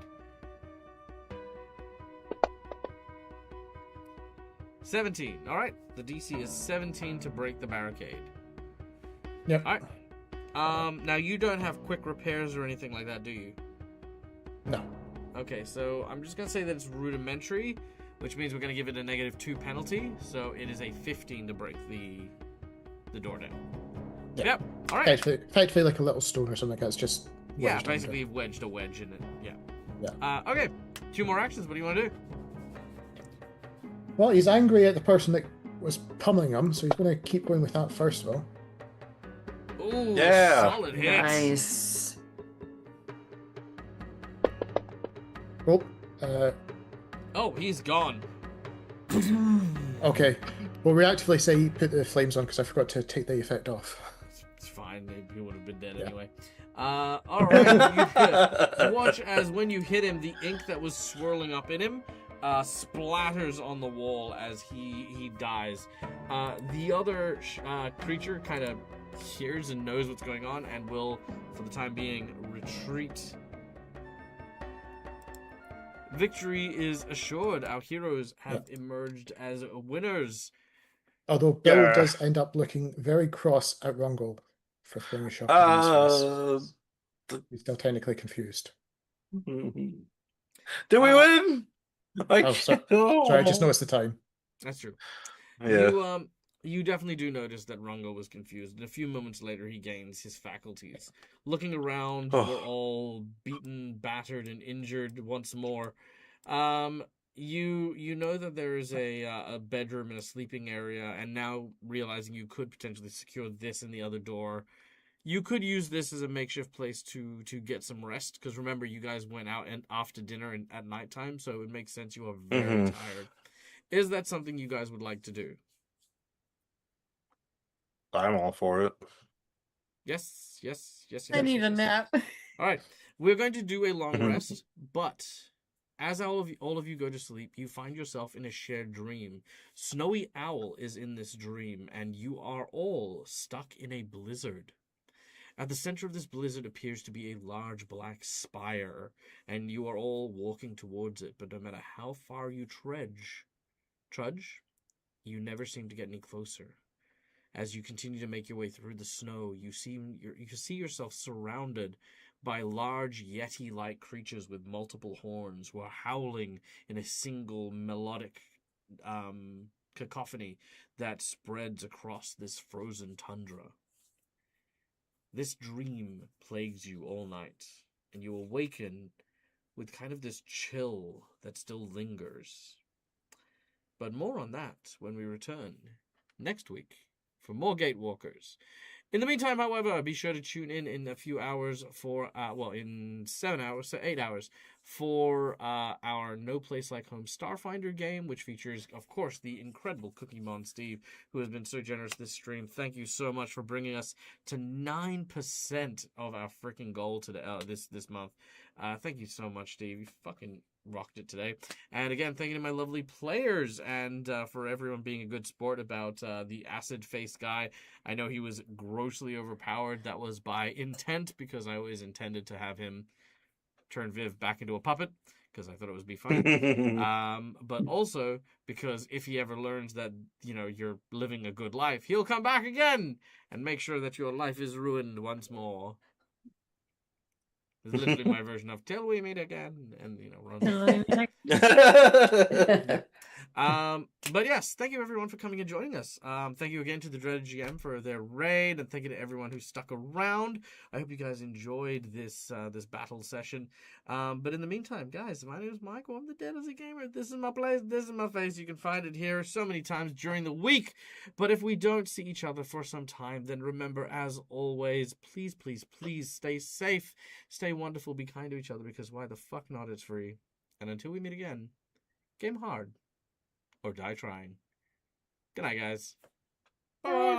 Speaker 1: 17. All right. The DC is 17 to break the barricade.
Speaker 3: Yep.
Speaker 1: All right. Now you don't have quick repairs or anything like that, do you?
Speaker 3: No.
Speaker 1: Okay, so I'm just gonna say that it's rudimentary, which means we're gonna give it a -2 penalty. So it is a 15 to break the door down.
Speaker 3: Yeah.
Speaker 1: Yep. All right.
Speaker 3: Effectively like a little stone or something like that. It's just
Speaker 1: Yeah,
Speaker 3: wedged
Speaker 1: basically
Speaker 3: into
Speaker 1: you've wedged a wedge in it. Yeah.
Speaker 3: Yeah.
Speaker 1: Okay. 2 more actions. What do you want to do?
Speaker 3: it. Well, he's angry at the person that was pummeling him, so he's going to keep going with that first of all.
Speaker 1: Ooh,
Speaker 2: Yeah.
Speaker 1: solid hits.
Speaker 4: Nice.
Speaker 3: Oh,
Speaker 1: Oh, he's gone.
Speaker 3: okay. We'll reactively say put the flames on because I forgot to take the effect off.
Speaker 1: It's fine. He would have been dead
Speaker 3: Yeah.
Speaker 1: anyway. All right. You watch as when you hit him, the ink that was swirling up in him splatters on the wall as he dies. The other creature kind of hears and knows what's going on and will, for the time being, retreat. Victory is assured. Our heroes have emerged as winners.
Speaker 3: Although Bill
Speaker 2: Yeah.
Speaker 3: does end up looking very cross at Rungle for throwing a shot in his face. He's still technically confused.
Speaker 2: Did we win? Like,
Speaker 3: Oh, sorry, I just noticed the time.
Speaker 1: That's true.
Speaker 2: Yeah.
Speaker 1: You definitely do notice that Rungo was confused, and a few moments later he gains his faculties. Looking around, we're all beaten, battered, and injured once more. You know that there is a bedroom and a sleeping area, and now realizing you could potentially secure this in the other door, you could use this as a makeshift place to get some rest. Because remember, you guys went out and after dinner and at nighttime, so it makes sense you are very tired. Is that something you guys would like to do?
Speaker 2: I'm all for it.
Speaker 1: Yes.
Speaker 6: I need a nap.
Speaker 1: All right, we're going to do a long rest, but as all of you go to sleep, you find yourself in a shared dream. Snowy Owl is in this dream, and you are all stuck in a blizzard. At the center of this blizzard appears to be a large black spire, and you are all walking towards it, but no matter how far you trudge, you never seem to get any closer. As you continue to make your way through the snow, you see yourself surrounded by large yeti-like creatures with multiple horns who are howling in a single melodic cacophony that spreads across this frozen tundra. This dream plagues you all night, and you awaken with kind of this chill that still lingers. But more on that when we return next week for more Gatewalkers. In the meantime, however, be sure to tune in a few hours for, in 7 hours, so 8 hours, for our No Place Like Home Starfinder game, which features, of course, the incredible Cookie Mon Steve, who has been so generous this stream. Thank you so much for bringing us to 9% of our freaking goal today, this month. Thank you so much, Steve. You fucking rocked it today. And again, thank you to my lovely players and for everyone being a good sport about the acid-faced guy. I know he was grossly overpowered. That was by intent, because I always intended to have him turn Viv back into a puppet, because I thought it would be funny. But also because if he ever learns that, you're living a good life, he'll come back again and make sure that your life is ruined once more. It's literally my version of "till we meet again," and run. But yes, thank you everyone for coming and joining us. Thank you again to the Dreaded GM for their raid, and thank you to everyone who stuck around. I hope you guys enjoyed this battle session. But in the meantime, guys, my name is Michael. I'm the Dead as a Gamer. This is my place. This is my face. You can find it here so many times during the week. But if we don't see each other for some time, then remember, as always, please, please, please stay safe, stay wonderful, be kind to each other, because why the fuck not? It's free. And until we meet again, game hard or die trying. Good night, guys. Bye.